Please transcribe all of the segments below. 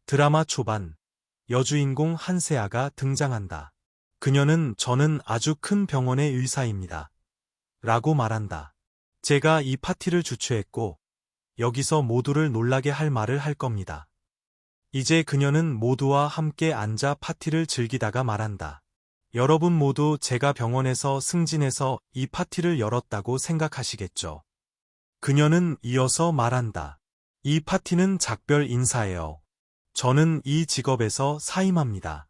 드라마 초반, 여주인공 한세아가 등장한다. 그녀는 저는 아주 큰 병원의 의사입니다. 라고 말한다. 제가 이 파티를 주최했고, 여기서 모두를 놀라게 할 말을 할 겁니다. 이제 그녀는 모두와 함께 앉아 파티를 즐기다가 말한다. 여러분 모두 제가 병원에서 승진해서 이 파티를 열었다고 생각하시겠죠? 그녀는 이어서 말한다. 이 파티는 작별 인사예요. 저는 이 직업에서 사임합니다.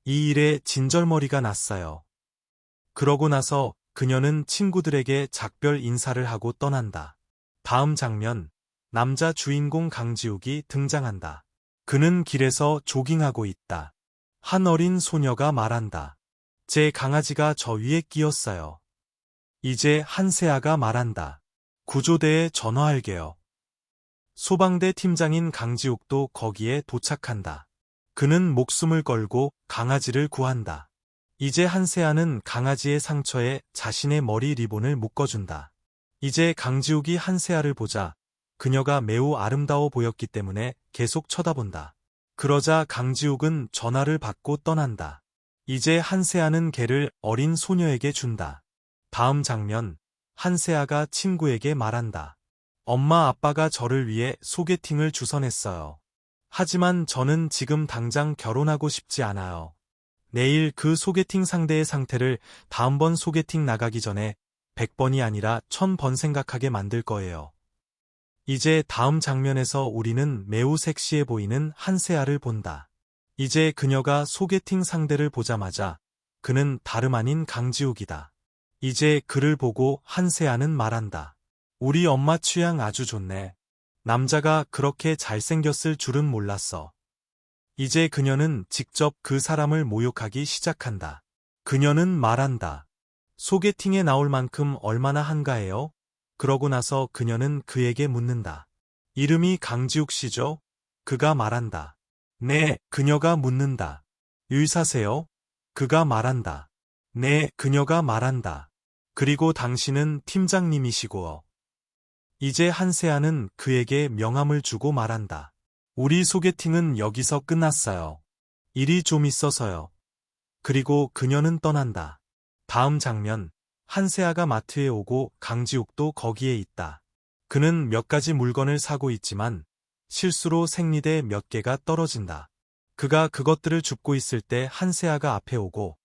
이 일에 진절머리가 났어요. 그러고 나서 그녀는 친구들에게 작별 인사를 하고 떠난다. 다음 장면, 남자 주인공 강지욱이 등장한다. 그는 길에서 조깅하고 있다. 한 어린 소녀가 말한다. 제 강아지가 저 위에 끼었어요. 이제 한세아가 말한다. 구조대에 전화할게요. 소방대 팀장인 강지욱도 거기에 도착한다. 그는 목숨을 걸고 강아지를 구한다. 이제 한세아는 강아지의 상처에 자신의 머리 리본을 묶어준다. 이제 강지욱이 한세아를 보자 그녀가 매우 아름다워 보였기 때문에 계속 쳐다본다. 그러자 강지욱은 전화를 받고 떠난다. 이제 한세아는 개를 어린 소녀에게 준다. 다음 장면, 한세아가 친구에게 말한다. 엄마 아빠가 저를 위해 소개팅을 주선했어요. 하지만 저는 지금 당장 결혼하고 싶지 않아요. 내일 그 소개팅 상대의 상태를 다음번 소개팅 나가기 전에 100번이 아니라 1000번 생각하게 만들 거예요. 이제 다음 장면에서 우리는 매우 섹시해 보이는 한세아를 본다. 이제 그녀가 소개팅 상대를 보자마자 그는 다름 아닌 강지욱이다. 이제 그를 보고 한세아는 말한다. 우리 엄마 취향 아주 좋네. 남자가 그렇게 잘생겼을 줄은 몰랐어. 이제 그녀는 직접 그 사람을 모욕하기 시작한다. 그녀는 말한다. 소개팅에 나올 만큼 얼마나 한가해요? 그러고 나서 그녀는 그에게 묻는다. 이름이 강지욱 씨죠? 그가 말한다. 네, 그녀가 묻는다. 의사세요? 그가 말한다. 네, 그녀가 말한다. 그리고 당신은 팀장님이시고요. 이제 한세아는 그에게 명함을 주고 말한다. 우리 소개팅은 여기서 끝났어요. 일이 좀 있어서요. 그리고 그녀는 떠난다. 다음 장면, 한세아가 마트에 오고 강지욱도 거기에 있다. 그는 몇 가지 물건을 사고 있지만 실수로 생리대 몇 개가 떨어진다. 그가 그것들을 줍고 있을 때 한세아가 앞에 오고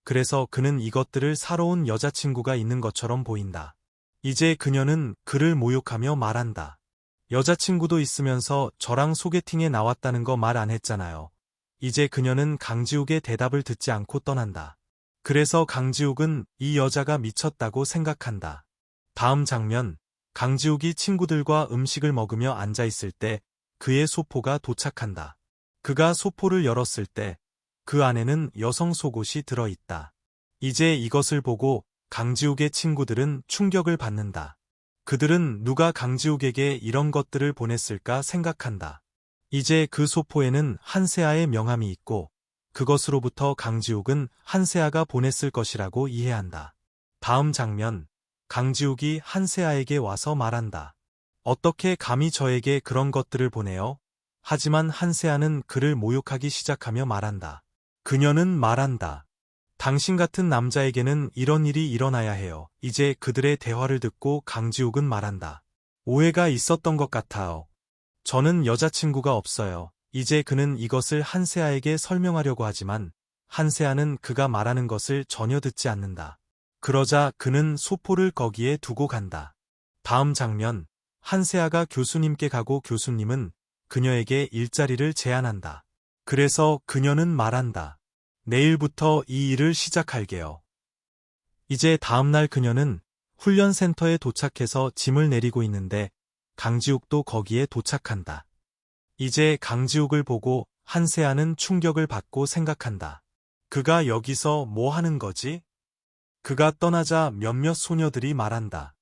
그래서 그는 이것들을 사러 온 여자친구가 있는 것처럼 보인다. 이제 그녀는 그를 모욕하며 말한다. 여자친구도 있으면서 저랑 소개팅에 나왔다는 거 말 안 했잖아요. 이제 그녀는 강지욱의 대답을 듣지 않고 떠난다. 그래서 강지욱은 이 여자가 미쳤다고 생각한다. 다음 장면, 강지욱이 친구들과 음식을 먹으며 앉아있을 때 그의 소포가 도착한다. 그가 소포를 열었을 때 그 안에는 여성 속옷이 들어있다. 이제 이것을 보고 강지욱의 친구들은 충격을 받는다. 그들은 누가 강지욱에게 이런 것들을 보냈을까 생각한다. 이제 그 소포에는 한세아의 명함이 있고 그것으로부터 강지욱은 한세아가 보냈을 것이라고 이해한다. 다음 장면, 강지욱이 한세아에게 와서 말한다. 어떻게 감히 저에게 그런 것들을 보내요? 하지만 한세아는 그를 모욕하기 시작하며 말한다. 그녀는 말한다. 당신 같은 남자에게는 이런 일이 일어나야 해요. 이제 그들의 대화를 듣고 강지욱은 말한다. 오해가 있었던 것 같아요. 저는 여자친구가 없어요. 이제 그는 이것을 한세아에게 설명하려고 하지만 한세아는 그가 말하는 것을 전혀 듣지 않는다. 그러자 그는 소포를 거기에 두고 간다. 다음 장면, 한세아가 교수님께 가고 교수님은 그녀에게 일자리를 제안한다. 그래서 그녀는 말한다. 내일부터 이 일을 시작할게요. 이제 다음날 그녀는 훈련센터에 도착해서 짐을 내리고 있는데 강지욱도 거기에 도착한다. 이제 강지욱을 보고 한세아는 충격을 받고 생각한다. 그가 여기서 뭐 하는 거지? 그가 떠나자 몇몇 소녀들이 말한다.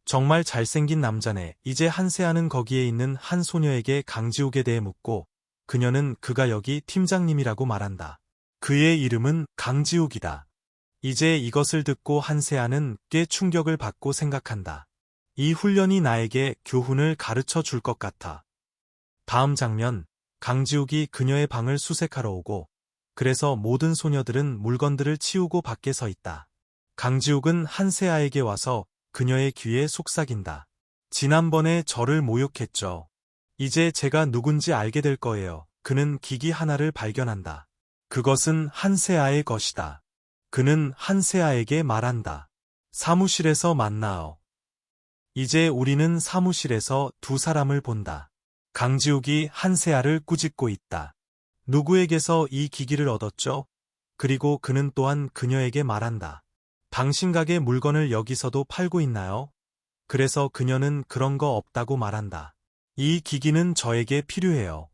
정말 잘생긴 남자네. 이제 한세아는 거기에 있는 한 소녀에게 강지욱에 대해 묻고 그녀는 그가 여기 팀장님이라고 말한다. 그의 이름은 강지욱이다. 이제 이것을 듣고 한세아는 꽤 충격을 받고 생각한다. 이 훈련이 나에게 교훈을 가르쳐 줄 것 같아. 다음 장면, 강지욱이 그녀의 방을 수색하러 오고 그래서 모든 소녀들은 물건들을 치우고 밖에 서 있다. 강지욱은 한세아에게 와서 그녀의 귀에 속삭인다. 지난번에 저를 모욕했죠. 이제 제가 누군지 알게 될 거예요. 그는 기기 하나를 발견한다. 그것은 한세아의 것이다. 그는 한세아에게 말한다. 사무실에서 만나요. 이제 우리는 사무실에서 두 사람을 본다. 강지욱이 한세아를 꾸짖고 있다. 누구에게서 이 기기를 얻었죠? 그리고 그는 또한 그녀에게 말한다. 당신 가게 물건을 여기서도 팔고 있나요? 그래서 그녀는 그런 거 없다고 말한다. 이 기기는 저에게 필요해요.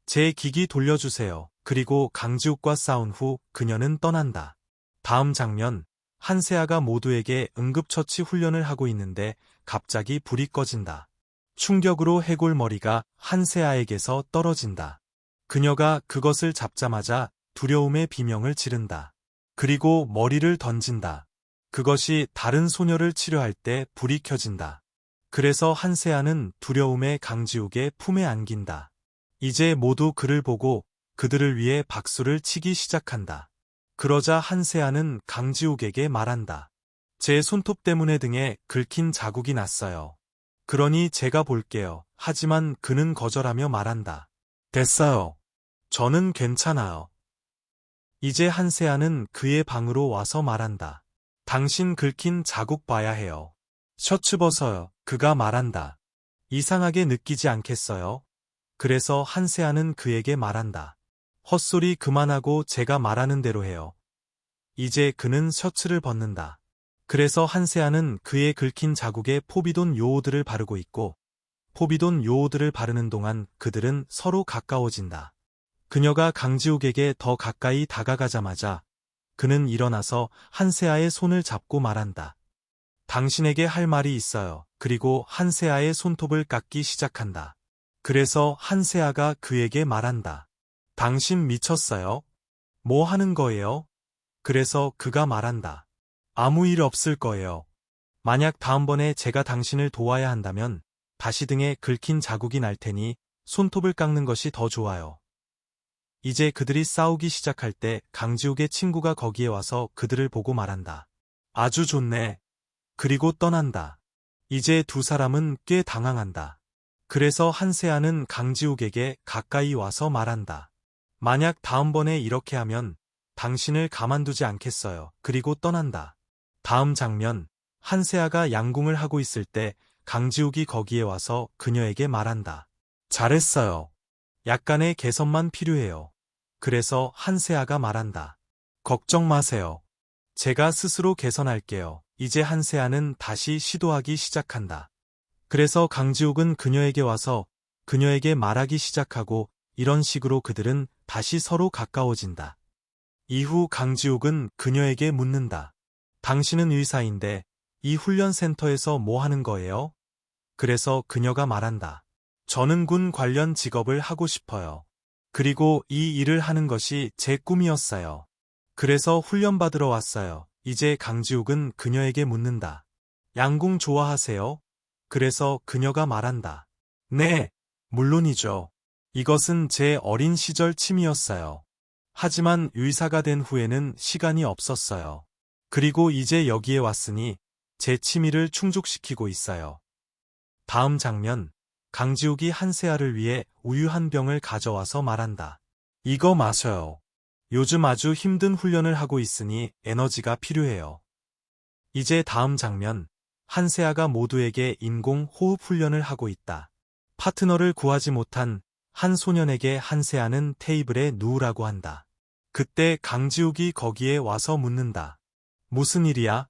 제 기기 돌려주세요. 그리고 강지욱과 싸운 후 그녀는 떠난다. 다음 장면, 한세아가 모두에게 응급처치 훈련을 하고 있는데 갑자기 불이 꺼진다. 충격으로 해골머리가 한세아에게서 떨어진다. 그녀가 그것을 잡자마자 두려움의 비명을 지른다. 그리고 머리를 던진다. 그것이 다른 소녀를 치료할 때 불이 켜진다. 그래서 한세아는 두려움에 강지욱의 품에 안긴다. 이제 모두 그를 보고 그들을 위해 박수를 치기 시작한다. 그러자 한세아는 강지욱에게 말한다. 제 손톱 때문에 등에 긁힌 자국이 났어요. 그러니 제가 볼게요. 하지만 그는 거절하며 말한다. 됐어요. 저는 괜찮아요. 이제 한세아는 그의 방으로 와서 말한다. 당신 긁힌 자국 봐야 해요. 셔츠 벗어요. 그가 말한다. 이상하게 느끼지 않겠어요? 그래서 한세아는 그에게 말한다. 헛소리 그만하고 제가 말하는 대로 해요. 이제 그는 셔츠를 벗는다. 그래서 한세아는 그의 긁힌 자국에 포비돈 요오드를 바르고 있고 포비돈 요오드를 바르는 동안 그들은 서로 가까워진다. 그녀가 강지욱에게 더 가까이 다가가자마자 그는 일어나서 한세아의 손을 잡고 말한다. 당신에게 할 말이 있어요. 그리고 한세아의 손톱을 깎기 시작한다. 그래서 한세아가 그에게 말한다. 당신 미쳤어요? 뭐 하는 거예요? 그래서 그가 말한다. 아무 일 없을 거예요. 만약 다음번에 제가 당신을 도와야 한다면 다시 등에 긁힌 자국이 날 테니 손톱을 깎는 것이 더 좋아요. 이제 그들이 싸우기 시작할 때 강지욱의 친구가 거기에 와서 그들을 보고 말한다. 아주 좋네. 그리고 떠난다. 이제 두 사람은 꽤 당황한다. 그래서 한세아는 강지욱에게 가까이 와서 말한다. 만약 다음번에 이렇게 하면 당신을 가만두지 않겠어요. 그리고 떠난다. 다음 장면, 한세아가 양궁을 하고 있을 때 강지욱이 거기에 와서 그녀에게 말한다. 잘했어요. 약간의 개선만 필요해요. 그래서 한세아가 말한다. 걱정 마세요. 제가 스스로 개선할게요. 이제 한세아는 다시 시도하기 시작한다. 그래서 강지욱은 그녀에게 와서 그녀에게 말하기 시작하고 이런 식으로 그들은 다시 서로 가까워진다. 이후 강지욱은 그녀에게 묻는다. 당신은 의사인데 이 훈련센터에서 뭐 하는 거예요? 그래서 그녀가 말한다. 저는 군 관련 직업을 하고 싶어요. 그리고 이 일을 하는 것이 제 꿈이었어요. 그래서 훈련받으러 왔어요. 이제 강지욱은 그녀에게 묻는다. 양궁 좋아하세요? 그래서 그녀가 말한다. 네, 물론이죠. 이것은 제 어린 시절 취미였어요. 하지만 의사가 된 후에는 시간이 없었어요. 그리고 이제 여기에 왔으니 제 취미를 충족시키고 있어요. 다음 장면, 강지욱이 한세아를 위해 우유 한 병을 가져와서 말한다. 이거 마셔요. 요즘 아주 힘든 훈련을 하고 있으니 에너지가 필요해요. 이제 다음 장면, 한세아가 모두에게 인공 호흡 훈련을 하고 있다. 파트너를 구하지 못한 한 소년에게 한세아는 테이블에 누우라고 한다. 그때 강지욱이 거기에 와서 묻는다. 무슨 일이야?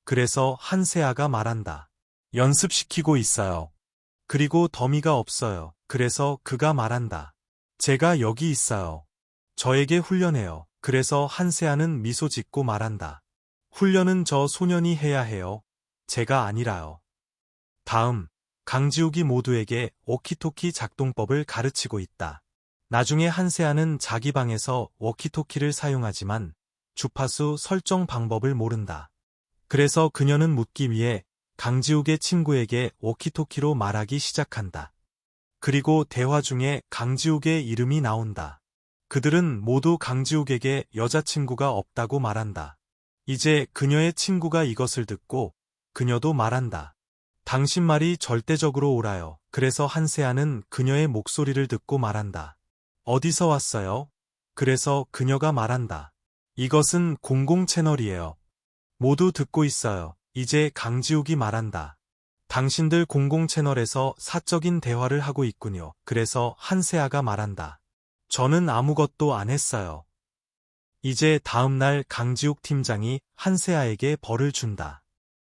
그래서 한세아가 말한다. 연습시키고 있어요. 그리고 더미가 없어요. 그래서 그가 말한다. 제가 여기 있어요. 저에게 훈련해요. 그래서 한세아는 미소 짓고 말한다. 훈련은 저 소년이 해야 해요. 제가 아니라요. 다음, 강지욱이 모두에게 워키토키 작동법을 가르치고 있다. 나중에 한세아는 자기 방에서 워키토키를 사용하지만 주파수 설정 방법을 모른다. 그래서 그녀는 묻기 위해 강지욱의 친구에게 워키토키로 말하기 시작한다. 그리고 대화 중에 강지욱의 이름이 나온다. 그들은 모두 강지욱에게 여자친구가 없다고 말한다. 이제 그녀의 친구가 이것을 듣고 그녀도 말한다. 당신 말이 절대적으로 옳아요. 그래서 한세아는 그녀의 목소리를 듣고 말한다. 어디서 왔어요? 그래서 그녀가 말한다. 이것은 공공 채널이에요. 모두 듣고 있어요. 이제 강지욱이 말한다. 당신들 공공 채널에서 사적인 대화를 하고 있군요. 그래서 한세아가 말한다. 저는 아무것도 안 했어요. 이제 다음날 강지욱 팀장이 한세아에게 벌을 준다.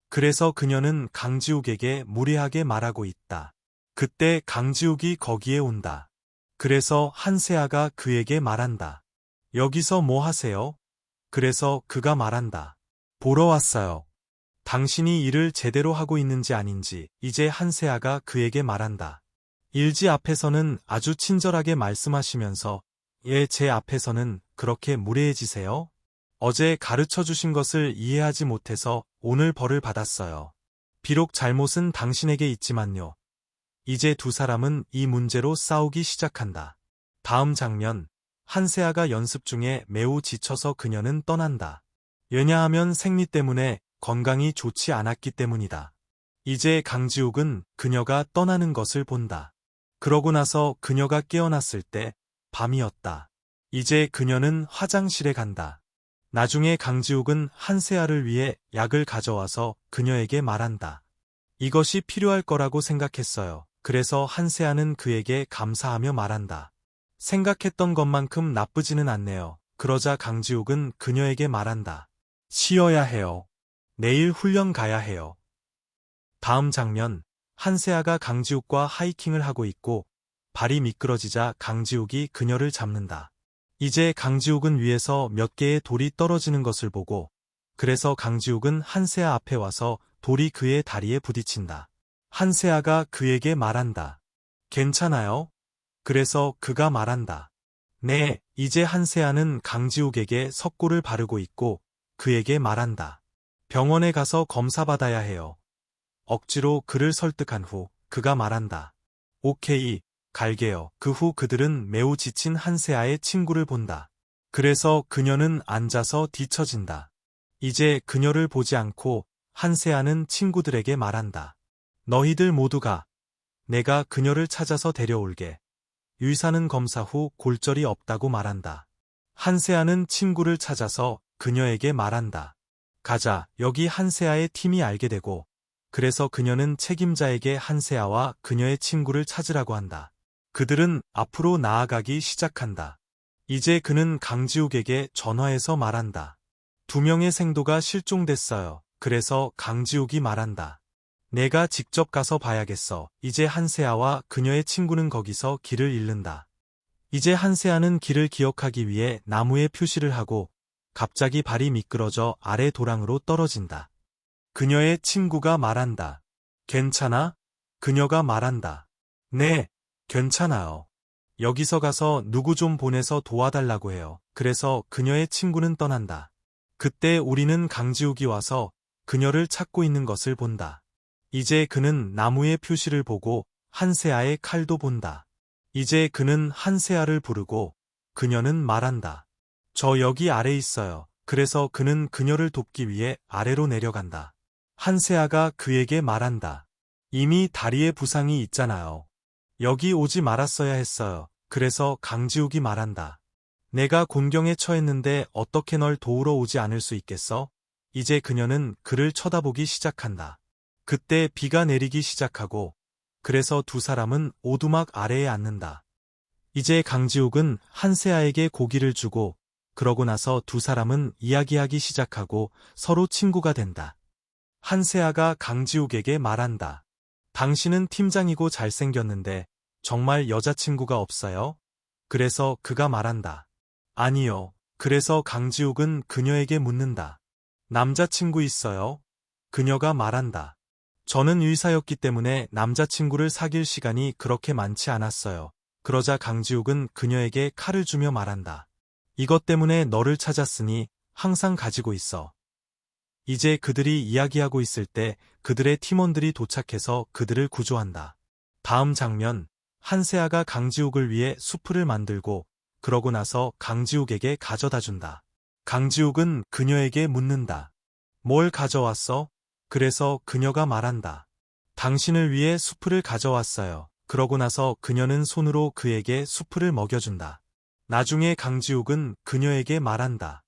그래서 그녀는 강지욱에게 무례하게 말하고 있다. 그때 강지욱이 거기에 온다. 그래서 한세아가 그에게 말한다. 여기서 뭐 하세요? 그래서 그가 말한다. 보러 왔어요. 당신이 일을 제대로 하고 있는지 아닌지. 이제 한세아가 그에게 말한다. 일지 앞에서는 아주 친절하게 말씀하시면서 제 앞에서는 그렇게 무례해지세요? 어제 가르쳐 주신 것을 이해하지 못해서 오늘 벌을 받았어요. 비록 잘못은 당신에게 있지만요. 이제 두 사람은 이 문제로 싸우기 시작한다. 다음 장면, 한세아가 연습 중에 매우 지쳐서 그녀는 떠난다. 왜냐하면 생리 때문에 건강이 좋지 않았기 때문이다. 이제 강지욱은 그녀가 떠나는 것을 본다. 그러고 나서 그녀가 깨어났을 때 밤이었다. 이제 그녀는 화장실에 간다. 나중에 강지욱은 한세아를 위해 약을 가져와서 그녀에게 말한다. 이것이 필요할 거라고 생각했어요. 그래서 한세아는 그에게 감사하며 말한다. 생각했던 것만큼 나쁘지는 않네요. 그러자 강지욱은 그녀에게 말한다. 쉬어야 해요. 내일 훈련 가야 해요. 다음 장면, 한세아가 강지욱과 하이킹을 하고 있고 발이 미끄러지자 강지욱이 그녀를 잡는다. 이제 강지욱은 위에서 몇 개의 돌이 떨어지는 것을 보고 그래서 강지욱은 한세아 앞에 와서 돌이 그의 다리에 부딪힌다. 한세아가 그에게 말한다. 괜찮아요? 그래서 그가 말한다. 네, 이제 한세아는 강지욱에게 석고를 바르고 있고 그에게 말한다. 병원에 가서 검사 받아야 해요. 억지로 그를 설득한 후 그가 말한다. 오케이, 갈게요. 그 후 그들은 매우 지친 한세아의 친구를 본다. 그래서 그녀는 앉아서 뒤처진다. 이제 그녀를 보지 않고 한세아는 친구들에게 말한다. 너희들 모두가 내가 그녀를 찾아서 데려올게. 의사는 검사 후 골절이 없다고 말한다. 한세아는 친구를 찾아서 그녀에게 말한다. 가자. 여기 한세아의 팀이 알게 되고 그래서 그녀는 책임자에게 한세아와 그녀의 친구를 찾으라고 한다. 그들은 앞으로 나아가기 시작한다. 이제 그는 강지욱에게 전화해서 말한다. 두 명의 생도가 실종됐어요. 그래서 강지욱이 말한다. 내가 직접 가서 봐야겠어. 이제 한세아와 그녀의 친구는 거기서 길을 잃는다. 이제 한세아는 길을 기억하기 위해 나무에 표시를 하고 갑자기 발이 미끄러져 아래 도랑으로 떨어진다. 그녀의 친구가 말한다. 괜찮아? 그녀가 말한다. 네, 괜찮아요. 여기서 가서 누구 좀 보내서 도와달라고 해요. 그래서 그녀의 친구는 떠난다. 그때 우리는 강지욱이 와서 그녀를 찾고 있는 것을 본다. 이제 그는 나무의 표시를 보고 한세아의 칼도 본다. 이제 그는 한세아를 부르고 그녀는 말한다. 저 여기 아래 있어요. 그래서 그는 그녀를 돕기 위해 아래로 내려간다. 한세아가 그에게 말한다. 이미 다리에 부상이 있잖아요. 여기 오지 말았어야 했어요. 그래서 강지욱이 말한다. 내가 곤경에 처했는데 어떻게 널 도우러 오지 않을 수 있겠어? 이제 그녀는 그를 쳐다보기 시작한다. 그때 비가 내리기 시작하고 그래서 두 사람은 오두막 아래에 앉는다. 이제 강지욱은 한세아에게 고기를 주고 그러고 나서 두 사람은 이야기하기 시작하고 서로 친구가 된다. 한세아가 강지욱에게 말한다. 당신은 팀장이고 잘생겼는데 정말 여자친구가 없어요? 그래서 그가 말한다. 아니요. 그래서 강지욱은 그녀에게 묻는다. 남자친구 있어요? 그녀가 말한다. 저는 의사였기 때문에 남자친구를 사귈 시간이 그렇게 많지 않았어요. 그러자 강지욱은 그녀에게 칼을 주며 말한다. 이것 때문에 너를 찾았으니 항상 가지고 있어. 이제 그들이 이야기하고 있을 때 그들의 팀원들이 도착해서 그들을 구조한다. 다음 장면, 한세아가 강지욱을 위해 수프를 만들고 그러고 나서 강지욱에게 가져다 준다. 강지욱은 그녀에게 묻는다. 뭘 가져왔어? 그래서 그녀가 말한다. 당신을 위해 수프를 가져왔어요. 그러고 나서 그녀는 손으로 그에게 수프를 먹여준다. 나중에 강지욱은 그녀에게 말한다.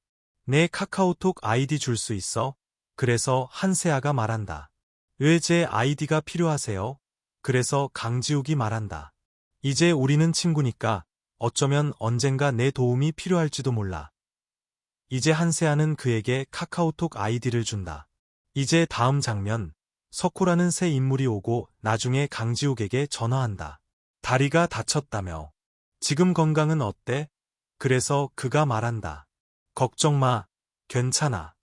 내 카카오톡 아이디 줄 수 있어? 그래서 한세아가 말한다. 왜 제 아이디가 필요하세요? 그래서 강지욱이 말한다. 이제 우리는 친구니까 어쩌면 언젠가 내 도움이 필요할지도 몰라. 이제 한세아는 그에게 카카오톡 아이디를 준다. 이제 다음 장면, 석호라는 새 인물이 오고 나중에 강지욱에게 전화한다. 다리가 다쳤다며. 지금 건강은 어때? 그래서 그가 말한다. 걱정 마, 괜찮아.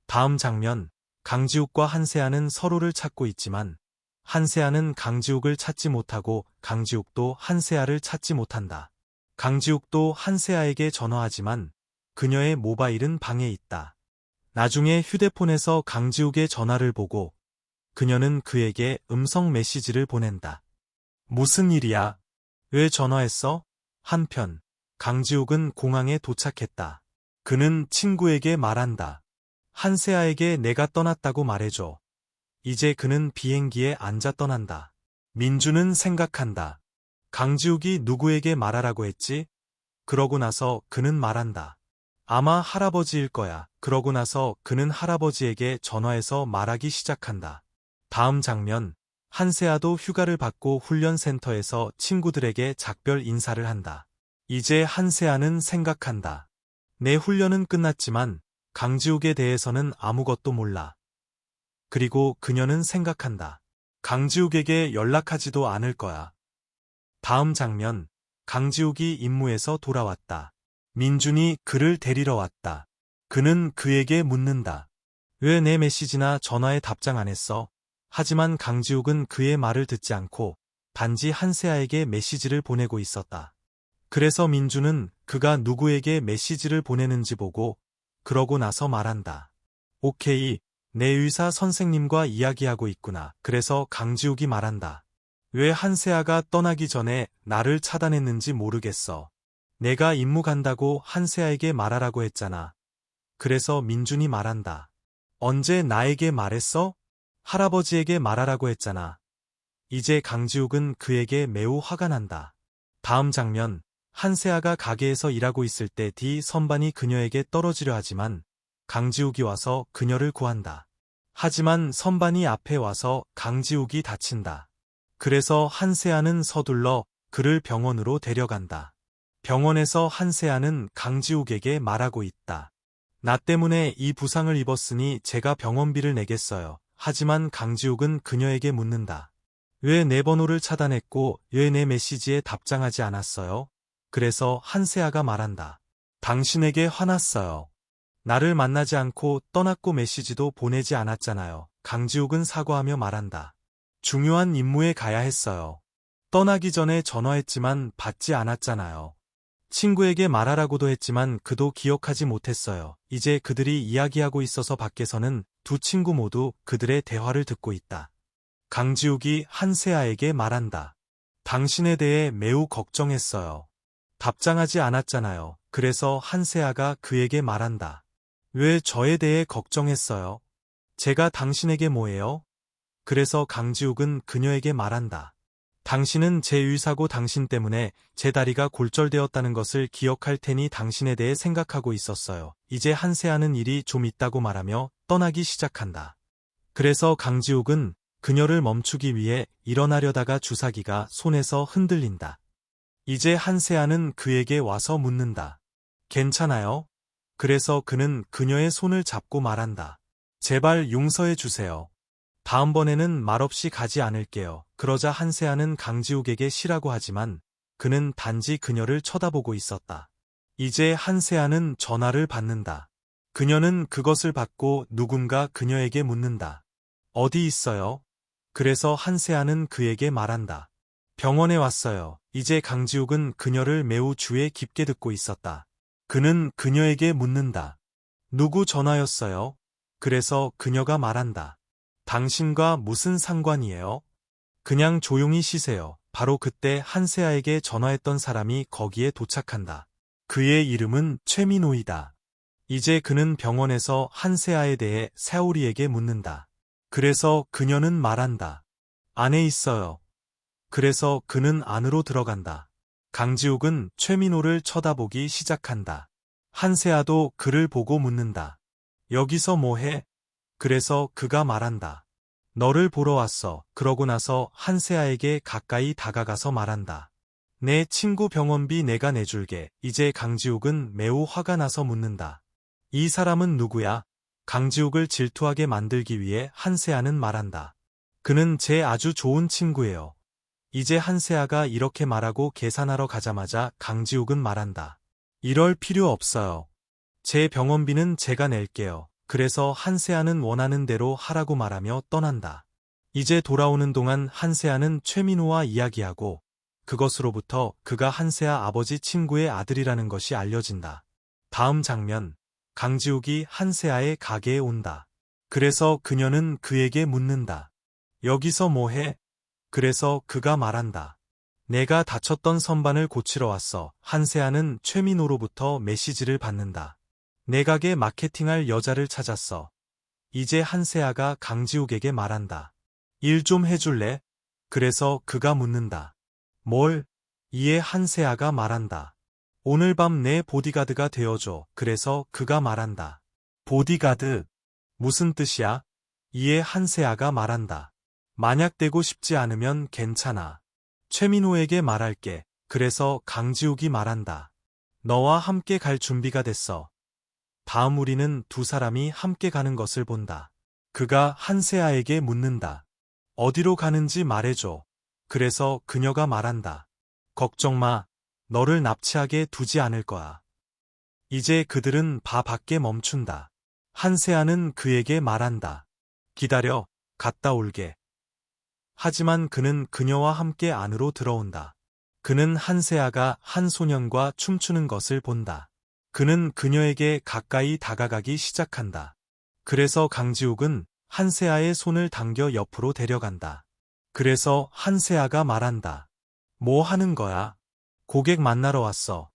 다음 장면, 강지욱과 한세아는 서로를 찾고 있지만 한세아는 강지욱을 찾지 못하고 강지욱도 한세아를 찾지 못한다. 강지욱도 한세아에게 전화하지만 그녀의 모바일은 방에 있다. 나중에 휴대폰에서 강지욱의 전화를 보고 그녀는 그에게 음성 메시지를 보낸다. 무슨 일이야? 왜 전화했어? 한편 강지욱은 공항에 도착했다. 그는 친구에게 말한다. 한세아에게 내가 떠났다고 말해줘. 이제 그는 비행기에 앉아 떠난다. 민주는 생각한다. 강지욱이 누구에게 말하라고 했지? 그러고 나서 그는 말한다. 아마 할아버지일 거야. 그러고 나서 그는 할아버지에게 전화해서 말하기 시작한다. 다음 장면, 한세아도 휴가를 받고 훈련센터에서 친구들에게 작별 인사를 한다. 이제 한세아는 생각한다. 내 훈련은 끝났지만 강지욱에 대해서는 아무것도 몰라. 그리고 그녀는 생각한다. 강지욱에게 연락하지도 않을 거야. 다음 장면, 강지욱이 임무에서 돌아왔다. 민준이 그를 데리러 왔다. 그는 그에게 묻는다. 왜 내 메시지나 전화에 답장 안 했어? 하지만 강지욱은 그의 말을 듣지 않고 단지 한세아에게 메시지를 보내고 있었다. 그래서 민준은 그가 누구에게 메시지를 보내는지 보고 그러고 나서 말한다. 오케이, 내 의사 선생님과 이야기하고 있구나. 그래서 강지욱이 말한다. 왜 한세아가 떠나기 전에 나를 차단했는지 모르겠어. 내가 임무 간다고 한세아에게 말하라고 했잖아. 그래서 민준이 말한다. 언제 나에게 말했어? 할아버지에게 말하라고 했잖아. 이제 강지욱은 그에게 매우 화가 난다. 다음 장면, 한세아가 가게에서 일하고 있을 때 D 선반이 그녀에게 떨어지려 하지만 강지욱이 와서 그녀를 구한다. 하지만 선반이 앞에 와서 강지욱이 다친다. 그래서 한세아는 서둘러 그를 병원으로 데려간다. 병원에서 한세아는 강지욱에게 말하고 있다. 나 때문에 이 부상을 입었으니 제가 병원비를 내겠어요. 하지만 강지욱은 그녀에게 묻는다. 왜 내 번호를 차단했고 왜 내 메시지에 답장하지 않았어요? 그래서 한세아가 말한다. 당신에게 화났어요. 나를 만나지 않고 떠났고 메시지도 보내지 않았잖아요. 강지욱은 사과하며 말한다. 중요한 임무에 가야 했어요. 떠나기 전에 전화했지만 받지 않았잖아요. 친구에게 말하라고도 했지만 그도 기억하지 못했어요. 이제 그들이 이야기하고 있어서 밖에서는 두 친구 모두 그들의 대화를 듣고 있다. 강지욱이 한세아에게 말한다. 당신에 대해 매우 걱정했어요. 답장하지 않았잖아요. 그래서 한세아가 그에게 말한다. 왜 저에 대해 걱정했어요? 제가 당신에게 뭐예요? 그래서 강지욱은 그녀에게 말한다. 당신은 제 의사고 당신 때문에 제 다리가 골절되었다는 것을 기억할 테니 당신에 대해 생각하고 있었어요. 이제 한세아는 일이 좀 있다고 말하며 떠나기 시작한다. 그래서 강지욱은 그녀를 멈추기 위해 일어나려다가 주사기가 손에서 흔들린다. 이제 한세아는 그에게 와서 묻는다. 괜찮아요? 그래서 그는 그녀의 손을 잡고 말한다. 제발 용서해 주세요. 다음번에는 말없이 가지 않을게요. 그러자 한세아는 강지욱에게 쉬라고 하지만 그는 단지 그녀를 쳐다보고 있었다. 이제 한세아는 전화를 받는다. 그녀는 그것을 받고 누군가 그녀에게 묻는다. 어디 있어요? 그래서 한세아는 그에게 말한다. 병원에 왔어요. 이제 강지욱은 그녀를 매우 주의 깊게 듣고 있었다. 그는 그녀에게 묻는다. 누구 전화였어요? 그래서 그녀가 말한다. 당신과 무슨 상관이에요? 그냥 조용히 쉬세요. 바로 그때 한세아에게 전화했던 사람이 거기에 도착한다. 그의 이름은 최민호이다. 이제 그는 병원에서 한세아에 대해 세오리에게 묻는다. 그래서 그녀는 말한다. 안에 있어요. 그래서 그는 안으로 들어간다. 강지욱은 최민호를 쳐다보기 시작한다. 한세아도 그를 보고 묻는다. 여기서 뭐 해? 그래서 그가 말한다. 너를 보러 왔어. 그러고 나서 한세아에게 가까이 다가가서 말한다. 내 친구 병원비 내가 내줄게. 이제 강지욱은 매우 화가 나서 묻는다. 이 사람은 누구야? 강지욱을 질투하게 만들기 위해 한세아는 말한다. 그는 제 아주 좋은 친구예요. 이제 한세아가 이렇게 말하고 계산하러 가자마자 강지욱은 말한다. 이럴 필요 없어요. 제 병원비는 제가 낼게요. 그래서 한세아는 원하는 대로 하라고 말하며 떠난다. 이제 돌아오는 동안 한세아는 최민호와 이야기하고 그것으로부터 그가 한세아 아버지 친구의 아들이라는 것이 알려진다. 다음 장면, 강지욱이 한세아의 가게에 온다. 그래서 그녀는 그에게 묻는다. 여기서 뭐 해? 그래서 그가 말한다. 내가 다쳤던 선반을 고치러 왔어. 한세아는 최민호로부터 메시지를 받는다. 내 가게 마케팅할 여자를 찾았어. 이제 한세아가 강지욱에게 말한다. 일 좀 해줄래? 그래서 그가 묻는다. 뭘? 이에 한세아가 말한다. 오늘 밤 내 보디가드가 되어줘. 그래서 그가 말한다. 보디가드? 무슨 뜻이야? 이에 한세아가 말한다. 만약 되고 싶지 않으면 괜찮아. 최민호에게 말할게. 그래서 강지욱이 말한다. 너와 함께 갈 준비가 됐어. 다음 우리는 두 사람이 함께 가는 것을 본다. 그가 한세아에게 묻는다. 어디로 가는지 말해줘. 그래서 그녀가 말한다. 걱정 마. 너를 납치하게 두지 않을 거야. 이제 그들은 바 밖에 멈춘다. 한세아는 그에게 말한다. 기다려. 갔다 올게. 하지만 그는 그녀와 함께 안으로 들어온다. 그는 한세아가 한 소년과 춤추는 것을 본다. 그는 그녀에게 가까이 다가가기 시작한다. 그래서 강지욱은 한세아의 손을 당겨 옆으로 데려간다. 그래서 한세아가 말한다. 뭐 하는 거야? 고객 만나러 왔어.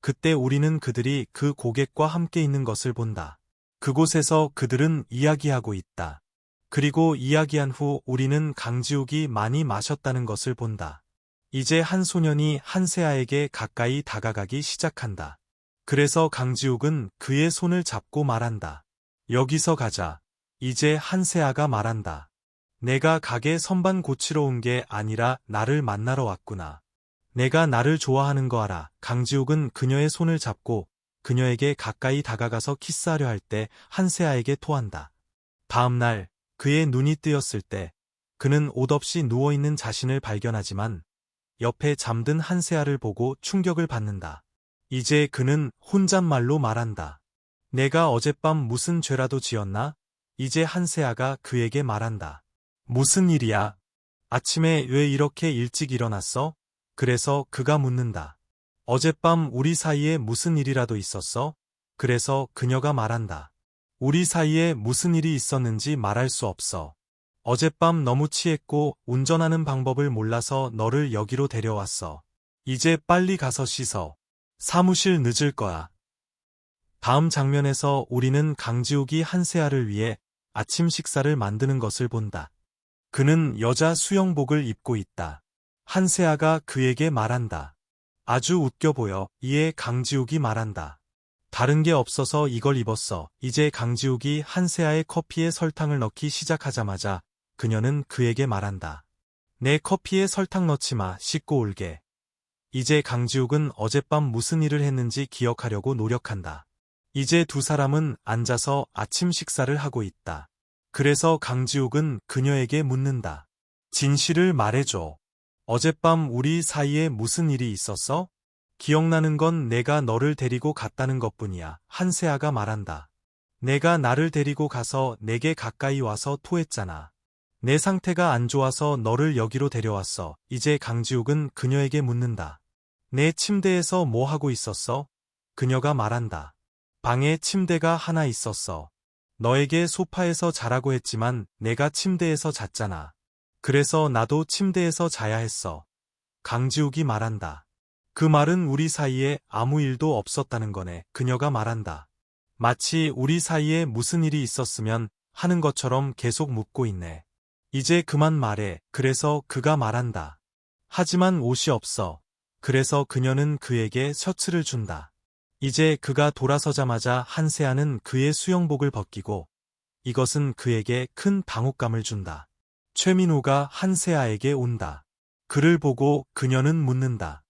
그때 우리는 그들이 그 고객과 함께 있는 것을 본다. 그곳에서 그들은 이야기하고 있다. 그리고 이야기한 후 우리는 강지욱이 많이 마셨다는 것을 본다. 이제 한 소년이 한세아에게 가까이 다가가기 시작한다. 그래서 강지욱은 그의 손을 잡고 말한다. 여기서 가자. 이제 한세아가 말한다. 내가 가게 선반 고치러 온 게 아니라 나를 만나러 왔구나. 내가 나를 좋아하는 거 알아. 강지욱은 그녀의 손을 잡고 그녀에게 가까이 다가가서 키스하려 할 때 한세아에게 토한다. 다음 날 그의 눈이 뜨였을 때 그는 옷 없이 누워있는 자신을 발견하지만 옆에 잠든 한세아를 보고 충격을 받는다. 이제 그는 혼잣말로 말한다. 내가 어젯밤 무슨 죄라도 지었나? 이제 한세아가 그에게 말한다. 무슨 일이야? 아침에 왜 이렇게 일찍 일어났어? 그래서 그가 묻는다. 어젯밤 우리 사이에 무슨 일이라도 있었어? 그래서 그녀가 말한다. 우리 사이에 무슨 일이 있었는지 말할 수 없어. 어젯밤 너무 취했고 운전하는 방법을 몰라서 너를 여기로 데려왔어. 이제 빨리 가서 씻어. 사무실 늦을 거야. 다음 장면에서 우리는 강지욱이 한세아를 위해 아침 식사를 만드는 것을 본다. 그는 여자 수영복을 입고 있다. 한세아가 그에게 말한다. 아주 웃겨 보여. 이에 강지욱이 말한다. 다른 게 없어서 이걸 입었어. 이제 강지욱이 한세아의 커피에 설탕을 넣기 시작하자마자 그녀는 그에게 말한다. 내 커피에 설탕 넣지 마. 씻고 올게. 이제 강지욱은 어젯밤 무슨 일을 했는지 기억하려고 노력한다. 이제 두 사람은 앉아서 아침 식사를 하고 있다. 그래서 강지욱은 그녀에게 묻는다. 진실을 말해줘. 어젯밤 우리 사이에 무슨 일이 있었어? 기억나는 건 내가 너를 데리고 갔다는 것뿐이야. 한세아가 말한다. 내가 나를 데리고 가서 내게 가까이 와서 토했잖아. 내 상태가 안 좋아서 너를 여기로 데려왔어. 이제 강지욱은 그녀에게 묻는다. 내 침대에서 뭐 하고 있었어? 그녀가 말한다. 방에 침대가 하나 있었어. 너에게 소파에서 자라고 했지만 내가 침대에서 잤잖아. 그래서 나도 침대에서 자야 했어. 강지욱이 말한다. 그 말은 우리 사이에 아무 일도 없었다는 거네. 그녀가 말한다. 마치 우리 사이에 무슨 일이 있었으면 하는 것처럼 계속 묻고 있네. 이제 그만 말해. 그래서 그가 말한다. 하지만 옷이 없어. 그래서 그녀는 그에게 셔츠를 준다. 이제 그가 돌아서자마자 한세아는 그의 수영복을 벗기고 이것은 그에게 큰 당혹감을 준다. 최민호가 한세아에게 온다. 그를 보고 그녀는 묻는다.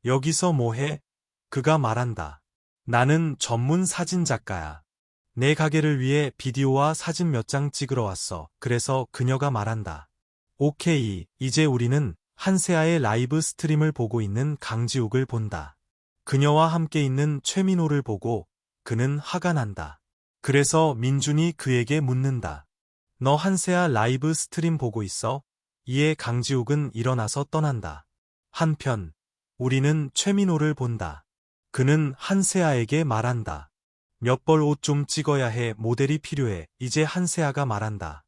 여기서 뭐해? 그가 말한다. 나는 전문 사진작가야. 내 가게를 위해 비디오와 사진 몇 장 찍으러 왔어. 그래서 그녀가 말한다. 오케이, 이제 우리는 한세아의 라이브 스트림을 보고 있는 강지욱을 본다. 그녀와 함께 있는 최민호를 보고 그는 화가 난다. 그래서 민준이 그에게 묻는다. 너 한세아 라이브 스트림 보고 있어? 이에 강지욱은 일어나서 떠난다. 한편 우리는 최민호를 본다. 그는 한세아에게 말한다. 몇 벌 옷 좀 찍어야 해. 모델이 필요해. 이제 한세아가 말한다.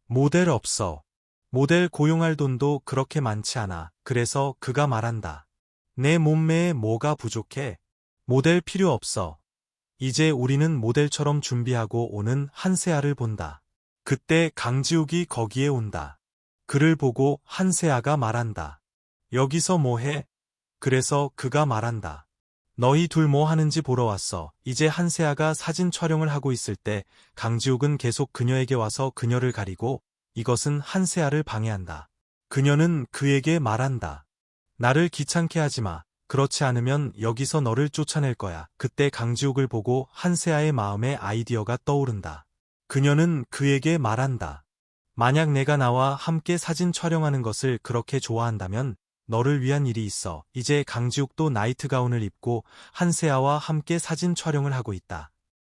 모델 없어. 모델 고용할 돈도 그렇게 많지 않아. 그래서 그가 말한다. 내 몸매에 뭐가 부족해? 모델 필요 없어. 이제 우리는 모델처럼 준비하고 오는 한세아를 본다. 그때 강지욱이 거기에 온다. 그를 보고 한세아가 말한다. 여기서 뭐해? 그래서 그가 말한다. 너희 둘 뭐 하는지 보러 왔어. 이제 한세아가 사진 촬영을 하고 있을 때 강지욱은 계속 그녀에게 와서 그녀를 가리고 이것은 한세아를 방해한다. 그녀는 그에게 말한다. 나를 귀찮게 하지 마. 그렇지 않으면 여기서 너를 쫓아낼 거야. 그때 강지욱을 보고 한세아의 마음에 아이디어가 떠오른다. 그녀는 그에게 말한다. 만약 내가 나와 함께 사진 촬영하는 것을 그렇게 좋아한다면 너를 위한 일이 있어. 이제 강지욱도 나이트 가운을 입고 한세아와 함께 사진 촬영을 하고 있다.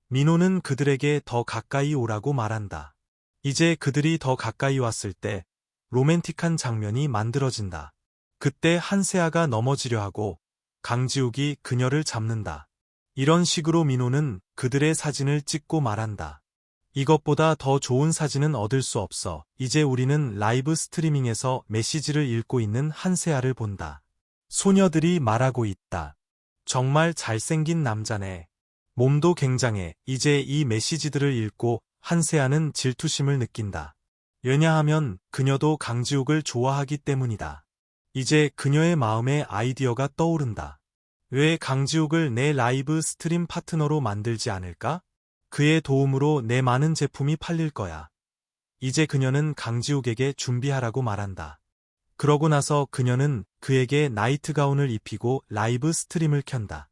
민호는 그들에게 더 가까이 오라고 말한다. 이제 그들이 더 가까이 왔을 때 로맨틱한 장면이 만들어진다. 그때 한세아가 넘어지려 하고 강지욱이 그녀를 잡는다. 이런 식으로 민호는 그들의 사진을 찍고 말한다. 이것보다 더 좋은 사진은 얻을 수 없어. 이제 우리는 라이브 스트리밍에서 메시지를 읽고 있는 한세아를 본다. 소녀들이 말하고 있다. 정말 잘생긴 남자네. 몸도 굉장해. 이제 이 메시지들을 읽고 한세아는 질투심을 느낀다. 왜냐하면 그녀도 강지욱을 좋아하기 때문이다. 이제 그녀의 마음에 아이디어가 떠오른다. 왜 강지욱을 내 라이브 스트림 파트너로 만들지 않을까? 그의 도움으로 내 많은 제품이 팔릴 거야. 이제 그녀는 강지욱에게 준비하라고 말한다. 그러고 나서 그녀는 그에게 나이트 가운을 입히고 라이브 스트림을 켠다.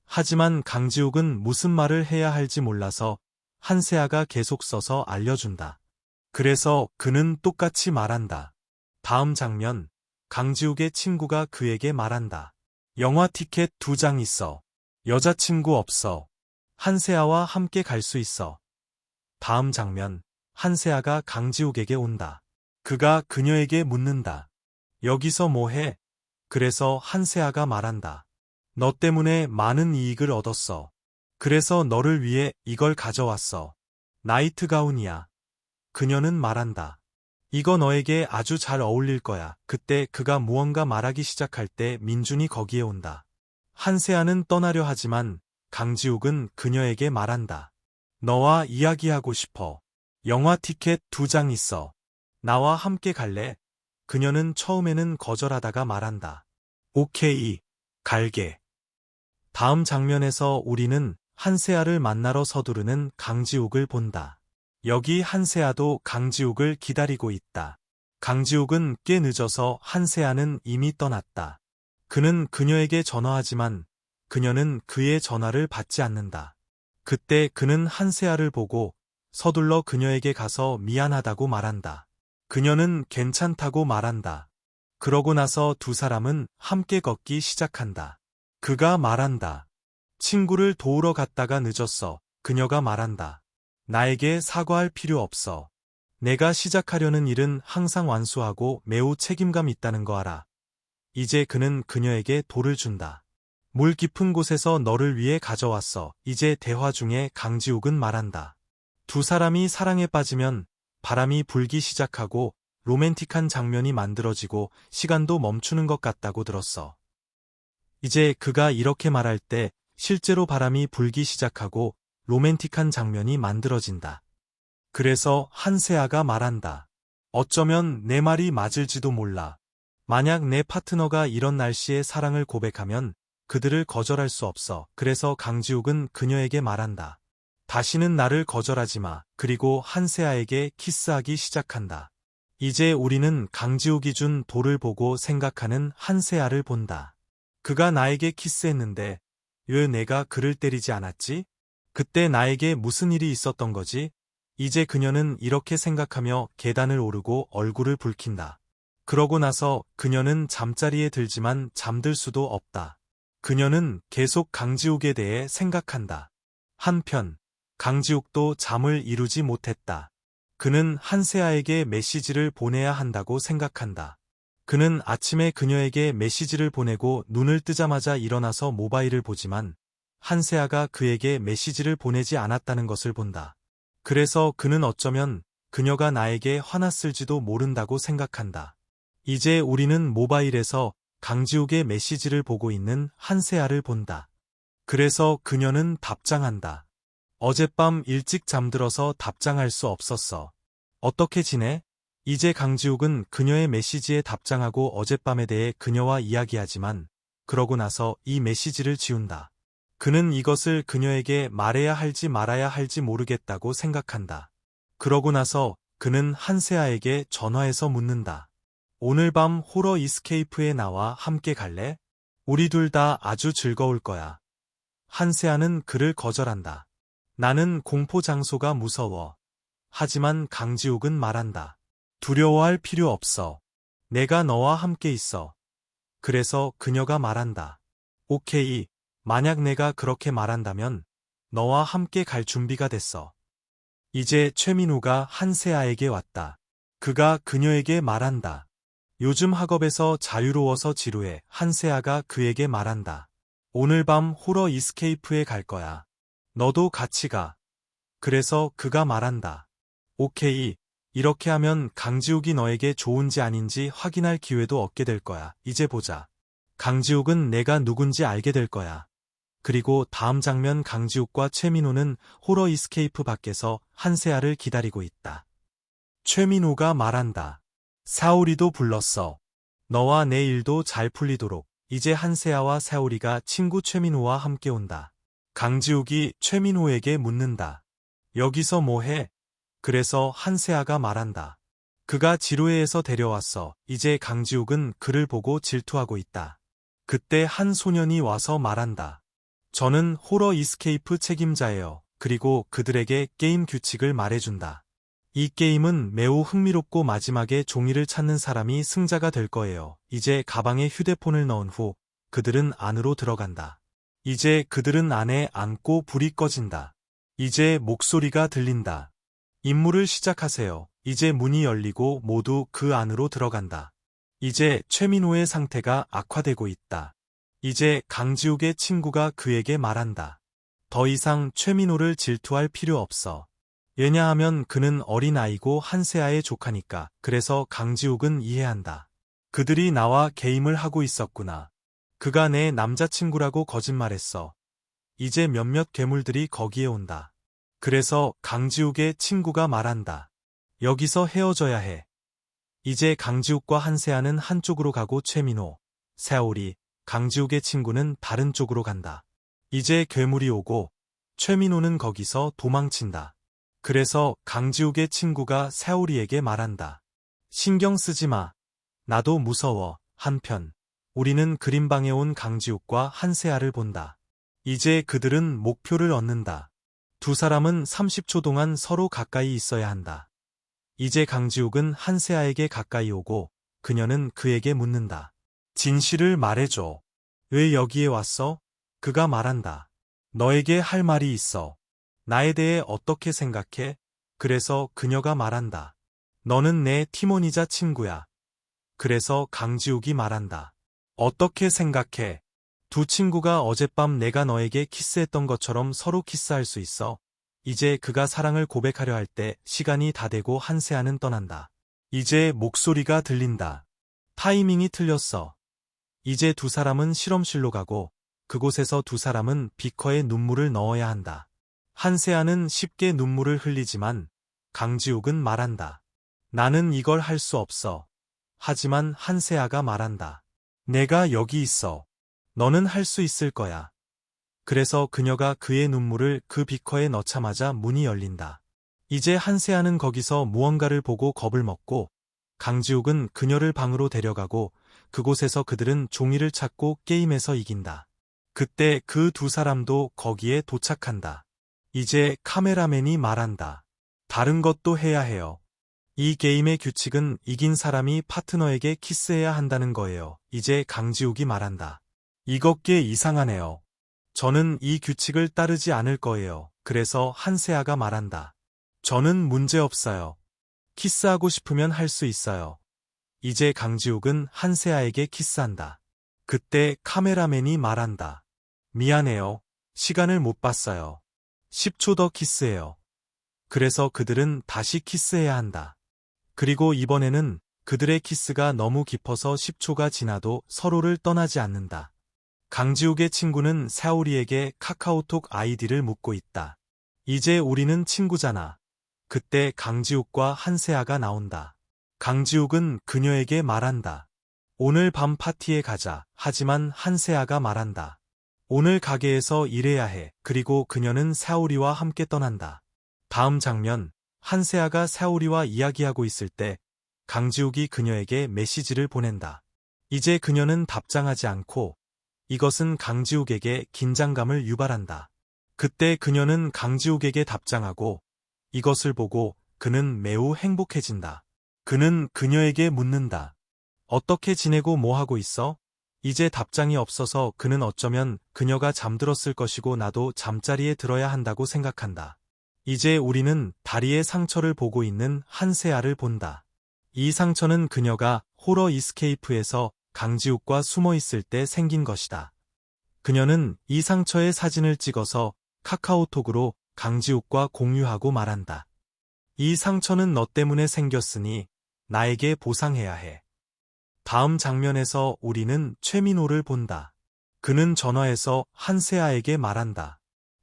하지만 강지욱은 무슨 말을 해야 할지 몰라서 한세아가 계속 써서 알려준다. 그래서 그는 똑같이 말한다. 다음 장면, 강지욱의 친구가 그에게 말한다. 영화 티켓 2장 있어. 여자친구 없어. 한세아와 함께 갈 수 있어. 다음 장면, 한세아가 강지욱에게 온다. 그가 그녀에게 묻는다. 여기서 뭐해? 그래서 한세아가 말한다. 너 때문에 많은 이익을 얻었어. 그래서 너를 위해 이걸 가져왔어. 나이트 가운이야. 그녀는 말한다. 이거 너에게 아주 잘 어울릴 거야. 그때 그가 무언가 말하기 시작할 때 민준이 거기에 온다. 한세아는 떠나려 하지만 강지욱은 그녀에게 말한다. 너와 이야기하고 싶어. 영화 티켓 2장 있어. 나와 함께 갈래? 그녀는 처음에는 거절하다가 말한다. 오케이, 갈게. 다음 장면에서 우리는 한세아를 만나러 서두르는 강지욱을 본다. 여기 한세아도 강지욱을 기다리고 있다. 강지욱은 꽤 늦어서 한세아는 이미 떠났다. 그는 그녀에게 전화하지만 그녀는 그의 전화를 받지 않는다. 그때 그는 한세아를 보고 서둘러 그녀에게 가서 미안하다고 말한다. 그녀는 괜찮다고 말한다. 그러고 나서 두 사람은 함께 걷기 시작한다. 그가 말한다. 친구를 도우러 갔다가 늦었어. 그녀가 말한다. 나에게 사과할 필요 없어. 내가 시작하려는 일은 항상 완수하고 매우 책임감 있다는 거 알아. 이제 그는 그녀에게 돌을 준다. 물 깊은 곳에서 너를 위해 가져왔어. 이제 대화 중에 강지욱은 말한다. 두 사람이 사랑에 빠지면 바람이 불기 시작하고 로맨틱한 장면이 만들어지고 시간도 멈추는 것 같다고 들었어. 이제 그가 이렇게 말할 때 실제로 바람이 불기 시작하고 로맨틱한 장면이 만들어진다. 그래서 한세아가 말한다. 어쩌면 내 말이 맞을지도 몰라. 만약 내 파트너가 이런 날씨에 사랑을 고백하면 그들을 거절할 수 없어. 그래서 강지욱은 그녀에게 말한다. 다시는 나를 거절하지 마. 그리고 한세아에게 키스하기 시작한다. 이제 우리는 강지욱이 준 돌을 보고 생각하는 한세아를 본다. 그가 나에게 키스했는데 왜 내가 그를 때리지 않았지? 그때 나에게 무슨 일이 있었던 거지? 이제 그녀는 이렇게 생각하며 계단을 오르고 얼굴을 붉힌다. 그러고 나서 그녀는 잠자리에 들지만 잠들 수도 없다. 그녀는 계속 강지욱에 대해 생각한다. 한편 강지욱도 잠을 이루지 못했다. 그는 한세아에게 메시지를 보내야 한다고 생각한다. 그는 아침에 그녀에게 메시지를 보내고 눈을 뜨자마자 일어나서 모바일을 보지만 한세아가 그에게 메시지를 보내지 않았다는 것을 본다. 그래서 그는 어쩌면 그녀가 나에게 화났을지도 모른다고 생각한다. 이제 우리는 모바일에서 강지욱의 메시지를 보고 있는 한세아를 본다. 그래서 그녀는 답장한다. 어젯밤 일찍 잠들어서 답장할 수 없었어. 어떻게 지내? 이제 강지욱은 그녀의 메시지에 답장하고 어젯밤에 대해 그녀와 이야기하지만 그러고 나서 이 메시지를 지운다. 그는 이것을 그녀에게 말해야 할지 말아야 할지 모르겠다고 생각한다. 그러고 나서 그는 한세아에게 전화해서 묻는다. 오늘 밤 호러 이스케이프에 나와 함께 갈래? 우리 둘 다 아주 즐거울 거야. 한세아는 그를 거절한다. 나는 공포 장소가 무서워. 하지만 강지욱은 말한다. 두려워할 필요 없어. 내가 너와 함께 있어. 그래서 그녀가 말한다. 오케이, 만약 내가 그렇게 말한다면 너와 함께 갈 준비가 됐어. 이제 최민호가 한세아에게 왔다. 그가 그녀에게 말한다. 요즘 학업에서 자유로워서 지루해. 한세아가 그에게 말한다. 오늘 밤 호러 이스케이프에 갈 거야. 너도 같이 가. 그래서 그가 말한다. 오케이, 이렇게 하면 강지욱이 너에게 좋은지 아닌지 확인할 기회도 얻게 될 거야. 이제 보자. 강지욱은 내가 누군지 알게 될 거야. 그리고 다음 장면 강지욱과 최민호는 호러 이스케이프 밖에서 한세아를 기다리고 있다. 최민호가 말한다. 사오리도 불렀어. 너와 내 일도 잘 풀리도록. 이제 한세아와 사오리가 친구 최민호와 함께 온다. 강지욱이 최민호에게 묻는다. 여기서 뭐 해? 그래서 한세아가 말한다. 그가 지로해에서 데려왔어. 이제 강지욱은 그를 보고 질투하고 있다. 그때 한 소년이 와서 말한다. 저는 호러 이스케이프 책임자예요. 그리고 그들에게 게임 규칙을 말해준다. 이 게임은 매우 흥미롭고 마지막에 종이를 찾는 사람이 승자가 될 거예요. 이제 가방에 휴대폰을 넣은 후 그들은 안으로 들어간다. 이제 그들은 안에 앉고 불이 꺼진다. 이제 목소리가 들린다. 임무를 시작하세요. 이제 문이 열리고 모두 그 안으로 들어간다. 이제 최민호의 상태가 악화되고 있다. 이제 강지욱의 친구가 그에게 말한다. 더 이상 최민호를 질투할 필요 없어. 왜냐하면 그는 어린아이고 한세아의 조카니까. 그래서 강지욱은 이해한다. 그들이 나와 게임을 하고 있었구나. 그가 내 남자친구라고 거짓말했어. 이제 몇몇 괴물들이 거기에 온다. 그래서 강지욱의 친구가 말한다. 여기서 헤어져야 해. 이제 강지욱과 한세아는 한쪽으로 가고 최민호, 사오리, 강지욱의 친구는 다른 쪽으로 간다. 이제 괴물이 오고 최민호는 거기서 도망친다. 그래서 강지욱의 친구가 사오리에게 말한다. 신경 쓰지 마. 나도 무서워. 한편 우리는 그림방에 온 강지욱과 한세아를 본다. 이제 그들은 목표를 얻는다. 두 사람은 30초 동안 서로 가까이 있어야 한다. 이제 강지욱은 한세아에게 가까이 오고 그녀는 그에게 묻는다. 진실을 말해줘. 왜 여기에 왔어? 그가 말한다. 너에게 할 말이 있어. 나에 대해 어떻게 생각해? 그래서 그녀가 말한다. 너는 내 팀원이자 친구야. 그래서 강지욱이 말한다. 어떻게 생각해? 두 친구가 어젯밤 내가 너에게 키스했던 것처럼 서로 키스할 수 있어. 이제 그가 사랑을 고백하려 할 때 시간이 다 되고 한세아는 떠난다. 이제 목소리가 들린다. 타이밍이 틀렸어. 이제 두 사람은 실험실로 가고 그곳에서 두 사람은 비커에 눈물을 넣어야 한다. 한세아는 쉽게 눈물을 흘리지만 강지욱은 말한다. 나는 이걸 할 수 없어. 하지만 한세아가 말한다. 내가 여기 있어. 너는 할 수 있을 거야. 그래서 그녀가 그의 눈물을 그 비커에 넣자마자 문이 열린다. 이제 한세아는 거기서 무언가를 보고 겁을 먹고 강지욱은 그녀를 방으로 데려가고 그곳에서 그들은 종이를 찾고 게임에서 이긴다. 그때 그 두 사람도 거기에 도착한다. 이제 카메라맨이 말한다. 다른 것도 해야 해요. 이 게임의 규칙은 이긴 사람이 파트너에게 키스해야 한다는 거예요. 이제 강지욱이 말한다. 이것 꽤 이상하네요. 저는 이 규칙을 따르지 않을 거예요. 그래서 한세아가 말한다. 저는 문제 없어요. 키스하고 싶으면 할 수 있어요. 이제 강지욱은 한세아에게 키스한다. 그때 카메라맨이 말한다. 미안해요. 시간을 못 봤어요. 10초 더 키스해요. 그래서 그들은 다시 키스해야 한다. 그리고 이번에는 그들의 키스가 너무 깊어서 10초가 지나도 서로를 떠나지 않는다. 강지욱의 친구는 사오리에게 카카오톡 아이디를 묻고 있다. 이제 우리는 친구잖아. 그때 강지욱과 한세아가 나온다. 강지욱은 그녀에게 말한다. 오늘 밤 파티에 가자. 하지만 한세아가 말한다. 오늘 가게에서 일해야 해. 그리고 그녀는 사오리와 함께 떠난다. 다음 장면, 한세아가 사오리와 이야기하고 있을 때 강지욱이 그녀에게 메시지를 보낸다. 이제 그녀는 답장하지 않고 이것은 강지욱에게 긴장감을 유발한다. 그때 그녀는 강지욱에게 답장하고 이것을 보고 그는 매우 행복해진다. 그는 그녀에게 묻는다. 어떻게 지내고 뭐 하고 있어? 이제 답장이 없어서 그는 어쩌면 그녀가 잠들었을 것이고 나도 잠자리에 들어야 한다고 생각한다. 이제 우리는 다리의 상처를 보고 있는 한세아를 본다. 이 상처는 그녀가 호러 이스케이프에서 강지욱과 숨어 있을 때 생긴 것이다. 그녀는 이 상처의 사진을 찍어서 카카오톡으로 강지욱과 공유하고 말한다. 이 상처는 너 때문에 생겼으니 나에게 보상해야 해. 다음 장면에서 우리는 최민호를 본다. 그는 전화해서 한세아에게 말한다.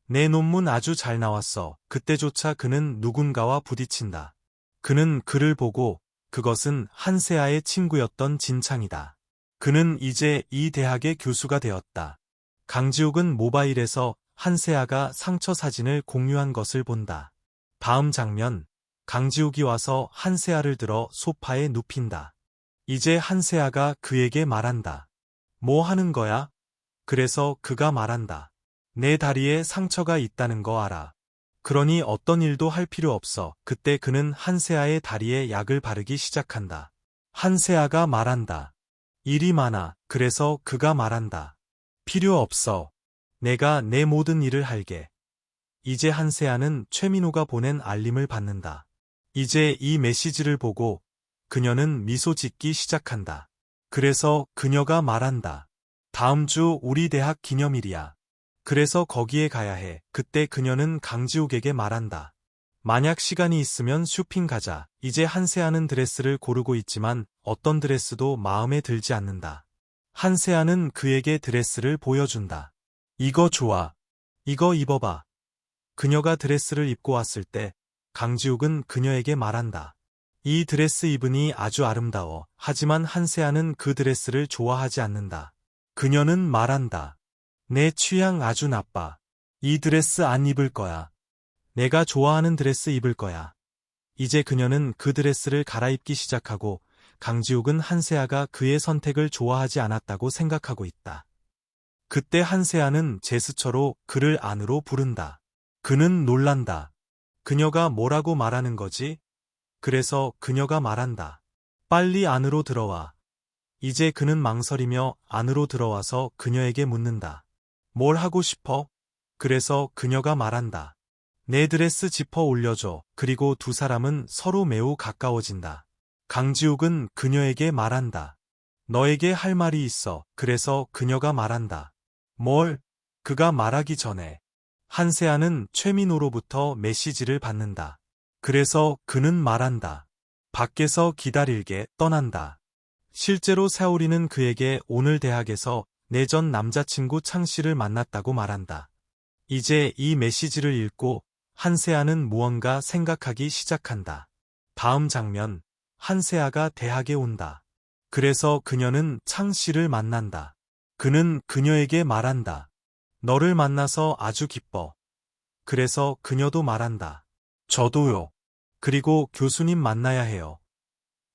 내 논문 아주 잘 나왔어. 그때조차 그는 누군가와 부딪힌다. 그는 글을 보고 그것은 한세아의 친구였던 진창이다. 그는 이제 이 대학의 교수가 되었다. 강지욱은 모바일에서 한세아가 상처 사진을 공유한 것을 본다. 다음 장면, 강지욱이 와서 한세아를 들어 소파에 눕힌다. 이제 한세아가 그에게 말한다. 뭐 하는 거야? 그래서 그가 말한다. 내 다리에 상처가 있다는 거 알아. 그러니 어떤 일도 할 필요 없어. 그때 그는 한세아의 다리에 약을 바르기 시작한다. 한세아가 말한다. 일이 많아. 그래서 그가 말한다. 필요 없어. 내가 내 모든 일을 할게. 이제 한세아는 최민호가 보낸 알림을 받는다. 이제 이 메시지를 보고 그녀는 미소 짓기 시작한다. 그래서 그녀가 말한다. 다음 주 우리 대학 기념일이야. 그래서 거기에 가야 해. 그때 그녀는 강지욱에게 말한다. 만약 시간이 있으면 쇼핑 가자. 이제 한세아는 드레스를 고르고 있지만 어떤 드레스도 마음에 들지 않는다. 한세아는 그에게 드레스를 보여준다. 이거 좋아. 이거 입어봐. 그녀가 드레스를 입고 왔을 때 강지욱은 그녀에게 말한다. 이 드레스 입으니 아주 아름다워. 하지만 한세아는 그 드레스를 좋아하지 않는다. 그녀는 말한다. 내 취향 아주 나빠. 이 드레스 안 입을 거야. 내가 좋아하는 드레스 입을 거야. 이제 그녀는 그 드레스를 갈아입기 시작하고 강지욱은 한세아가 그의 선택을 좋아하지 않았다고 생각하고 있다. 그때 한세아는 제스처로 그를 안으로 부른다. 그는 놀란다. 그녀가 뭐라고 말하는 거지? 그래서 그녀가 말한다. 빨리 안으로 들어와. 이제 그는 망설이며 안으로 들어와서 그녀에게 묻는다. 뭘 하고 싶어? 그래서 그녀가 말한다. 내 드레스 지퍼 올려줘. 그리고 두 사람은 서로 매우 가까워진다. 강지욱은 그녀에게 말한다. 너에게 할 말이 있어. 그래서 그녀가 말한다. 뭘? 그가 말하기 전에 한세아는 최민호로부터 메시지를 받는다. 그래서 그는 말한다. 밖에서 기다릴게 떠난다. 실제로 사오리는 그에게 오늘 대학에서 내 전 남자친구 창씨를 만났다고 말한다. 이제 이 메시지를 읽고 한세아는 무언가 생각하기 시작한다. 다음 장면, 한세아가 대학에 온다. 그래서 그녀는 창씨를 만난다. 그는 그녀에게 말한다. 너를 만나서 아주 기뻐. 그래서 그녀도 말한다. 저도요. 그리고 교수님 만나야 해요.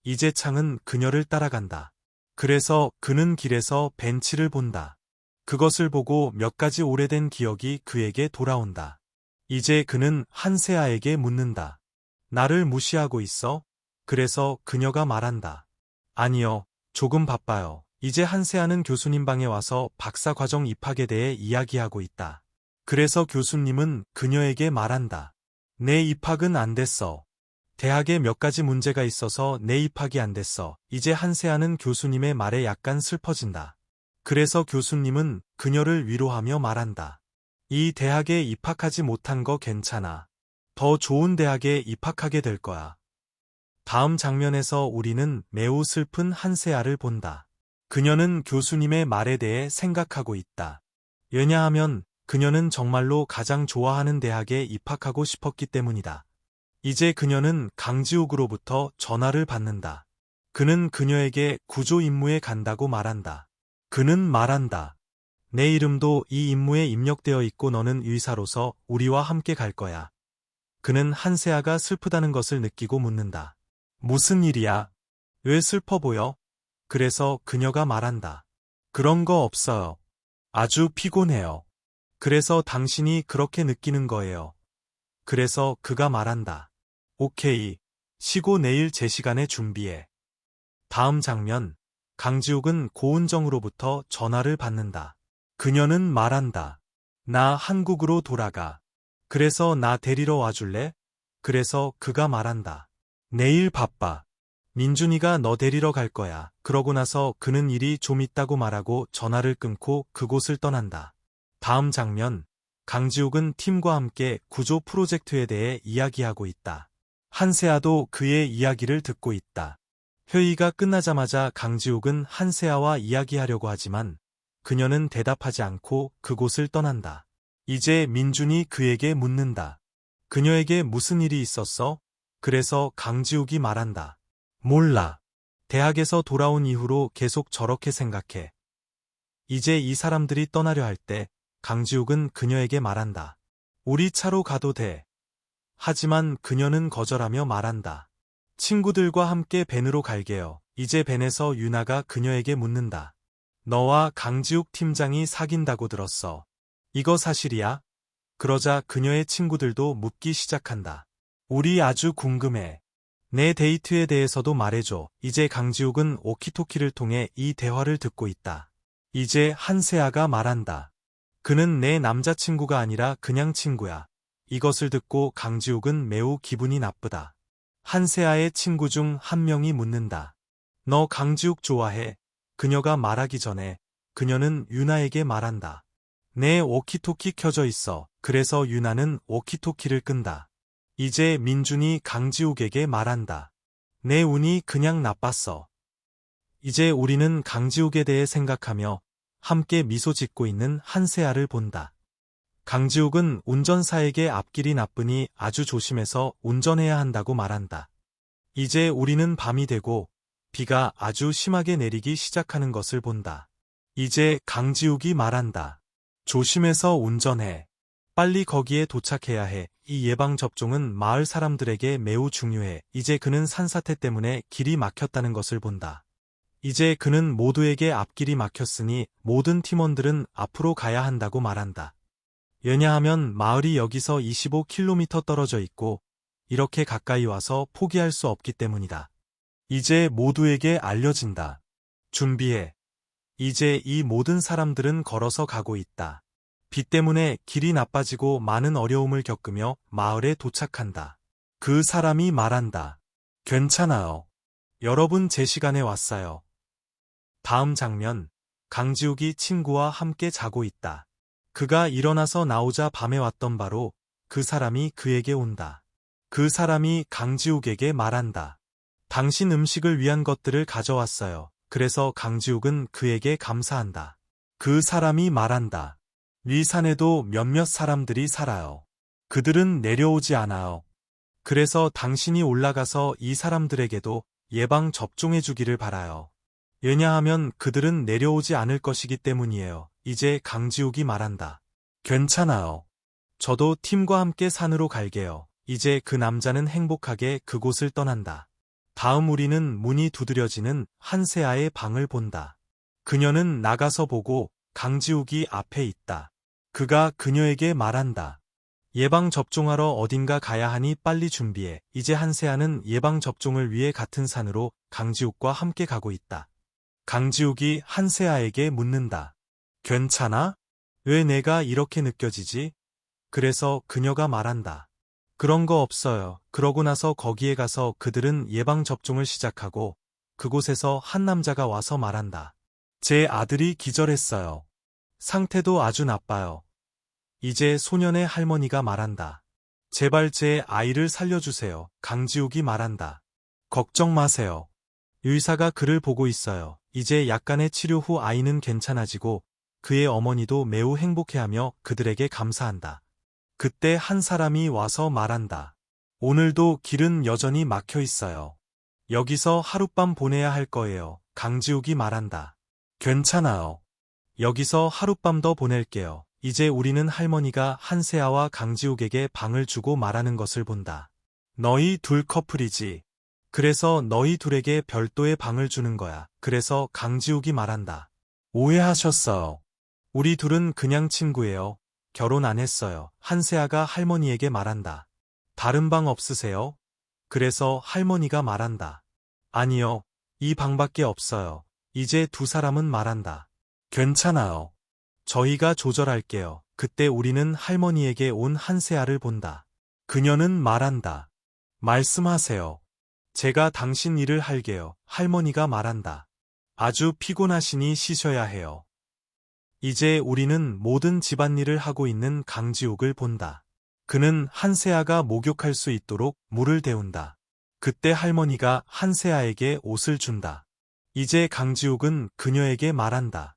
이제 창은 그녀를 따라간다. 그래서 그는 길에서 벤치를 본다. 그것을 보고 몇 가지 오래된 기억이 그에게 돌아온다. 이제 그는 한세아에게 묻는다. 나를 무시하고 있어? 그래서 그녀가 말한다. 아니요, 조금 바빠요. 이제 한세아는 교수님 방에 와서 박사과정 입학에 대해 이야기하고 있다. 그래서 교수님은 그녀에게 말한다. 내 입학은 안 됐어. 대학에 몇 가지 문제가 있어서 내 입학이 안 됐어. 이제 한세아는 교수님의 말에 약간 슬퍼진다. 그래서 교수님은 그녀를 위로하며 말한다. 이 대학에 입학하지 못한 거 괜찮아. 더 좋은 대학에 입학하게 될 거야. 다음 장면에서 우리는 매우 슬픈 한세아를 본다. 그녀는 교수님의 말에 대해 생각하고 있다. 왜냐하면 그녀는 정말로 가장 좋아하는 대학에 입학하고 싶었기 때문이다. 이제 그녀는 강지욱으로부터 전화를 받는다. 그는 그녀에게 구조 임무에 간다고 말한다. 그는 말한다. 내 이름도 이 임무에 입력되어 있고 너는 의사로서 우리와 함께 갈 거야. 그는 한세아가 슬프다는 것을 느끼고 묻는다. 무슨 일이야? 왜 슬퍼 보여? 그래서 그녀가 말한다. 그런 거 없어요. 아주 피곤해요. 그래서 당신이 그렇게 느끼는 거예요. 그래서 그가 말한다. 오케이. 쉬고 내일 제 시간에 준비해. 다음 장면. 강지욱은 고은정으로부터 전화를 받는다. 그녀는 말한다. 나 한국으로 돌아가. 그래서 나 데리러 와줄래? 그래서 그가 말한다. 내일 바빠. 민준이가 너 데리러 갈 거야. 그러고 나서 그는 일이 좀 있다고 말하고 전화를 끊고 그곳을 떠난다. 다음 장면. 강지욱은 팀과 함께 구조 프로젝트에 대해 이야기하고 있다. 한세아도 그의 이야기를 듣고 있다. 회의가 끝나자마자 강지욱은 한세아와 이야기하려고 하지만 그녀는 대답하지 않고 그곳을 떠난다. 이제 민준이 그에게 묻는다. 그녀에게 무슨 일이 있었어? 그래서 강지욱이 말한다. 몰라. 대학에서 돌아온 이후로 계속 저렇게 생각해. 이제 이 사람들이 떠나려 할 때 강지욱은 그녀에게 말한다. 우리 차로 가도 돼. 하지만 그녀는 거절하며 말한다. 친구들과 함께 밴으로 갈게요. 이제 밴에서 유나가 그녀에게 묻는다. 너와 강지욱 팀장이 사귄다고 들었어. 이거 사실이야? 그러자 그녀의 친구들도 묻기 시작한다. 우리 아주 궁금해. 내 데이트에 대해서도 말해줘. 이제 강지욱은 오키토키를 통해 이 대화를 듣고 있다. 이제 한세아가 말한다. 그는 내 남자친구가 아니라 그냥 친구야. 이것을 듣고 강지욱은 매우 기분이 나쁘다. 한세아의 친구 중 한 명이 묻는다. 너 강지욱 좋아해? 그녀가 말하기 전에 그녀는 유나에게 말한다. 내 오키토키 켜져 있어. 그래서 유나는 오키토키를 끈다. 이제 민준이 강지욱에게 말한다. 내 운이 그냥 나빴어. 이제 우리는 강지욱에 대해 생각하며 함께 미소 짓고 있는 한세아를 본다. 강지욱은 운전사에게 앞길이 나쁘니 아주 조심해서 운전해야 한다고 말한다. 이제 우리는 밤이 되고 비가 아주 심하게 내리기 시작하는 것을 본다. 이제 강지욱이 말한다. 조심해서 운전해. 빨리 거기에 도착해야 해. 이 예방접종은 마을 사람들에게 매우 중요해. 이제 그는 산사태 때문에 길이 막혔다는 것을 본다. 이제 그는 모두에게 앞길이 막혔으니 모든 팀원들은 앞으로 가야 한다고 말한다. 왜냐하면 마을이 여기서 25km 떨어져 있고 이렇게 가까이 와서 포기할 수 없기 때문이다. 이제 모두에게 알려진다. 준비해. 이제 이 모든 사람들은 걸어서 가고 있다. 비 때문에 길이 나빠지고 많은 어려움을 겪으며 마을에 도착한다. 그 사람이 말한다. 괜찮아요. 여러분 제 시간에 왔어요. 다음 장면. 강지욱이 친구와 함께 자고 있다. 그가 일어나서 나오자 밤에 왔던 바로 그 사람이 그에게 온다. 그 사람이 강지욱에게 말한다. 당신 음식을 위한 것들을 가져왔어요. 그래서 강지욱은 그에게 감사한다. 그 사람이 말한다. 위 산에도 몇몇 사람들이 살아요. 그들은 내려오지 않아요. 그래서 당신이 올라가서 이 사람들에게도 예방 접종해 주기를 바라요. 왜냐하면 그들은 내려오지 않을 것이기 때문이에요. 이제 강지욱이 말한다. 괜찮아요. 저도 팀과 함께 산으로 갈게요. 이제 그 남자는 행복하게 그곳을 떠난다. 다음 우리는 문이 두드려지는 한세아의 방을 본다. 그녀는 나가서 보고 강지욱이 앞에 있다. 그가 그녀에게 말한다. 예방접종하러 어딘가 가야 하니 빨리 준비해. 이제 한세아는 예방접종을 위해 같은 산으로 강지욱과 함께 가고 있다. 강지욱이 한세아에게 묻는다. 괜찮아? 왜 내가 이렇게 느껴지지? 그래서 그녀가 말한다. 그런 거 없어요. 그러고 나서 거기에 가서 그들은 예방접종을 시작하고 그곳에서 한 남자가 와서 말한다. 제 아들이 기절했어요. 상태도 아주 나빠요. 이제 소년의 할머니가 말한다. 제발 제 아이를 살려주세요. 강지욱이 말한다. 걱정 마세요. 의사가 그를 보고 있어요. 이제 약간의 치료 후 아이는 괜찮아지고 그의 어머니도 매우 행복해하며 그들에게 감사한다. 그때 한 사람이 와서 말한다. 오늘도 길은 여전히 막혀 있어요. 여기서 하룻밤 보내야 할 거예요. 강지욱이 말한다. 괜찮아요. 여기서 하룻밤 더 보낼게요. 이제 우리는 할머니가 한세아와 강지욱에게 방을 주고 말하는 것을 본다. 너희 둘 커플이지. 그래서 너희 둘에게 별도의 방을 주는 거야. 그래서 강지욱이 말한다. 오해하셨어요. 우리 둘은 그냥 친구예요. 결혼 안 했어요. 한세아가 할머니에게 말한다. 다른 방 없으세요? 그래서 할머니가 말한다. 아니요. 이 방밖에 없어요. 이제 두 사람은 말한다. 괜찮아요. 저희가 조절할게요. 그때 우리는 할머니에게 온 한세아를 본다. 그녀는 말한다. 말씀하세요. 제가 당신 일을 할게요. 할머니가 말한다. 아주 피곤하시니 쉬셔야 해요. 이제 우리는 모든 집안일을 하고 있는 강지욱을 본다. 그는 한세아가 목욕할 수 있도록 물을 데운다. 그때 할머니가 한세아에게 옷을 준다. 이제 강지욱은 그녀에게 말한다.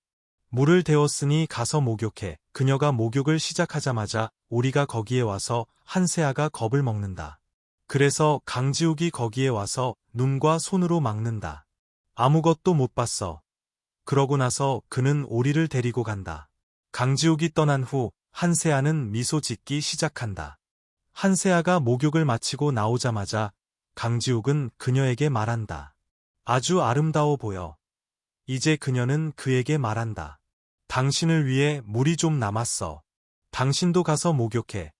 물을 데웠으니 가서 목욕해. 그녀가 목욕을 시작하자마자 오리가 거기에 와서 한세아가 겁을 먹는다. 그래서 강지욱이 거기에 와서 눈과 손으로 막는다. 아무것도 못 봤어. 그러고 나서 그는 오리를 데리고 간다. 강지욱이 떠난 후 한세아는 미소 짓기 시작한다. 한세아가 목욕을 마치고 나오자마자 강지욱은 그녀에게 말한다. 아주 아름다워 보여. 이제 그녀는 그에게 말한다. 당신을 위해 물이 좀 남았어. 당신도 가서 목욕해.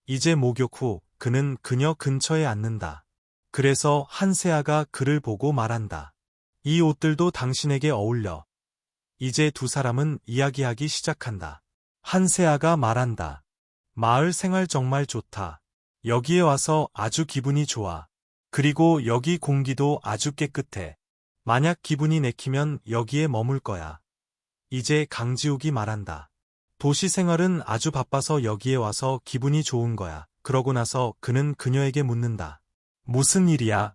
이제 목욕 후 그는 그녀 근처에 앉는다. 그래서 한세아가 그를 보고 말한다. 이 옷들도 당신에게 어울려. 이제 두 사람은 이야기하기 시작한다. 한세아가 말한다. 마을 생활 정말 좋다. 여기에 와서 아주 기분이 좋아. 그리고 여기 공기도 아주 깨끗해. 만약 기분이 내키면 여기에 머물 거야. 이제 강지욱이 말한다. 도시 생활은 아주 바빠서 여기에 와서 기분이 좋은 거야. 그러고 나서 그는 그녀에게 묻는다. 무슨 일이야?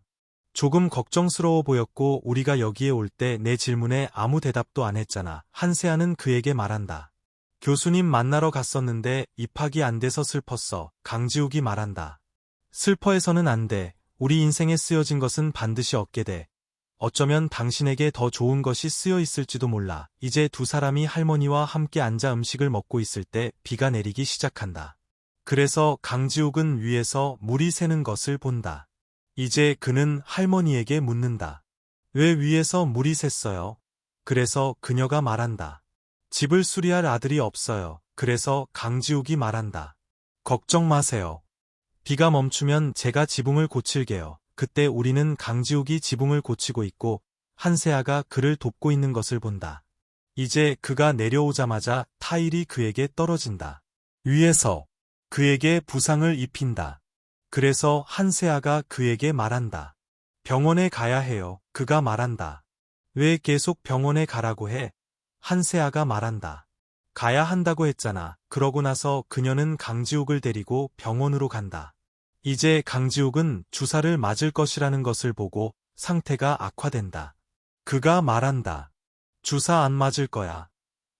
조금 걱정스러워 보였고 우리가 여기에 올 때 내 질문에 아무 대답도 안 했잖아. 한세아는 그에게 말한다. 교수님 만나러 갔었는데 입학이 안 돼서 슬펐어. 강지욱이 말한다. 슬퍼해서는 안 돼. 우리 인생에 쓰여진 것은 반드시 얻게 돼. 어쩌면 당신에게 더 좋은 것이 쓰여 있을지도 몰라. 이제 두 사람이 할머니와 함께 앉아 음식을 먹고 있을 때 비가 내리기 시작한다. 그래서 강지욱은 위에서 물이 새는 것을 본다. 이제 그는 할머니에게 묻는다. 왜 위에서 물이 샜어요? 그래서 그녀가 말한다. 집을 수리할 아들이 없어요. 그래서 강지욱이 말한다. 걱정 마세요. 비가 멈추면 제가 지붕을 고칠게요. 그때 우리는 강지욱이 지붕을 고치고 있고 한세아가 그를 돕고 있는 것을 본다. 이제 그가 내려오자마자 타일이 그에게 떨어진다. 위에서 그에게 부상을 입힌다. 그래서 한세아가 그에게 말한다. 병원에 가야 해요. 그가 말한다. 왜 계속 병원에 가라고 해? 한세아가 말한다. 가야 한다고 했잖아. 그러고 나서 그녀는 강지욱을 데리고 병원으로 간다. 이제 강지욱은 주사를 맞을 것이라는 것을 보고 상태가 악화된다. 그가 말한다. 주사 안 맞을 거야.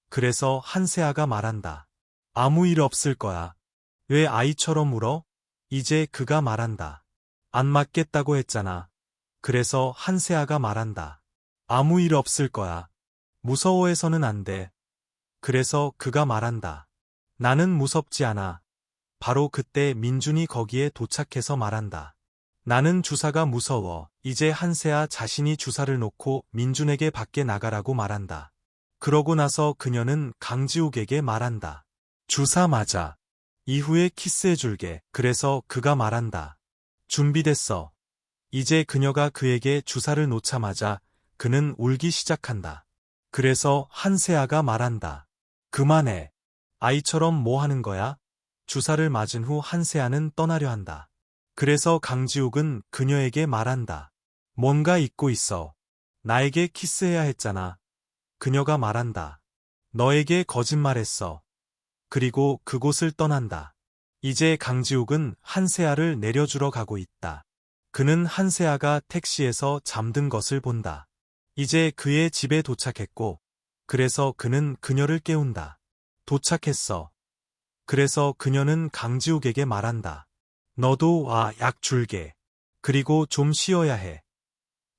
그래서 한세아가 말한다. 아무 일 없을 거야. 왜 아이처럼 울어? 이제 그가 말한다. 안 맞겠다고 했잖아. 그래서 한세아가 말한다. 아무 일 없을 거야. 무서워해서는 안 돼. 그래서 그가 말한다. 나는 무섭지 않아. 바로 그때 민준이 거기에 도착해서 말한다. 나는 주사가 무서워. 이제 한세아 자신이 주사를 놓고 민준에게 밖에 나가라고 말한다. 그러고 나서 그녀는 강지욱에게 말한다. 주사 맞아. 이후에 키스해줄게. 그래서 그가 말한다. 준비됐어. 이제 그녀가 그에게 주사를 놓자마자 그는 울기 시작한다. 그래서 한세아가 말한다. 그만해. 아이처럼 뭐 하는 거야? 주사를 맞은 후 한세아는 떠나려 한다. 그래서 강지욱은 그녀에게 말한다. 뭔가 잊고 있어. 나에게 키스해야 했잖아. 그녀가 말한다. 너에게 거짓말했어. 그리고 그곳을 떠난다. 이제 강지욱은 한세아를 내려주러 가고 있다. 그는 한세아가 택시에서 잠든 것을 본다. 이제 그의 집에 도착했고, 그래서 그는 그녀를 깨운다. 도착했어. 그래서 그녀는 강지욱에게 말한다. 너도 와, 약 줄게. 그리고 좀 쉬어야 해.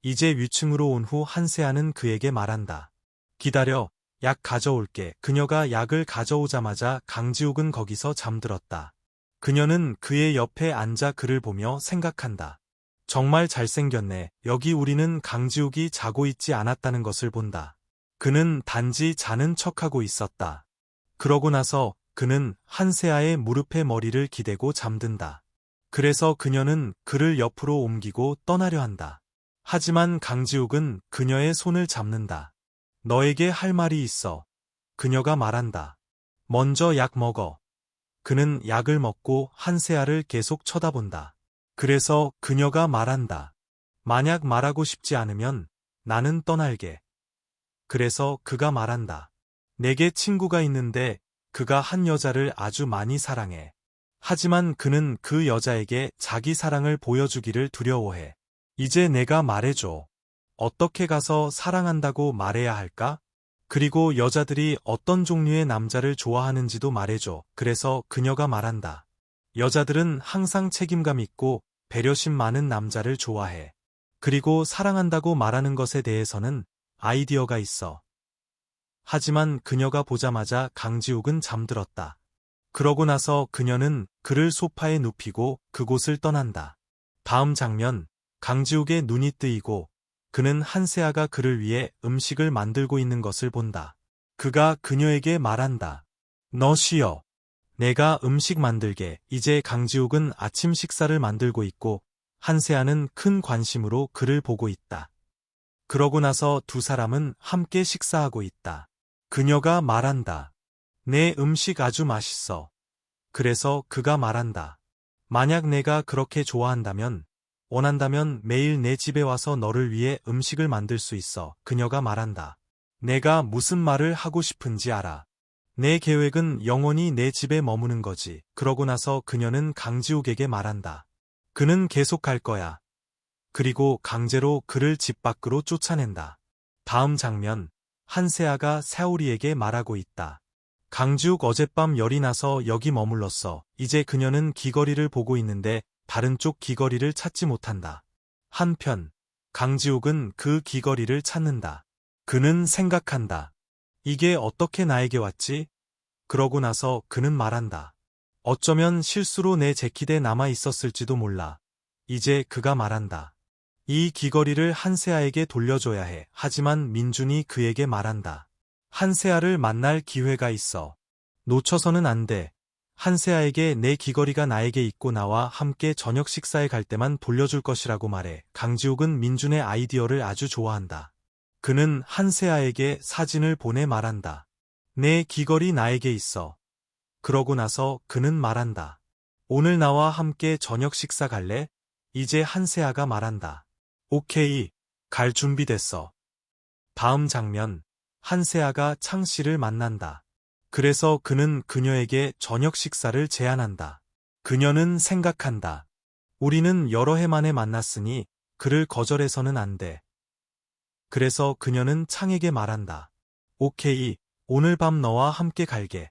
이제 위층으로 온 후 한세아는 그에게 말한다. 기다려, 약 가져올게. 그녀가 약을 가져오자마자 강지욱은 거기서 잠들었다. 그녀는 그의 옆에 앉아 그를 보며 생각한다. 정말 잘생겼네. 여기 우리는 강지욱이 자고 있지 않았다는 것을 본다. 그는 단지 자는 척하고 있었다. 그러고 나서 그는 한세아의 무릎에 머리를 기대고 잠든다. 그래서 그녀는 그를 옆으로 옮기고 떠나려 한다. 하지만 강지욱은 그녀의 손을 잡는다. 너에게 할 말이 있어. 그녀가 말한다. 먼저 약 먹어. 그는 약을 먹고 한세아를 계속 쳐다본다. 그래서 그녀가 말한다. 만약 말하고 싶지 않으면 나는 떠날게. 그래서 그가 말한다. 내게 친구가 있는데 그가 한 여자를 아주 많이 사랑해. 하지만 그는 그 여자에게 자기 사랑을 보여주기를 두려워해. 이제 내가 말해줘. 어떻게 가서 사랑한다고 말해야 할까? 그리고 여자들이 어떤 종류의 남자를 좋아하는지도 말해줘. 그래서 그녀가 말한다. 여자들은 항상 책임감 있고 배려심 많은 남자를 좋아해. 그리고 사랑한다고 말하는 것에 대해서는 아이디어가 있어. 하지만 그녀가 보자마자 강지욱은 잠들었다. 그러고 나서 그녀는 그를 소파에 눕히고 그곳을 떠난다. 다음 장면, 강지욱의 눈이 뜨이고 그는 한세아가 그를 위해 음식을 만들고 있는 것을 본다. 그가 그녀에게 말한다. 너 쉬어. 내가 음식 만들게. 이제 강지욱은 아침 식사를 만들고 있고 한세아는 큰 관심으로 그를 보고 있다. 그러고 나서 두 사람은 함께 식사하고 있다. 그녀가 말한다. 내 음식 아주 맛있어. 그래서 그가 말한다. 만약 내가 그렇게 좋아한다면, 원한다면 매일 내 집에 와서 너를 위해 음식을 만들 수 있어. 그녀가 말한다. 내가 무슨 말을 하고 싶은지 알아. 내 계획은 영원히 내 집에 머무는 거지. 그러고 나서 그녀는 강지욱에게 말한다. 그는 계속 갈 거야. 그리고 강제로 그를 집 밖으로 쫓아낸다. 다음 장면, 한세아가 세오리에게 말하고 있다. 강지욱 어젯밤 열이 나서 여기 머물렀어. 이제 그녀는 귀걸이를 보고 있는데 다른 쪽 귀걸이를 찾지 못한다. 한편, 강지욱은 그 귀걸이를 찾는다. 그는 생각한다. 이게 어떻게 나에게 왔지? 그러고 나서 그는 말한다. 어쩌면 실수로 내 재킷에 남아 있었을지도 몰라. 이제 그가 말한다. 이 귀걸이를 한세아에게 돌려줘야 해. 하지만 민준이 그에게 말한다. 한세아를 만날 기회가 있어. 놓쳐서는 안 돼. 한세아에게 내 귀걸이가 나에게 있고 나와 함께 저녁 식사에 갈 때만 돌려줄 것이라고 말해. 강지욱은 민준의 아이디어를 아주 좋아한다. 그는 한세아에게 사진을 보내 말한다. 내 귀걸이 나에게 있어. 그러고 나서 그는 말한다. 오늘 나와 함께 저녁 식사 갈래? 이제 한세아가 말한다. 오케이, 갈 준비됐어. 다음 장면, 한세아가 창씨를 만난다. 그래서 그는 그녀에게 저녁 식사를 제안한다. 그녀는 생각한다. 우리는 여러 해 만에 만났으니 그를 거절해서는 안 돼. 그래서 그녀는 창에게 말한다. 오케이, 오늘 밤 너와 함께 갈게.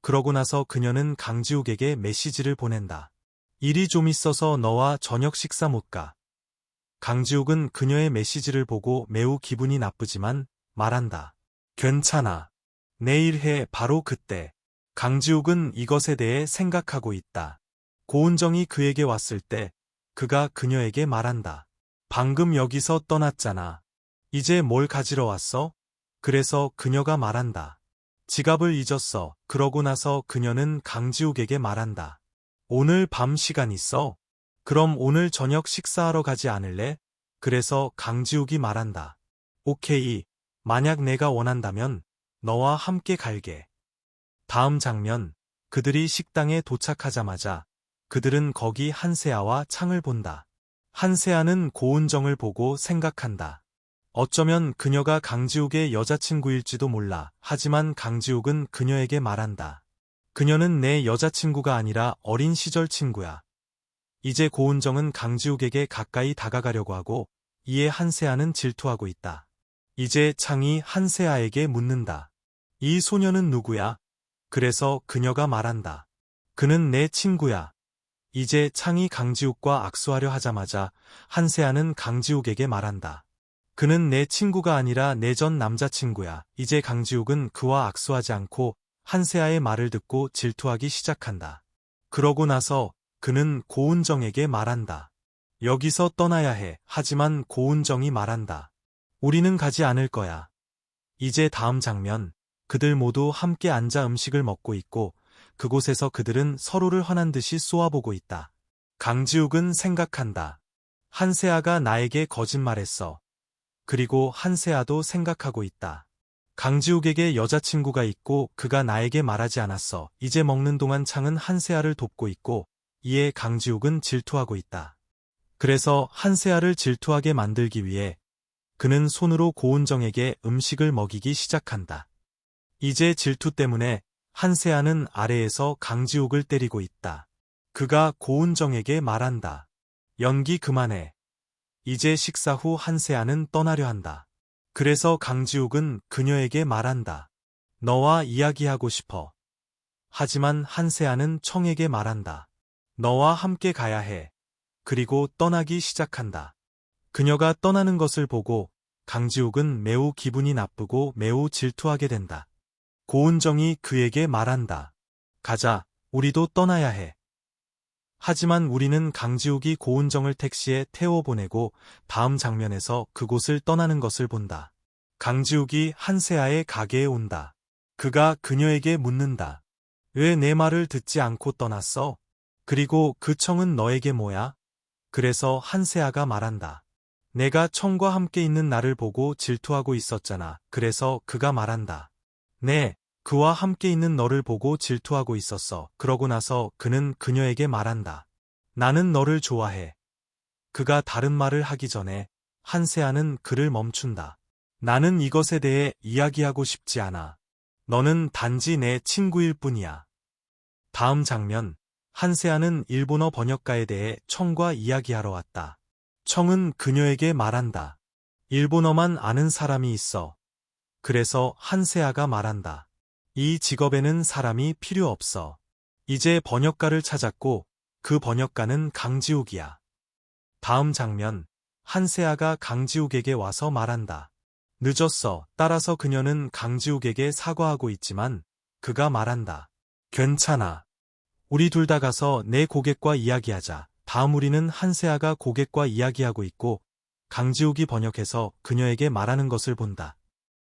그러고 나서 그녀는 강지욱에게 메시지를 보낸다. 일이 좀 있어서 너와 저녁 식사 못 가. 강지욱은 그녀의 메시지를 보고 매우 기분이 나쁘지만 말한다. 괜찮아. 내일 해. 바로 그때. 강지욱은 이것에 대해 생각하고 있다. 고은정이 그에게 왔을 때 그가 그녀에게 말한다. 방금 여기서 떠났잖아. 이제 뭘 가지러 왔어? 그래서 그녀가 말한다. 지갑을 잊었어. 그러고 나서 그녀는 강지욱에게 말한다. 오늘 밤 시간 있어? 그럼 오늘 저녁 식사하러 가지 않을래? 그래서 강지욱이 말한다. 오케이. 만약 내가 원한다면 너와 함께 갈게. 다음 장면. 그들이 식당에 도착하자마자 그들은 거기 한세아와 창을 본다. 한세아는 고은정을 보고 생각한다. 어쩌면 그녀가 강지욱의 여자친구일지도 몰라. 하지만 강지욱은 그녀에게 말한다. 그녀는 내 여자친구가 아니라 어린 시절 친구야. 이제 고은정은 강지욱에게 가까이 다가가려고 하고 이에 한세아는 질투하고 있다. 이제 창이 한세아에게 묻는다. 이 소녀는 누구야? 그래서 그녀가 말한다. 그는 내 친구야. 이제 창이 강지욱과 악수하려 하자마자 한세아는 강지욱에게 말한다. 그는 내 친구가 아니라 내 전 남자친구야. 이제 강지욱은 그와 악수하지 않고 한세아의 말을 듣고 질투하기 시작한다. 그러고 나서 그는 고은정에게 말한다. 여기서 떠나야 해. 하지만 고은정이 말한다. 우리는 가지 않을 거야. 이제 다음 장면. 그들 모두 함께 앉아 음식을 먹고 있고 그곳에서 그들은 서로를 환한 듯이 쏘아보고 있다. 강지욱은 생각한다. 한세아가 나에게 거짓말했어. 그리고 한세아도 생각하고 있다. 강지욱에게 여자친구가 있고 그가 나에게 말하지 않았어. 이제 먹는 동안 창은 한세아를 돕고 있고 이에 강지욱은 질투하고 있다. 그래서 한세아를 질투하게 만들기 위해 그는 손으로 고은정에게 음식을 먹이기 시작한다. 이제 질투 때문에 한세아는 아래에서 강지욱을 때리고 있다. 그가 고은정에게 말한다. 연기 그만해. 이제 식사 후 한세아는 떠나려 한다. 그래서 강지욱은 그녀에게 말한다. 너와 이야기하고 싶어. 하지만 한세아는 청에게 말한다. 너와 함께 가야 해. 그리고 떠나기 시작한다. 그녀가 떠나는 것을 보고 강지욱은 매우 기분이 나쁘고 매우 질투하게 된다. 고은정이 그에게 말한다. 가자, 우리도 떠나야 해. 하지만 우리는 강지욱이 고은정을 택시에 태워보내고 다음 장면에서 그곳을 떠나는 것을 본다. 강지욱이 한세아의 가게에 온다. 그가 그녀에게 묻는다. 왜 내 말을 듣지 않고 떠났어? 그리고 그 청은 너에게 뭐야? 그래서 한세아가 말한다. 내가 청과 함께 있는 나를 보고 질투하고 있었잖아. 그래서 그가 말한다. 네, 그와 함께 있는 너를 보고 질투하고 있었어. 그러고 나서 그는 그녀에게 말한다. 나는 너를 좋아해. 그가 다른 말을 하기 전에 한세아는 그를 멈춘다. 나는 이것에 대해 이야기하고 싶지 않아. 너는 단지 내 친구일 뿐이야. 다음 장면. 한세아는 일본어 번역가에 대해 청과 이야기하러 왔다. 청은 그녀에게 말한다. 일본어만 아는 사람이 있어. 그래서 한세아가 말한다. 이 직업에는 사람이 필요 없어. 이제 번역가를 찾았고 그 번역가는 강지욱이야. 다음 장면. 한세아가 강지욱에게 와서 말한다. 늦었어. 따라서 그녀는 강지욱에게 사과하고 있지만 그가 말한다. 괜찮아. 우리 둘 다 가서 내 고객과 이야기하자. 다음 우리는 한세아가 고객과 이야기하고 있고 강지욱이 번역해서 그녀에게 말하는 것을 본다.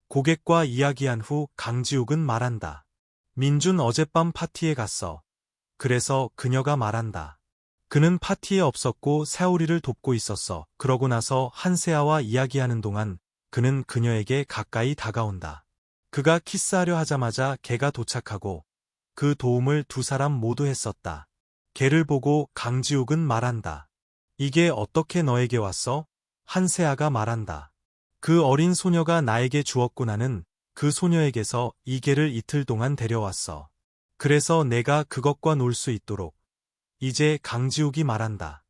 고객과 이야기한 후 강지욱은 말한다. 민준 어젯밤 파티에 갔어. 그래서 그녀가 말한다. 그는 파티에 없었고 새우리를 돕고 있었어. 그러고 나서 한세아와 이야기하는 동안 그는 그녀에게 가까이 다가온다. 그가 키스하려 하자마자 걔가 도착하고 그 도움을 두 사람 모두 했었다. 걔를 보고 강지욱은 말한다. 이게 어떻게 너에게 왔어? 한세아가 말한다. 그 어린 소녀가 나에게 주었구나는 그 소녀에게서 이 개를 이틀 동안 데려왔어. 그래서 내가 그것과 놀 수 있도록. 이제 강지욱이 말한다.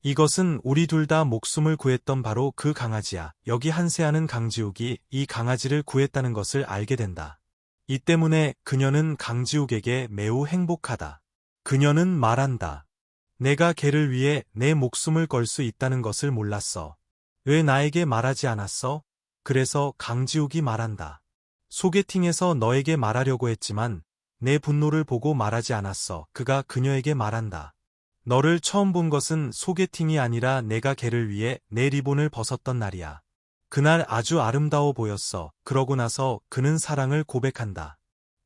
이것은 우리 둘 다 목숨을 구했던 바로 그 강아지야. 여기 한세아는 강지욱이 이 강아지를 구했다는 것을 알게 된다. 이 때문에 그녀는 강지욱에게 매우 행복하다. 그녀는 말한다. 내가 걔를 위해 내 목숨을 걸 수 있다는 것을 몰랐어. 왜 나에게 말하지 않았어? 그래서 강지욱이 말한다. 소개팅에서 너에게 말하려고 했지만 내 분노를 보고 말하지 않았어. 그가 그녀에게 말한다. 너를 처음 본 것은 소개팅이 아니라 내가 걔를 위해 내 리본을 벗었던 날이야. 그날 아주 아름다워 보였어. 그러고 나서 그는 사랑을 고백한다.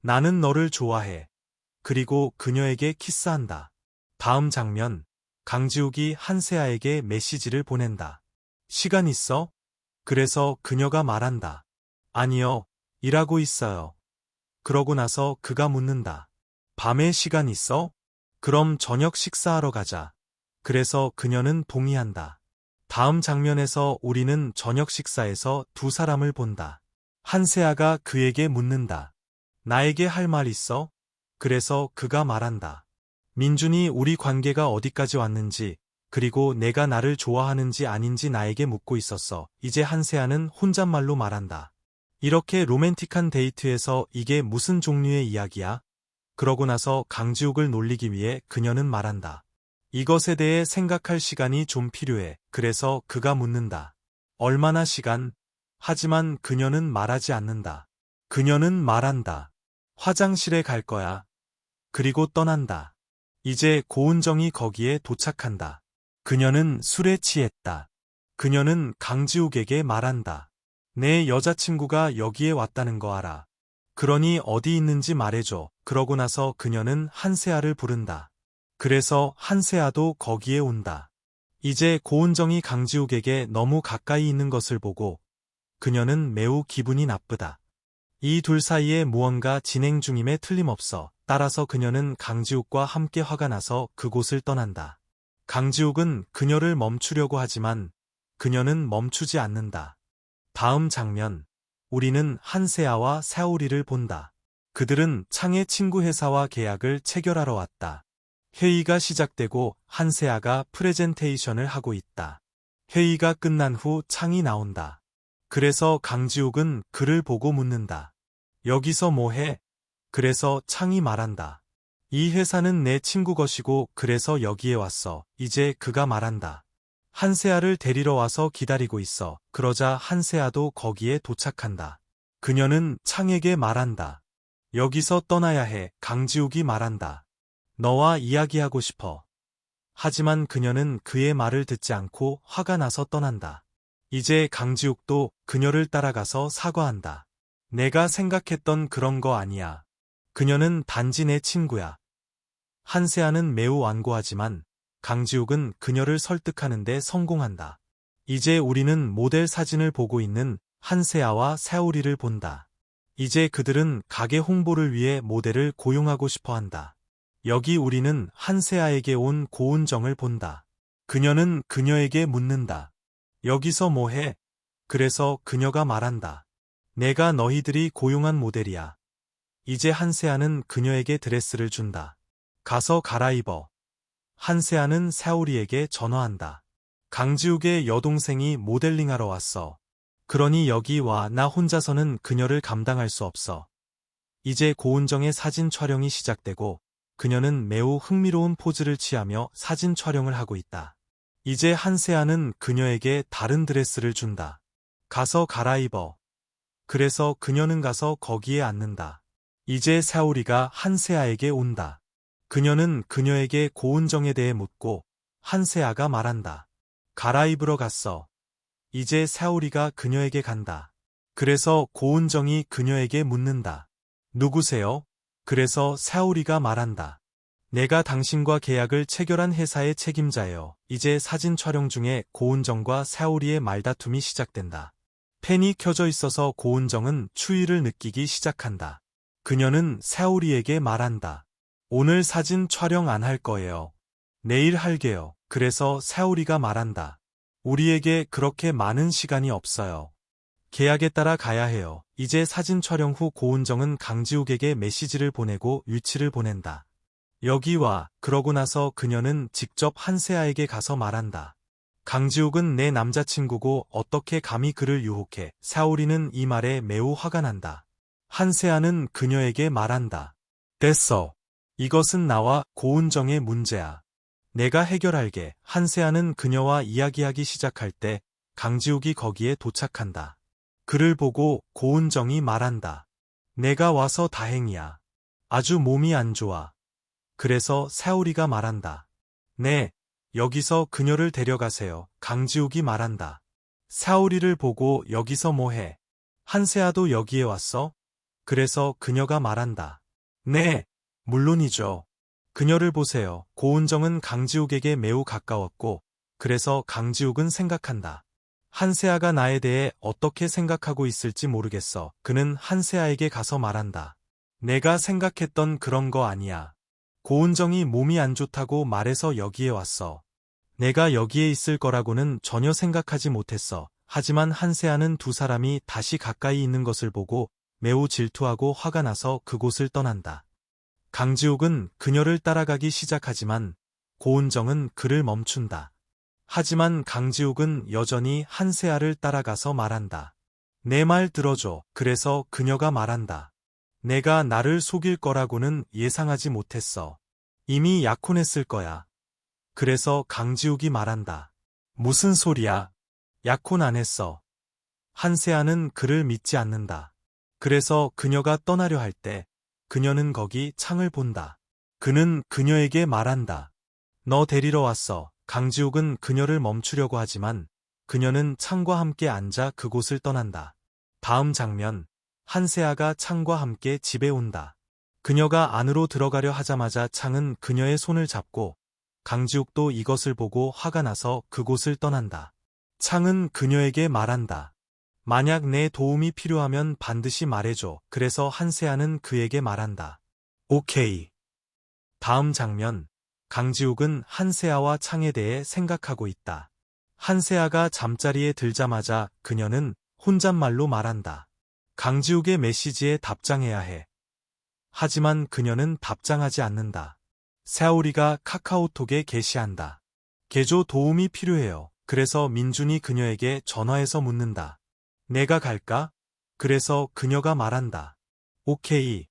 나는 너를 좋아해. 그리고 그녀에게 키스한다. 다음 장면, 강지욱이 한세아에게 메시지를 보낸다. 시간 있어? 그래서 그녀가 말한다. 아니요, 일하고 있어요. 그러고 나서 그가 묻는다. 밤에 시간 있어? 그럼 저녁 식사하러 가자. 그래서 그녀는 동의한다. 다음 장면에서 우리는 저녁 식사에서 두 사람을 본다. 한세아가 그에게 묻는다. 나에게 할 말 있어? 그래서 그가 말한다. 민준이 우리 관계가 어디까지 왔는지, 그리고 내가 나를 좋아하는지 아닌지 나에게 묻고 있었어. 이제 한세아는 혼잣말로 말한다. 이렇게 로맨틱한 데이트에서 이게 무슨 종류의 이야기야? 그러고 나서 강지욱을 놀리기 위해 그녀는 말한다. 이것에 대해 생각할 시간이 좀 필요해. 그래서 그가 묻는다. 얼마나 시간? 하지만 그녀는 말하지 않는다. 그녀는 말한다. 화장실에 갈 거야. 그리고 떠난다. 이제 고은정이 거기에 도착한다. 그녀는 술에 취했다. 그녀는 강지욱에게 말한다. 내 여자친구가 여기에 왔다는 거 알아. 그러니 어디 있는지 말해줘. 그러고 나서 그녀는 한세아를 부른다. 그래서 한세아도 거기에 온다. 이제 고은정이 강지욱에게 너무 가까이 있는 것을 보고 그녀는 매우 기분이 나쁘다. 이 둘 사이에 무언가 진행 중임에 틀림없어. 따라서 그녀는 강지욱과 함께 화가 나서 그곳을 떠난다. 강지욱은 그녀를 멈추려고 하지만 그녀는 멈추지 않는다. 다음 장면, 우리는 한세아와 사오리를 본다. 그들은 창의 친구 회사와 계약을 체결하러 왔다. 회의가 시작되고 한세아가 프레젠테이션을 하고 있다. 회의가 끝난 후 창이 나온다. 그래서 강지욱은 그를 보고 묻는다. 여기서 뭐 해? 그래서 창이 말한다. 이 회사는 내 친구 것이고 그래서 여기에 왔어. 이제 그가 말한다. 한세아를 데리러 와서 기다리고 있어. 그러자 한세아도 거기에 도착한다. 그녀는 창에게 말한다. 여기서 떠나야 해. 강지욱이 말한다. 너와 이야기하고 싶어. 하지만 그녀는 그의 말을 듣지 않고 화가 나서 떠난다. 이제 강지욱도 그녀를 따라가서 사과한다. 내가 생각했던 그런 거 아니야. 그녀는 단지 내 친구야. 한세아는 매우 완고하지만 강지욱은 그녀를 설득하는 데 성공한다. 이제 우리는 모델 사진을 보고 있는 한세아와 사오리를 본다. 이제 그들은 가게 홍보를 위해 모델을 고용하고 싶어 한다. 여기 우리는 한세아에게 온 고은정을 본다. 그녀는 그녀에게 묻는다. 여기서 뭐 해? 그래서 그녀가 말한다. 내가 너희들이 고용한 모델이야. 이제 한세아는 그녀에게 드레스를 준다. 가서 갈아입어. 한세아는 사오리에게 전화한다. 강지욱의 여동생이 모델링하러 왔어. 그러니 여기 와. 나 혼자서는 그녀를 감당할 수 없어. 이제 고은정의 사진 촬영이 시작되고 그녀는 매우 흥미로운 포즈를 취하며 사진 촬영을 하고 있다. 이제 한세아는 그녀에게 다른 드레스를 준다. 가서 갈아입어. 그래서 그녀는 가서 거기에 앉는다. 이제 사오리가 한세아에게 온다. 그녀는 그녀에게 고은정에 대해 묻고 한세아가 말한다. 갈아입으러 갔어. 이제 사오리가 그녀에게 간다. 그래서 고은정이 그녀에게 묻는다. 누구세요? 그래서 사오리가 말한다. 내가 당신과 계약을 체결한 회사의 책임자예요. 이제 사진 촬영 중에 고은정과 사오리의 말다툼이 시작된다. 팬이 켜져 있어서 고은정은 추위를 느끼기 시작한다. 그녀는 사오리에게 말한다. 오늘 사진 촬영 안 할 거예요. 내일 할게요. 그래서 사오리가 말한다. 우리에게 그렇게 많은 시간이 없어요. 계약에 따라 가야 해요. 이제 사진 촬영 후 고은정은 강지욱에게 메시지를 보내고 위치를 보낸다. 여기 와. 그러고 나서 그녀는 직접 한세아에게 가서 말한다. 강지욱은 내 남자친구고 어떻게 감히 그를 유혹해. 사오리는 이 말에 매우 화가 난다. 한세아는 그녀에게 말한다. 됐어. 이것은 나와 고은정의 문제야. 내가 해결할게. 한세아는 그녀와 이야기하기 시작할 때 강지욱이 거기에 도착한다. 그를 보고 고은정이 말한다. 내가 와서 다행이야. 아주 몸이 안 좋아. 그래서 사오리가 말한다. 네, 여기서 그녀를 데려가세요. 강지욱이 말한다. 사오리를 보고 여기서 뭐해? 한세아도 여기에 왔어? 그래서 그녀가 말한다. 네, 물론이죠. 그녀를 보세요. 고은정은 강지욱에게 매우 가까웠고, 그래서 강지욱은 생각한다. 한세아가 나에 대해 어떻게 생각하고 있을지 모르겠어. 그는 한세아에게 가서 말한다. 내가 생각했던 그런 거 아니야. 고은정이 몸이 안 좋다고 말해서 여기에 왔어. 내가 여기에 있을 거라고는 전혀 생각하지 못했어. 하지만 한세아는 두 사람이 다시 가까이 있는 것을 보고 매우 질투하고 화가 나서 그곳을 떠난다. 강지욱은 그녀를 따라가기 시작하지만 고은정은 그를 멈춘다. 하지만 강지욱은 여전히 한세아를 따라가서 말한다. 내 말 들어줘. 그래서 그녀가 말한다. 내가 나를 속일 거라고는 예상하지 못했어. 이미 약혼했을 거야. 그래서 강지욱이 말한다. 무슨 소리야? 약혼 안 했어. 한세아는 그를 믿지 않는다. 그래서 그녀가 떠나려 할 때 그녀는 거기 창을 본다. 그는 그녀에게 말한다. 너 데리러 왔어. 강지욱은 그녀를 멈추려고 하지만 그녀는 창과 함께 앉아 그곳을 떠난다. 다음 장면, 한세아가 창과 함께 집에 온다. 그녀가 안으로 들어가려 하자마자 창은 그녀의 손을 잡고 강지욱도 이것을 보고 화가 나서 그곳을 떠난다. 창은 그녀에게 말한다. 만약 내 도움이 필요하면 반드시 말해줘. 그래서 한세아는 그에게 말한다. 오케이. 다음 장면, 강지욱은 한세아와 창에 대해 생각하고 있다. 한세아가 잠자리에 들자마자 그녀는 혼잣말로 말한다. 강지욱의 메시지에 답장해야 해. 하지만 그녀는 답장하지 않는다. 사오리가 카카오톡에 게시한다. 개조 도움이 필요해요. 그래서 민준이 그녀에게 전화해서 묻는다. 내가 갈까? 그래서 그녀가 말한다. 오케이.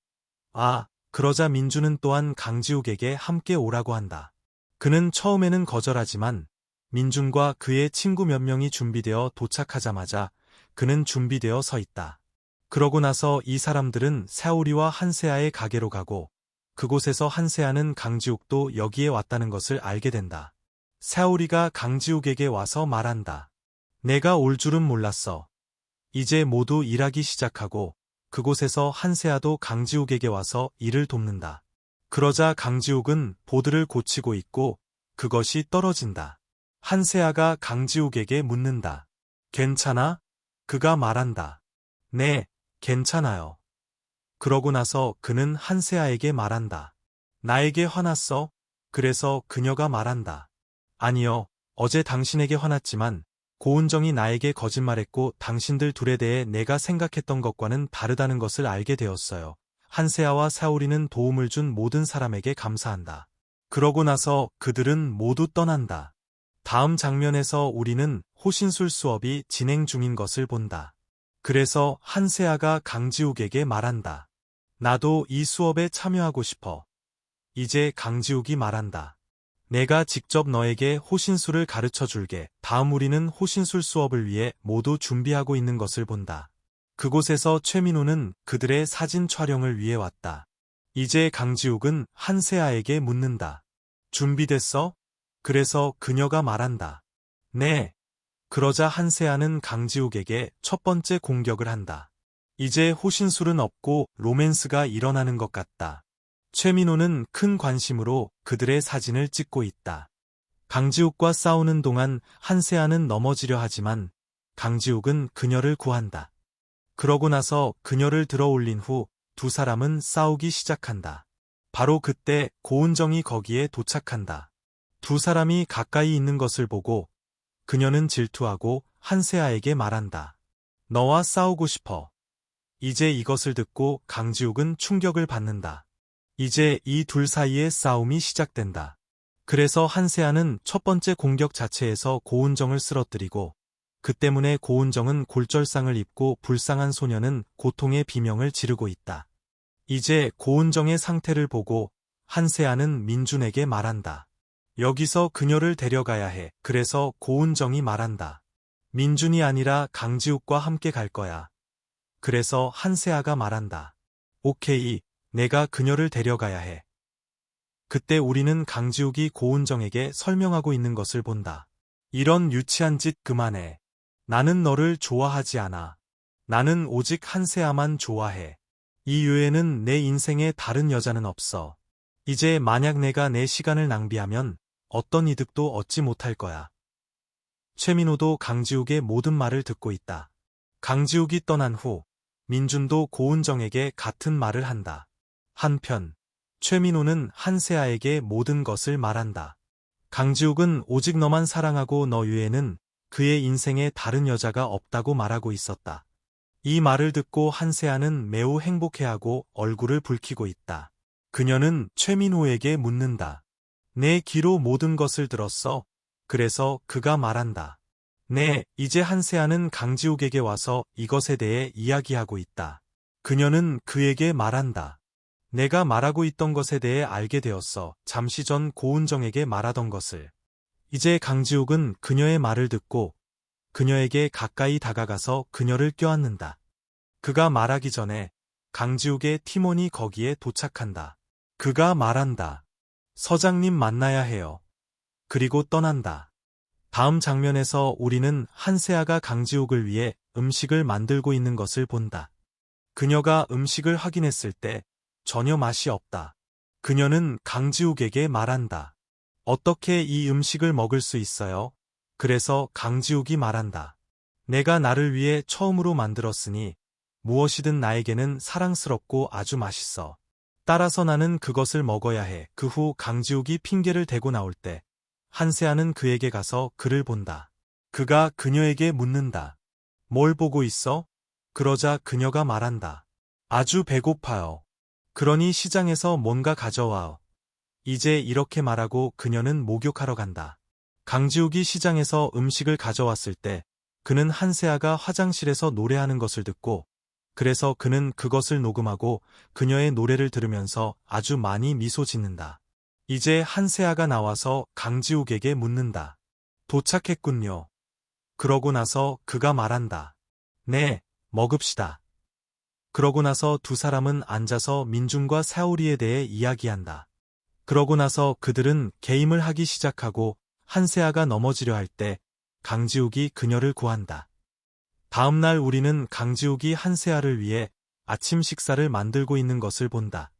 그러자 민준은 또한 강지욱에게 함께 오라고 한다. 그는 처음에는 거절하지만 민준과 그의 친구 몇 명이 준비되어 도착하자마자 그는 준비되어 서 있다. 그러고 나서 이 사람들은 사오리와 한세아의 가게로 가고 그곳에서 한세아는 강지욱도 여기에 왔다는 것을 알게 된다. 사오리가 강지욱에게 와서 말한다. 내가 올 줄은 몰랐어. 이제 모두 일하기 시작하고 그곳에서 한세아도 강지욱에게 와서 일을 돕는다. 그러자 강지욱은 보드를 고치고 있고 그것이 떨어진다. 한세아가 강지욱에게 묻는다. 괜찮아? 그가 말한다. 네, 괜찮아요. 그러고 나서 그는 한세아에게 말한다. 나에게 화났어? 그래서 그녀가 말한다. 아니요, 어제 당신에게 화났지만 고은정이 나에게 거짓말했고 당신들 둘에 대해 내가 생각했던 것과는 다르다는 것을 알게 되었어요. 한세아와 사오리는 도움을 준 모든 사람에게 감사한다. 그러고 나서 그들은 모두 떠난다. 다음 장면에서 우리는 호신술 수업이 진행 중인 것을 본다. 그래서 한세아가 강지욱에게 말한다. 나도 이 수업에 참여하고 싶어. 이제 강지욱이 말한다. 내가 직접 너에게 호신술을 가르쳐 줄게. 다음 우리는 호신술 수업을 위해 모두 준비하고 있는 것을 본다. 그곳에서 최민호는 그들의 사진 촬영을 위해 왔다. 이제 강지욱은 한세아에게 묻는다. 준비됐어? 그래서 그녀가 말한다. 네. 그러자 한세아는 강지욱에게 첫 번째 공격을 한다. 이제 호신술은 없고 로맨스가 일어나는 것 같다. 최민호는 큰 관심으로 그들의 사진을 찍고 있다. 강지욱과 싸우는 동안 한세아는 넘어지려 하지만 강지욱은 그녀를 구한다. 그러고 나서 그녀를 들어 올린 후 두 사람은 싸우기 시작한다. 바로 그때 고은정이 거기에 도착한다. 두 사람이 가까이 있는 것을 보고 그녀는 질투하고 한세아에게 말한다. 너와 싸우고 싶어. 이제 이것을 듣고 강지욱은 충격을 받는다. 이제 이 둘 사이의 싸움이 시작된다. 그래서 한세아는 첫 번째 공격 자체에서 고은정을 쓰러뜨리고 그 때문에 고은정은 골절상을 입고 불쌍한 소녀는 고통의 비명을 지르고 있다. 이제 고은정의 상태를 보고 한세아는 민준에게 말한다. 여기서 그녀를 데려가야 해. 그래서 고은정이 말한다. 민준이 아니라 강지욱과 함께 갈 거야. 그래서 한세아가 말한다. 오케이, 내가 그녀를 데려가야 해. 그때 우리는 강지욱이 고은정에게 설명하고 있는 것을 본다. 이런 유치한 짓 그만해. 나는 너를 좋아하지 않아. 나는 오직 한세아만 좋아해. 이 외에는 내 인생에 다른 여자는 없어. 이제 만약 내가 내 시간을 낭비하면 어떤 이득도 얻지 못할 거야. 최민호도 강지욱의 모든 말을 듣고 있다. 강지욱이 떠난 후 민준도 고은정에게 같은 말을 한다. 한편 최민호는 한세아에게 모든 것을 말한다. 강지욱은 오직 너만 사랑하고 너 외에는 그의 인생에 다른 여자가 없다고 말하고 있었다. 이 말을 듣고 한세아는 매우 행복해하고 얼굴을 붉히고 있다. 그녀는 최민호에게 묻는다. 내 귀로 모든 것을 들었어. 그래서 그가 말한다. 네, 이제 한세아는 강지욱에게 와서 이것에 대해 이야기하고 있다. 그녀는 그에게 말한다. 내가 말하고 있던 것에 대해 알게 되었어. 잠시 전 고은정에게 말하던 것을. 이제 강지욱은 그녀의 말을 듣고 그녀에게 가까이 다가가서 그녀를 껴안는다. 그가 말하기 전에 강지욱의 팀원이 거기에 도착한다. 그가 말한다. 서장님 만나야 해요. 그리고 떠난다. 다음 장면에서 우리는 한세아가 강지욱을 위해 음식을 만들고 있는 것을 본다. 그녀가 음식을 확인했을 때 전혀 맛이 없다. 그녀는 강지욱에게 말한다. 어떻게 이 음식을 먹을 수 있어요? 그래서 강지욱이 말한다. 내가 나를 위해 처음으로 만들었으니 무엇이든 나에게는 사랑스럽고 아주 맛있어. 따라서 나는 그것을 먹어야 해. 그 후 강지욱이 핑계를 대고 나올 때 한세아는 그에게 가서 그를 본다. 그가 그녀에게 묻는다. 뭘 보고 있어? 그러자 그녀가 말한다. 아주 배고파요. 그러니 시장에서 뭔가 가져와요. 이제 이렇게 말하고 그녀는 목욕하러 간다. 강지욱이 시장에서 음식을 가져왔을 때 그는 한세아가 화장실에서 노래하는 것을 듣고 그래서 그는 그것을 녹음하고 그녀의 노래를 들으면서 아주 많이 미소 짓는다. 이제 한세아가 나와서 강지욱에게 묻는다. 도착했군요. 그러고 나서 그가 말한다. 네, 먹읍시다. 그러고 나서 두 사람은 앉아서 민준과 사오리에 대해 이야기한다. 그러고 나서 그들은 게임을 하기 시작하고 한세아가 넘어지려 할 때 강지욱이 그녀를 구한다. 다음 날 우리는 강지욱이 한세아를 위해 아침 식사를 만들고 있는 것을 본다.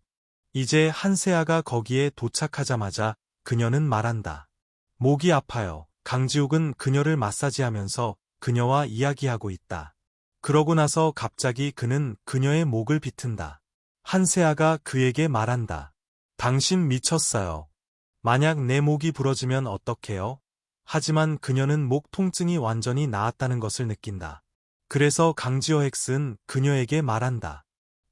이제 한세아가 거기에 도착하자마자 그녀는 말한다. 목이 아파요. 강지욱은 그녀를 마사지하면서 그녀와 이야기하고 있다. 그러고 나서 갑자기 그는 그녀의 목을 비튼다. 한세아가 그에게 말한다. 당신 미쳤어요. 만약 내 목이 부러지면 어떡해요? 하지만 그녀는 목 통증이 완전히 나았다는 것을 느낀다. 그래서 강지호 헥스는 그녀에게 말한다.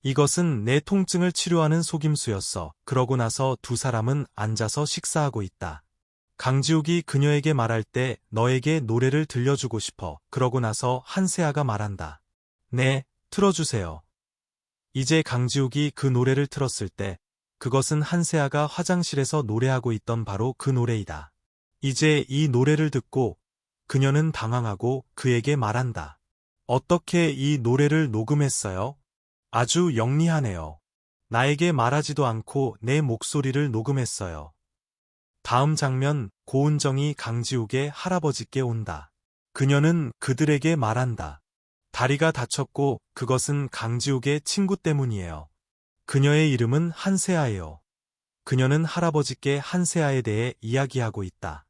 이것은 내 통증을 치료하는 속임수였어. 그러고 나서 두 사람은 앉아서 식사하고 있다. 강지욱이 그녀에게 말할 때 너에게 노래를 들려주고 싶어. 그러고 나서 한세아가 말한다. 네, 틀어주세요. 이제 강지욱이 그 노래를 틀었을 때 그것은 한세아가 화장실에서 노래하고 있던 바로 그 노래이다. 이제 이 노래를 듣고 그녀는 당황하고 그에게 말한다. 어떻게 이 노래를 녹음했어요? 아주 영리하네요. 나에게 말하지도 않고 내 목소리를 녹음했어요. 다음 장면, 고은정이 강지욱의 할아버지께 온다. 그녀는 그들에게 말한다. 다리가 다쳤고 그것은 강지욱의 친구 때문이에요. 그녀의 이름은 한세아예요. 그녀는 할아버지께 한세아에 대해 이야기하고 있다.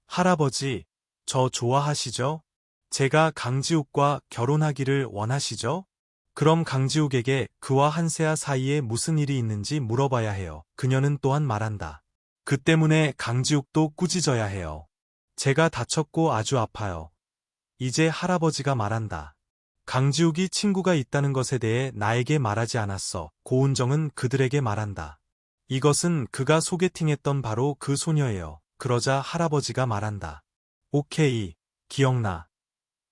할아버지, 저 좋아하시죠? 제가 강지욱과 결혼하기를 원하시죠? 그럼 강지욱에게 그와 한세아 사이에 무슨 일이 있는지 물어봐야 해요. 그녀는 또한 말한다. 그 때문에 강지욱도 꾸짖어야 해요. 제가 다쳤고 아주 아파요. 이제 할아버지가 말한다. 강지욱이 친구가 있다는 것에 대해 나에게 말하지 않았어. 고은정은 그들에게 말한다. 이것은 그가 소개팅했던 바로 그 소녀예요. 그러자 할아버지가 말한다. 오케이, 기억나.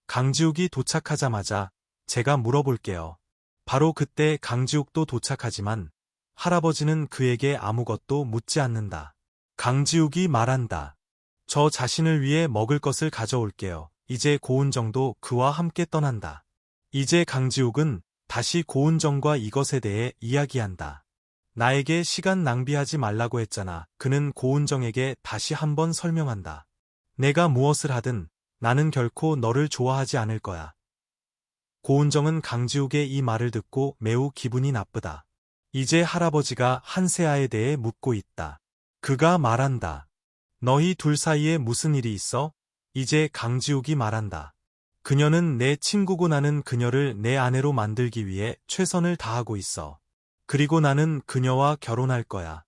강지욱이 도착하자마자 제가 물어볼게요. 바로 그때 강지욱도 도착하지만 할아버지는 그에게 아무것도 묻지 않는다. 강지욱이 말한다. 저 자신을 위해 먹을 것을 가져올게요. 이제 고은정도 그와 함께 떠난다. 이제 강지욱은 다시 고은정과 이것에 대해 이야기한다. 나에게 시간 낭비하지 말라고 했잖아. 그는 고은정에게 다시 한번 설명한다. 내가 무엇을 하든 나는 결코 너를 좋아하지 않을 거야. 고은정은 강지욱의 이 말을 듣고 매우 기분이 나쁘다. 이제 할아버지가 한세아에 대해 묻고 있다. 그가 말한다. 너희 둘 사이에 무슨 일이 있어? 이제 강지욱이 말한다. 그녀는 내 친구고 나는 그녀를 내 아내로 만들기 위해 최선을 다하고 있어. 그리고 나는 그녀와 결혼할 거야.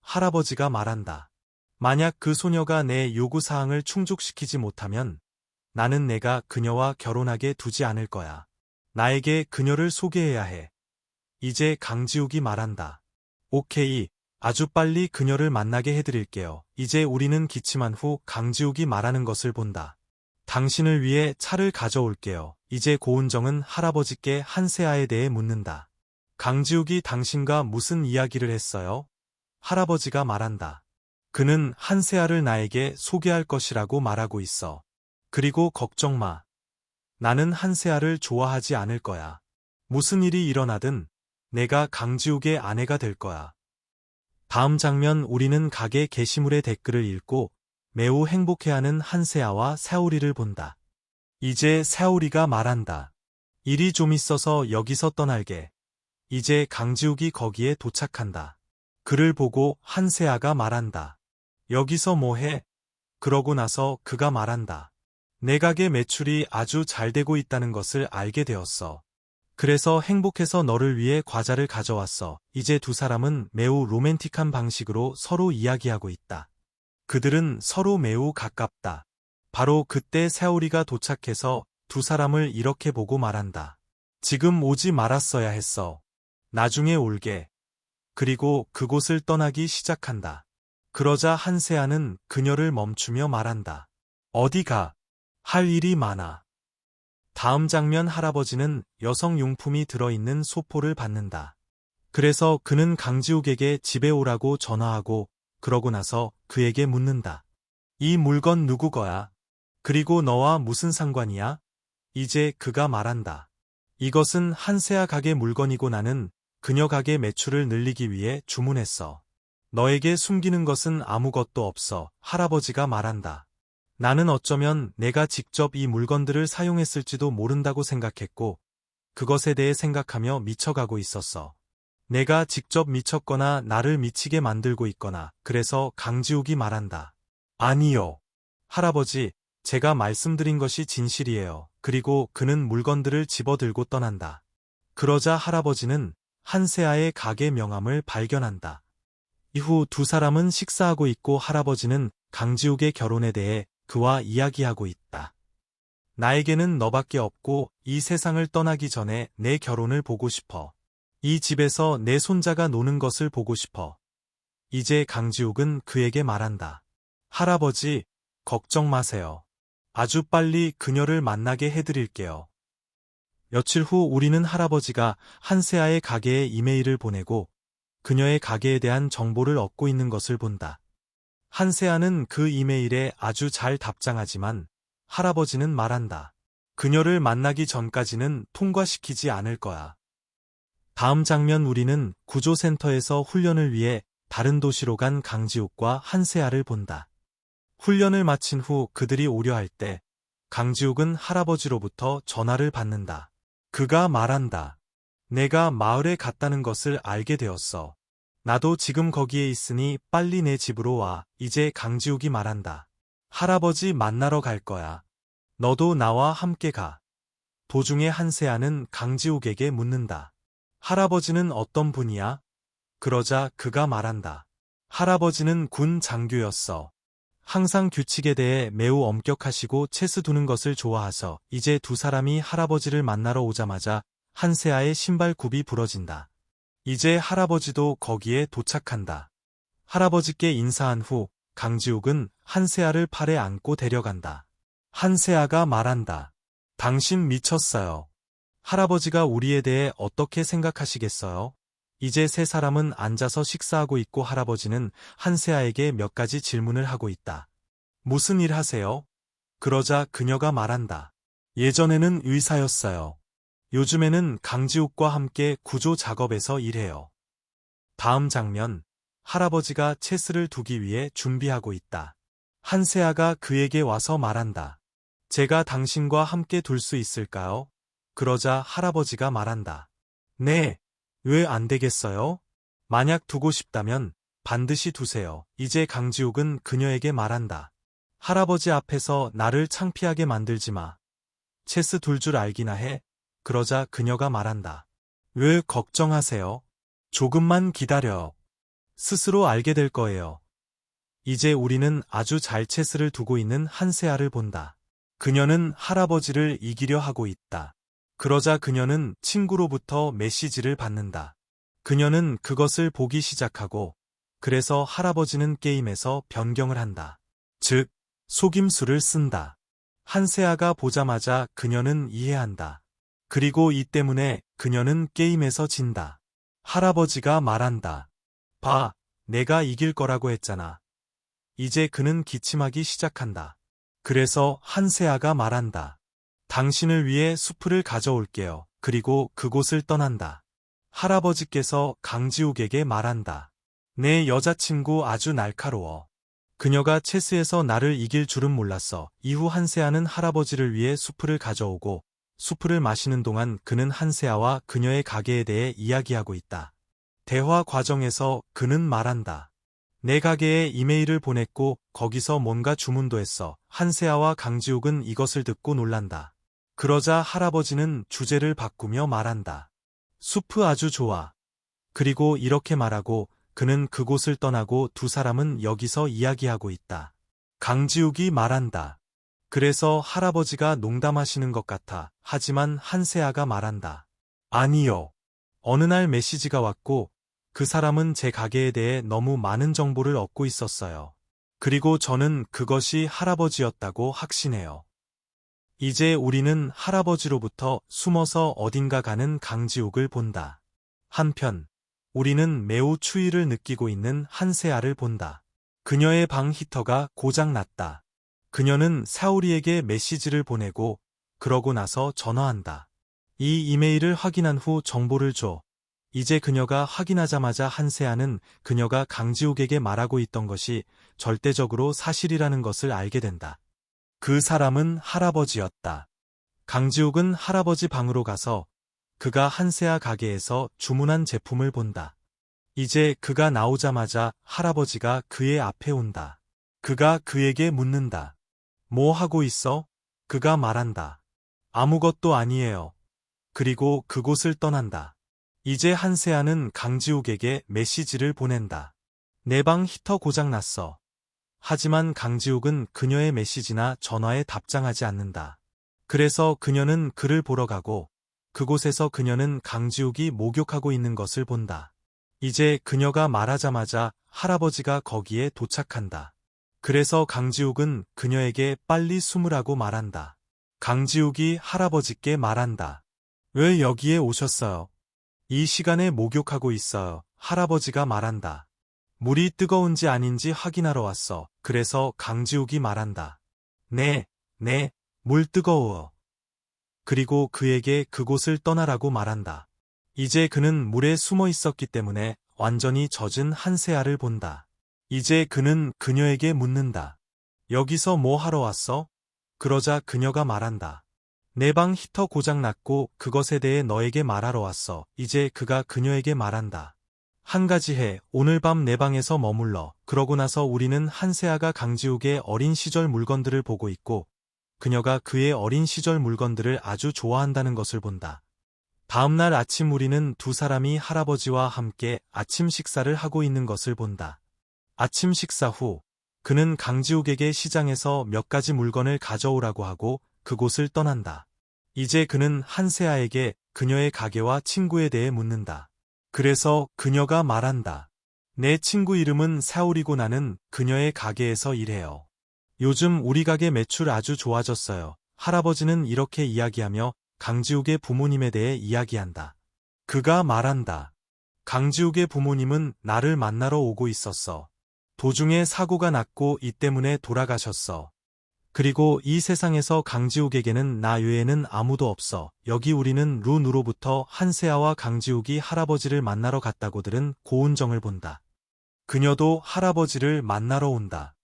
할아버지가 말한다. 만약 그 소녀가 내 요구사항을 충족시키지 못하면 나는 내가 그녀와 결혼하게 두지 않을 거야. 나에게 그녀를 소개해야 해. 이제 강지욱이 말한다. 오케이, 아주 빨리 그녀를 만나게 해드릴게요. 이제 우리는 기침한 후 강지욱이 말하는 것을 본다. 당신을 위해 차를 가져올게요. 이제 고은정은 할아버지께 한세아에 대해 묻는다. 강지욱이 당신과 무슨 이야기를 했어요? 할아버지가 말한다. 그는 한세아를 나에게 소개할 것이라고 말하고 있어. 그리고 걱정 마. 나는 한세아를 좋아하지 않을 거야. 무슨 일이 일어나든 내가 강지욱의 아내가 될 거야. 다음 장면 우리는 가게 게시물의 댓글을 읽고 매우 행복해하는 한세아와 사오리를 본다. 이제 사오리가 말한다. 일이 좀 있어서 여기서 떠날게. 이제 강지욱이 거기에 도착한다. 그를 보고 한세아가 말한다. 여기서 뭐해? 그러고 나서 그가 말한다. 내 가게 매출이 아주 잘 되고 있다는 것을 알게 되었어. 그래서 행복해서 너를 위해 과자를 가져왔어. 이제 두 사람은 매우 로맨틱한 방식으로 서로 이야기하고 있다. 그들은 서로 매우 가깝다. 바로 그때 사오리가 도착해서 두 사람을 이렇게 보고 말한다. 지금 오지 말았어야 했어. 나중에 올게. 그리고 그곳을 떠나기 시작한다. 그러자 한세아는 그녀를 멈추며 말한다. 어디 가? 할 일이 많아. 다음 장면 할아버지는 여성용품이 들어있는 소포를 받는다. 그래서 그는 강지욱에게 집에 오라고 전화하고 그러고 나서 그에게 묻는다. 이 물건 누구 거야? 그리고 너와 무슨 상관이야? 이제 그가 말한다. 이것은 한세아 가게 물건이고 나는 그녀 가게 매출을 늘리기 위해 주문했어. 너에게 숨기는 것은 아무것도 없어. 할아버지가 말한다. 나는 어쩌면 내가 직접 이 물건들을 사용했을지도 모른다고 생각했고 그것에 대해 생각하며 미쳐가고 있었어. 내가 직접 미쳤거나 나를 미치게 만들고 있거나. 그래서 강지욱이 말한다. 아니요. 할아버지, 제가 말씀드린 것이 진실이에요. 그리고 그는 물건들을 집어들고 떠난다. 그러자 할아버지는 한세아의 가게 명함을 발견한다. 이후 두 사람은 식사하고 있고 할아버지는 강지욱의 결혼에 대해 그와 이야기하고 있다. 나에게는 너밖에 없고 이 세상을 떠나기 전에 내 결혼을 보고 싶어. 이 집에서 내 손자가 노는 것을 보고 싶어. 이제 강지욱은 그에게 말한다. 할아버지, 걱정 마세요. 아주 빨리 그녀를 만나게 해드릴게요. 며칠 후 우리는 할아버지가 한세아의 가게에 이메일을 보내고 그녀의 가게에 대한 정보를 얻고 있는 것을 본다. 한세아는 그 이메일에 아주 잘 답장하지만 할아버지는 말한다. 그녀를 만나기 전까지는 통과시키지 않을 거야. 다음 장면 우리는 구조센터에서 훈련을 위해 다른 도시로 간 강지욱과 한세아를 본다. 훈련을 마친 후 그들이 오려 할 때 강지욱은 할아버지로부터 전화를 받는다. 그가 말한다. 내가 마을에 갔다는 것을 알게 되었어. 나도 지금 거기에 있으니 빨리 내 집으로 와. 이제 강지욱이 말한다. 할아버지 만나러 갈 거야. 너도 나와 함께 가. 도중에 한세아는 강지욱에게 묻는다. 할아버지는 어떤 분이야? 그러자 그가 말한다. 할아버지는 군 장교였어. 항상 규칙에 대해 매우 엄격하시고 체스 두는 것을 좋아하셔. 이제 두 사람이 할아버지를 만나러 오자마자 한세아의 신발굽이 부러진다. 이제 할아버지도 거기에 도착한다. 할아버지께 인사한 후 강지욱은 한세아를 팔에 안고 데려간다. 한세아가 말한다. 당신 미쳤어요. 할아버지가 우리에 대해 어떻게 생각하시겠어요? 이제 세 사람은 앉아서 식사하고 있고 할아버지는 한세아에게 몇 가지 질문을 하고 있다. 무슨 일 하세요? 그러자 그녀가 말한다. 예전에는 의사였어요. 요즘에는 강지욱과 함께 구조 작업에서 일해요. 다음 장면, 할아버지가 체스를 두기 위해 준비하고 있다. 한세아가 그에게 와서 말한다. 제가 당신과 함께 둘 수 있을까요? 그러자 할아버지가 말한다. 네, 왜 안 되겠어요? 만약 두고 싶다면 반드시 두세요. 이제 강지욱은 그녀에게 말한다. 할아버지 앞에서 나를 창피하게 만들지 마. 체스 둘 줄 알기나 해. 그러자 그녀가 말한다. 왜 걱정하세요? 조금만 기다려. 스스로 알게 될 거예요. 이제 우리는 아주 잘 체스를 두고 있는 한세아를 본다. 그녀는 할아버지를 이기려 하고 있다. 그러자 그녀는 친구로부터 메시지를 받는다. 그녀는 그것을 보기 시작하고, 그래서 할아버지는 게임에서 변경을 한다. 즉, 속임수를 쓴다. 한세아가 보자마자 그녀는 이해한다. 그리고 이 때문에 그녀는 게임에서 진다. 할아버지가 말한다. 봐, 내가 이길 거라고 했잖아. 이제 그는 기침하기 시작한다. 그래서 한세아가 말한다. 당신을 위해 수프를 가져올게요. 그리고 그곳을 떠난다. 할아버지께서 강지욱에게 말한다. 내 여자친구 아주 날카로워. 그녀가 체스에서 나를 이길 줄은 몰랐어. 이후 한세아는 할아버지를 위해 수프를 가져오고 수프를 마시는 동안 그는 한세아와 그녀의 가게에 대해 이야기하고 있다. 대화 과정에서 그는 말한다. 내 가게에 이메일을 보냈고 거기서 뭔가 주문도 했어. 한세아와 강지욱은 이것을 듣고 놀란다. 그러자 할아버지는 주제를 바꾸며 말한다. 수프 아주 좋아. 그리고 이렇게 말하고 그는 그곳을 떠나고 두 사람은 여기서 이야기하고 있다. 강지욱이 말한다. 그래서 할아버지가 농담하시는 것 같아. 하지만 한세아가 말한다. 아니요. 어느 날 메시지가 왔고 그 사람은 제 가게에 대해 너무 많은 정보를 얻고 있었어요. 그리고 저는 그것이 할아버지였다고 확신해요. 이제 우리는 할아버지로부터 숨어서 어딘가 가는 강지욱을 본다. 한편 우리는 매우 추위를 느끼고 있는 한세아를 본다. 그녀의 방 히터가 고장났다. 그녀는 사오리에게 메시지를 보내고 그러고 나서 전화한다. 이 이메일을 확인한 후 정보를 줘. 이제 그녀가 확인하자마자 한세아는 그녀가 강지욱에게 말하고 있던 것이 절대적으로 사실이라는 것을 알게 된다. 그 사람은 할아버지였다. 강지욱은 할아버지 방으로 가서 그가 한세아 가게에서 주문한 제품을 본다. 이제 그가 나오자마자 할아버지가 그의 앞에 온다. 그가 그에게 묻는다. 뭐 하고 있어? 그가 말한다. 아무것도 아니에요. 그리고 그곳을 떠난다. 이제 한세아는 강지욱에게 메시지를 보낸다. 내 방 히터 고장났어. 하지만 강지욱은 그녀의 메시지나 전화에 답장하지 않는다. 그래서 그녀는 그를 보러 가고 그곳에서 그녀는 강지욱이 목욕하고 있는 것을 본다. 이제 그녀가 말하자마자 할아버지가 거기에 도착한다. 그래서 강지욱은 그녀에게 빨리 숨으라고 말한다. 강지욱이 할아버지께 말한다. 왜 여기에 오셨어요? 이 시간에 목욕하고 있어요. 할아버지가 말한다. 물이 뜨거운지 아닌지 확인하러 왔어. 그래서 강지욱이 말한다. 네, 물 뜨거워. 그리고 그에게 그곳을 떠나라고 말한다. 이제 그는 물에 숨어 있었기 때문에 완전히 젖은 한세아를 본다. 이제 그는 그녀에게 묻는다. 여기서 뭐 하러 왔어? 그러자 그녀가 말한다. 내 방 히터 고장났고 그것에 대해 너에게 말하러 왔어. 이제 그가 그녀에게 말한다. 한 가지 해. 오늘 밤 내 방에서 머물러. 그러고 나서 우리는 한세아가 강지욱의 어린 시절 물건들을 보고 있고 그녀가 그의 어린 시절 물건들을 아주 좋아한다는 것을 본다. 다음날 아침 우리는 두 사람이 할아버지와 함께 아침 식사를 하고 있는 것을 본다. 아침 식사 후 그는 강지욱에게 시장에서 몇 가지 물건을 가져오라고 하고 그곳을 떠난다. 이제 그는 한세아에게 그녀의 가게와 친구에 대해 묻는다. 그래서 그녀가 말한다. 내 친구 이름은 사울이고 나는 그녀의 가게에서 일해요. 요즘 우리 가게 매출 아주 좋아졌어요. 할아버지는 이렇게 이야기하며 강지욱의 부모님에 대해 이야기한다. 그가 말한다. 강지욱의 부모님은 나를 만나러 오고 있었어. 도중에 사고가 났고 이 때문에 돌아가셨어. 그리고 이 세상에서 강지욱에게는 나 외에는 아무도 없어. 여기 우리는 룬으로부터 한세아와 강지욱이 할아버지를 만나러 갔다고 들은 고은정을 본다. 그녀도 할아버지를 만나러 온다.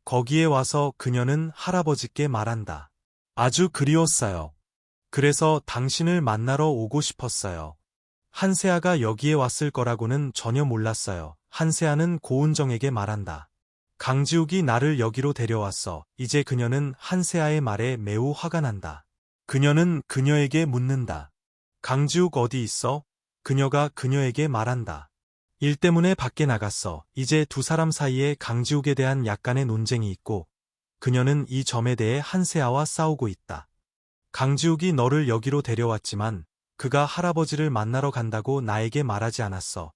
거기에 와서 그녀는 할아버지께 말한다. 아주 그리웠어요. 그래서 당신을 만나러 오고 싶었어요. 한세아가 여기에 왔을 거라고는 전혀 몰랐어요. 한세아는 고은정에게 말한다. 강지욱이 나를 여기로 데려왔어. 이제 그녀는 한세아의 말에 매우 화가 난다. 그녀는 그녀에게 묻는다. 강지욱 어디 있어? 그녀가 그녀에게 말한다. 일 때문에 밖에 나갔어. 이제 두 사람 사이에 강지욱에 대한 약간의 논쟁이 있고 그녀는 이 점에 대해 한세아와 싸우고 있다. 강지욱이 너를 여기로 데려왔지만 그가 할아버지를 만나러 간다고 나에게 말하지 않았어.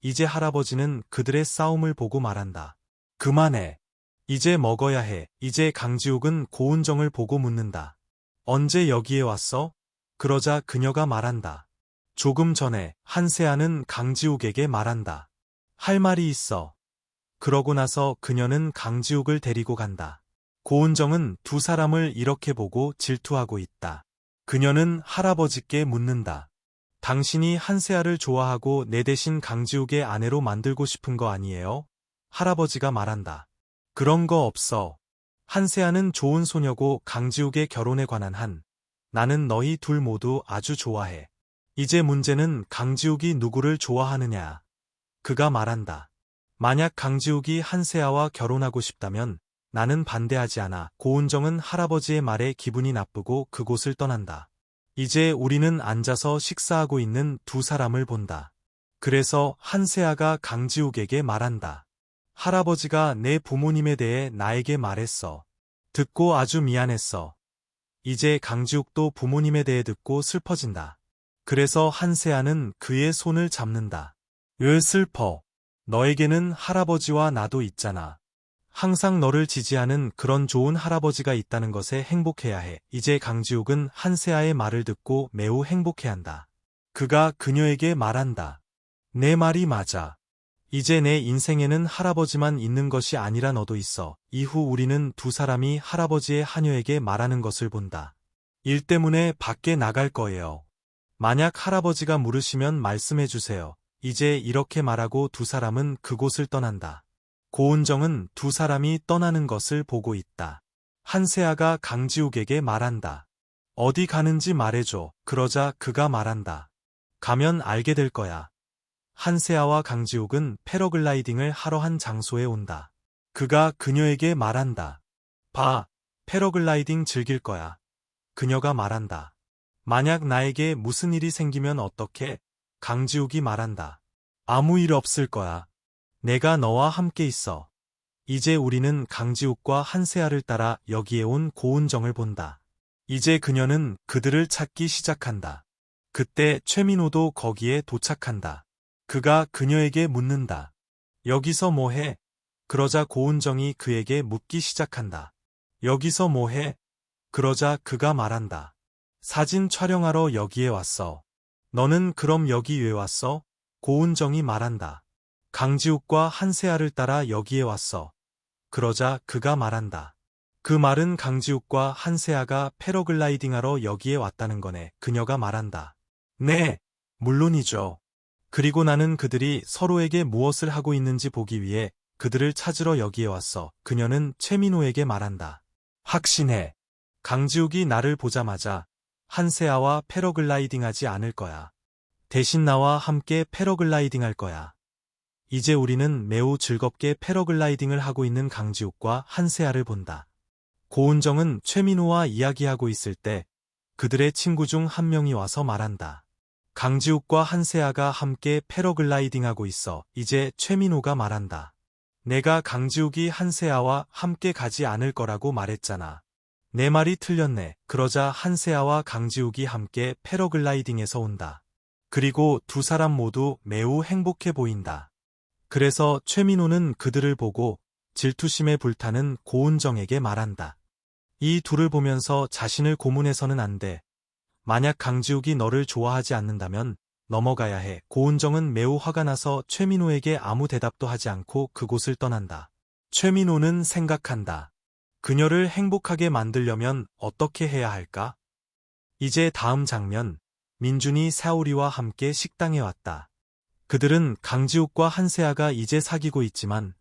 이제 할아버지는 그들의 싸움을 보고 말한다. 그만해. 이제 먹어야 해. 이제 강지욱은 고은정을 보고 묻는다. 언제 여기에 왔어? 그러자 그녀가 말한다. 조금 전에. 한세아는 강지욱에게 말한다. 할 말이 있어. 그러고 나서 그녀는 강지욱을 데리고 간다. 고은정은 두 사람을 이렇게 보고 질투하고 있다. 그녀는 할아버지께 묻는다. 당신이 한세아를 좋아하고 내 대신 강지욱의 아내로 만들고 싶은 거 아니에요? 할아버지가 말한다. 그런 거 없어. 한세아는 좋은 소녀고 강지욱의 결혼에 관한 나는 너희 둘 모두 아주 좋아해. 이제 문제는 강지욱이 누구를 좋아하느냐. 그가 말한다. 만약 강지욱이 한세아와 결혼하고 싶다면 나는 반대하지 않아. 고은정은 할아버지의 말에 기분이 나쁘고 그곳을 떠난다. 이제 우리는 앉아서 식사하고 있는 두 사람을 본다. 그래서 한세아가 강지욱에게 말한다. 할아버지가 내 부모님에 대해 나에게 말했어. 듣고 아주 미안했어. 이제 강지욱도 부모님에 대해 듣고 슬퍼진다. 그래서 한세아는 그의 손을 잡는다. 왜 슬퍼? 너에게는 할아버지와 나도 있잖아. 항상 너를 지지하는 그런 좋은 할아버지가 있다는 것에 행복해야 해. 이제 강지욱은 한세아의 말을 듣고 매우 행복해한다. 그가 그녀에게 말한다. 내 말이 맞아. 이제 내 인생에는 할아버지만 있는 것이 아니라 너도 있어. 이후 우리는 두 사람이 할아버지의 하녀에게 말하는 것을 본다. 일 때문에 밖에 나갈 거예요. 만약 할아버지가 물으시면 말씀해 주세요. 이제 이렇게 말하고 두 사람은 그곳을 떠난다. 고은정은 두 사람이 떠나는 것을 보고 있다. 한세아가 강지욱에게 말한다. 어디 가는지 말해줘. 그러자 그가 말한다. 가면 알게 될 거야. 한세아와 강지욱은 패러글라이딩을 하러 한 장소에 온다. 그가 그녀에게 말한다. 봐, 패러글라이딩 즐길 거야. 그녀가 말한다. 만약 나에게 무슨 일이 생기면 어떡해? 강지욱이 말한다. 아무 일 없을 거야. 내가 너와 함께 있어. 이제 우리는 강지욱과 한세아를 따라 여기에 온 고은정을 본다. 이제 그녀는 그들을 찾기 시작한다. 그때 최민호도 거기에 도착한다. 그가 그녀에게 묻는다. 여기서 뭐 해? 그러자 고은정이 그에게 묻기 시작한다. 여기서 뭐 해? 그러자 그가 말한다. 사진 촬영하러 여기에 왔어. 너는 그럼 여기 왜 왔어? 고은정이 말한다. 강지욱과 한세아를 따라 여기에 왔어. 그러자 그가 말한다. 그 말은 강지욱과 한세아가 패러글라이딩하러 여기에 왔다는 거네. 그녀가 말한다. 네, 물론이죠. 그리고 나는 그들이 서로에게 무엇을 하고 있는지 보기 위해 그들을 찾으러 여기에 왔어. 그녀는 최민호에게 말한다. 확신해. 강지욱이 나를 보자마자 한세아와 패러글라이딩 하지 않을 거야. 대신 나와 함께 패러글라이딩 할 거야. 이제 우리는 매우 즐겁게 패러글라이딩을 하고 있는 강지욱과 한세아를 본다. 고은정은 최민호와 이야기하고 있을 때 그들의 친구 중 한 명이 와서 말한다. 강지욱과 한세아가 함께 패러글라이딩하고 있어. 이제 최민호가 말한다. 내가 강지욱이 한세아와 함께 가지 않을 거라고 말했잖아. 내 말이 틀렸네. 그러자 한세아와 강지욱이 함께 패러글라이딩에서 온다. 그리고 두 사람 모두 매우 행복해 보인다. 그래서 최민호는 그들을 보고 질투심에 불타는 고은정에게 말한다. 이 둘을 보면서 자신을 고문해서는 안 돼. 만약 강지욱이 너를 좋아하지 않는다면 넘어가야 해. 고은정은 매우 화가 나서 최민호에게 아무 대답도 하지 않고 그곳을 떠난다. 최민호는 생각한다. 그녀를 행복하게 만들려면 어떻게 해야 할까? 이제 다음 장면, 민준이 사오리와 함께 식당에 왔다. 그들은 강지욱과 한세아가 이제 사귀고 있지만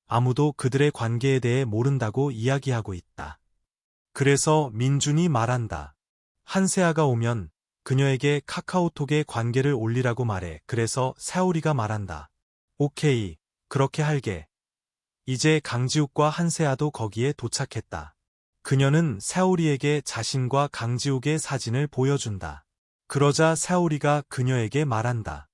아무도 그들의 관계에 대해 모른다고 이야기하고 있다. 그래서 민준이 말한다. 한세아가 오면 그녀에게 카카오톡에 관계를 올리라고 말해. 그래서 사오리가 말한다. 오케이, 그렇게 할게. 이제 강지욱과 한세아도 거기에 도착했다. 그녀는 사오리에게 자신과 강지욱의 사진을 보여준다. 그러자 사오리가 그녀에게 말한다.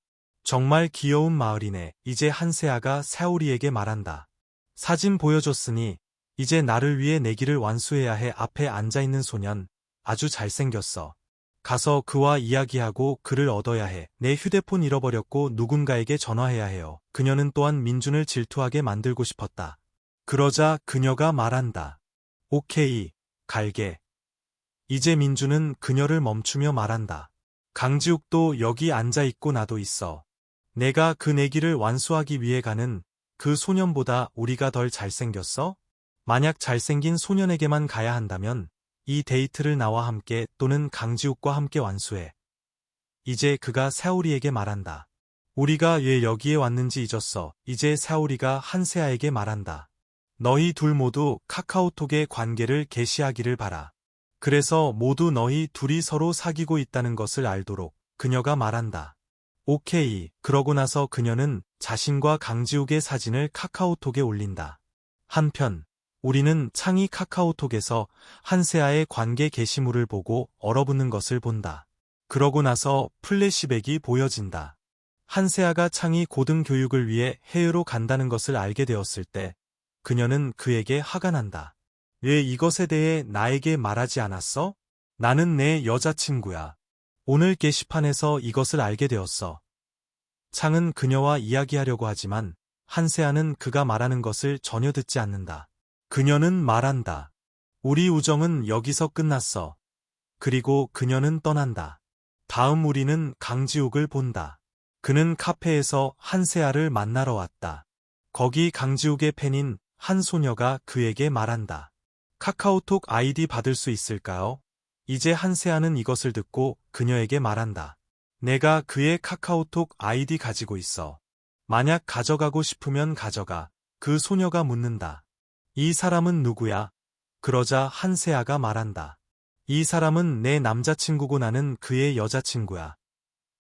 정말 귀여운 마을이네. 이제 한세아가 사오리에게 말한다. 사진 보여줬으니 이제 나를 위해 내기를 완수해야 해. 앞에 앉아있는 소년, 아주 잘생겼어. 가서 그와 이야기하고 그를 얻어야 해. 내 휴대폰 잃어버렸고 누군가에게 전화해야 해요. 그녀는 또한 민준을 질투하게 만들고 싶었다. 그러자 그녀가 말한다. 오케이, 갈게. 이제 민준은 그녀를 멈추며 말한다. 강지욱도 여기 앉아있고 나도 있어. 내가 그 내기를 완수하기 위해 가는 그 소년보다 우리가 덜 잘생겼어? 만약 잘생긴 소년에게만 가야 한다면 이 데이트를 나와 함께 또는 강지욱과 함께 완수해. 이제 그가 사오리에게 말한다. 우리가 왜 여기에 왔는지 잊었어. 이제 사오리가 한세아에게 말한다. 너희 둘 모두 카카오톡에 관계를 게시하기를 바라. 그래서 모두 너희 둘이 서로 사귀고 있다는 것을 알도록. 그녀가 말한다. 오케이. 그러고 나서 그녀는 자신과 강지욱의 사진을 카카오톡에 올린다. 한편 우리는 창이 카카오톡에서 한세아의 관계 게시물을 보고 얼어붙는 것을 본다. 그러고 나서 플래시백이 보여진다. 한세아가 창이 고등교육을 위해 해외로 간다는 것을 알게 되었을 때 그녀는 그에게 화가 난다. 왜 이것에 대해 나에게 말하지 않았어? 나는 내 여자친구야. 오늘 게시판에서 이것을 알게 되었어. 창은 그녀와 이야기하려고 하지만 한세아는 그가 말하는 것을 전혀 듣지 않는다. 그녀는 말한다. 우리 우정은 여기서 끝났어. 그리고 그녀는 떠난다. 다음 우리는 강지욱을 본다. 그는 카페에서 한세아를 만나러 왔다. 거기 강지욱의 팬인 한 소녀가 그에게 말한다. 카카오톡 아이디 받을 수 있을까요? 이제 한세아는 이것을 듣고 그녀에게 말한다. 내가 그의 카카오톡 아이디 가지고 있어. 만약 가져가고 싶으면 가져가. 그 소녀가 묻는다. 이 사람은 누구야? 그러자 한세아가 말한다. 이 사람은 내 남자친구고 나는 그의 여자친구야.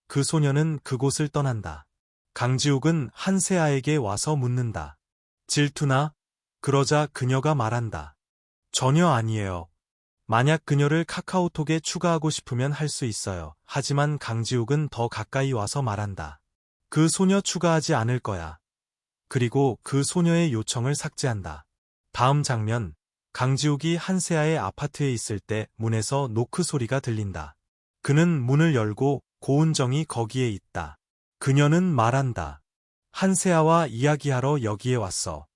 그 소녀는 그곳을 떠난다. 강지욱은 한세아에게 와서 묻는다. 질투나? 그러자 그녀가 말한다. 전혀 아니에요. 만약 그녀를 카카오톡에 추가하고 싶으면 할 수 있어요. 하지만 강지욱은 더 가까이 와서 말한다. 그 소녀 추가하지 않을 거야. 그리고 그 소녀의 요청을 삭제한다. 다음 장면, 강지욱이 한세아의 아파트에 있을 때 문에서 노크 소리가 들린다. 그는 문을 열고 고은정이 거기에 있다. 그녀는 말한다. 한세아와 이야기하러 여기에 왔어.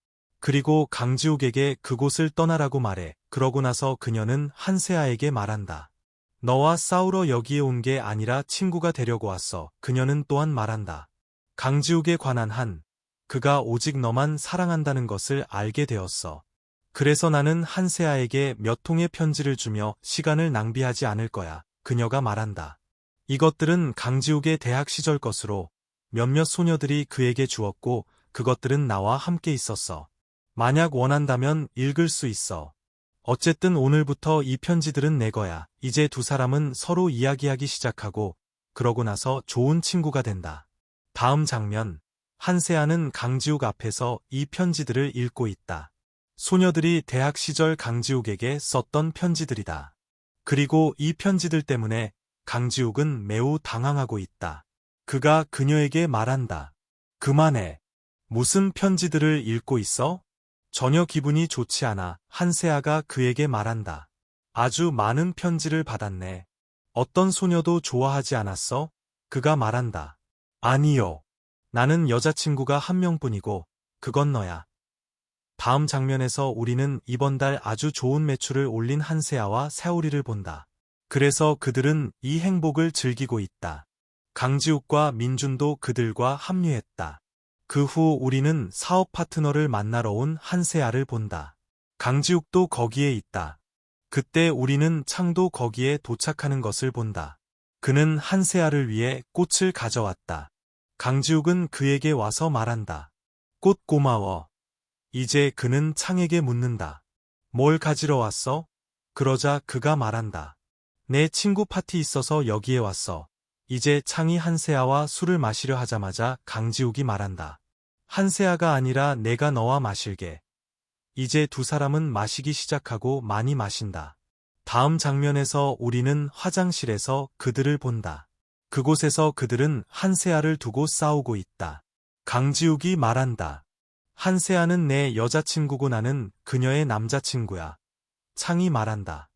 그리고 강지욱에게 그곳을 떠나라고 말해. 그러고 나서 그녀는 한세아에게 말한다. 너와 싸우러 여기에 온 게 아니라 친구가 되려고 왔어. 그녀는 또한 말한다. 강지욱에 관한 그가 오직 너만 사랑한다는 것을 알게 되었어. 그래서 나는 한세아에게 몇 통의 편지를 주며 시간을 낭비하지 않을 거야. 그녀가 말한다. 이것들은 강지욱의 대학 시절 것으로 몇몇 소녀들이 그에게 주었고 그것들은 나와 함께 있었어. 만약 원한다면 읽을 수 있어. 어쨌든 오늘부터 이 편지들은 내 거야. 이제 두 사람은 서로 이야기하기 시작하고 그러고 나서 좋은 친구가 된다. 다음 장면, 한세아는 강지욱 앞에서 이 편지들을 읽고 있다. 소녀들이 대학 시절 강지욱에게 썼던 편지들이다. 그리고 이 편지들 때문에 강지욱은 매우 당황하고 있다. 그가 그녀에게 말한다. 그만해. 무슨 편지들을 읽고 있어? 전혀 기분이 좋지 않아. 한세아가 그에게 말한다. 아주 많은 편지를 받았네. 어떤 소녀도 좋아하지 않았어? 그가 말한다. 아니요. 나는 여자친구가 한 명뿐이고 그건 너야. 다음 장면에서 우리는 이번 달 아주 좋은 매출을 올린 한세아와 세오리를 본다. 그래서 그들은 이 행복을 즐기고 있다. 강지욱과 민준도 그들과 합류했다. 그 후 우리는 사업 파트너를 만나러 온 한세아를 본다. 강지욱도 거기에 있다. 그때 우리는 창도 거기에 도착하는 것을 본다. 그는 한세아를 위해 꽃을 가져왔다. 강지욱은 그에게 와서 말한다. 꽃 고마워. 이제 그는 창에게 묻는다. 뭘 가지러 왔어? 그러자 그가 말한다. 내 친구 파티 있어서 여기에 왔어. 이제 창이 한세아와 술을 마시려 하자마자 강지욱이 말한다. 한세아가 아니라 내가 너와 마실게. 이제 두 사람은 마시기 시작하고 많이 마신다. 다음 장면에서 우리는 화장실에서 그들을 본다. 그곳에서 그들은 한세아를 두고 싸우고 있다. 강지욱이 말한다. 한세아는 내 여자친구고 나는 그녀의 남자친구야. 창이 말한다.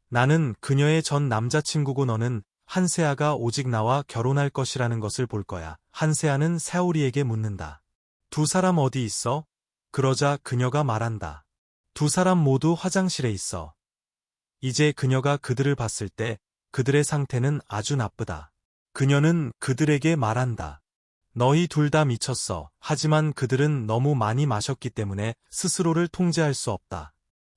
나는 그녀의 전 남자친구고 너는 한세아가 오직 나와 결혼할 것이라는 것을 볼 거야. 한세아는 세오리에게 묻는다. 두 사람 어디 있어? 그러자 그녀가 말한다. 두 사람 모두 화장실에 있어. 이제 그녀가 그들을 봤을 때 그들의 상태는 아주 나쁘다. 그녀는 그들에게 말한다. 너희 둘 다 미쳤어. 하지만 그들은 너무 많이 마셨기 때문에 스스로를 통제할 수 없다.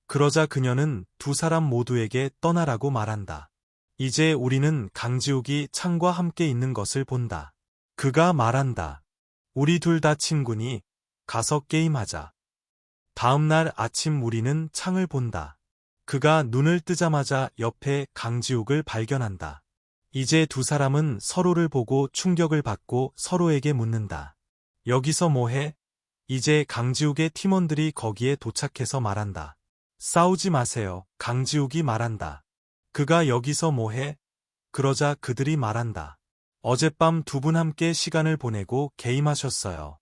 그러자 그녀는 두 사람 모두에게 떠나라고 말한다. 이제 우리는 강지욱이 창과 함께 있는 것을 본다. 그가 말한다. 우리 둘 다 친구니 가서 게임하자. 다음 날 아침 우리는 창을 본다. 그가 눈을 뜨자마자 옆에 강지욱을 발견한다. 이제 두 사람은 서로를 보고 충격을 받고 서로에게 묻는다. 여기서 뭐해? 이제 강지욱의 팀원들이 거기에 도착해서 말한다. 싸우지 마세요. 강지욱이 말한다. 그가 여기서 뭐해? 그러자 그들이 말한다. 어젯밤 두 분 함께 시간을 보내고 게임하셨어요.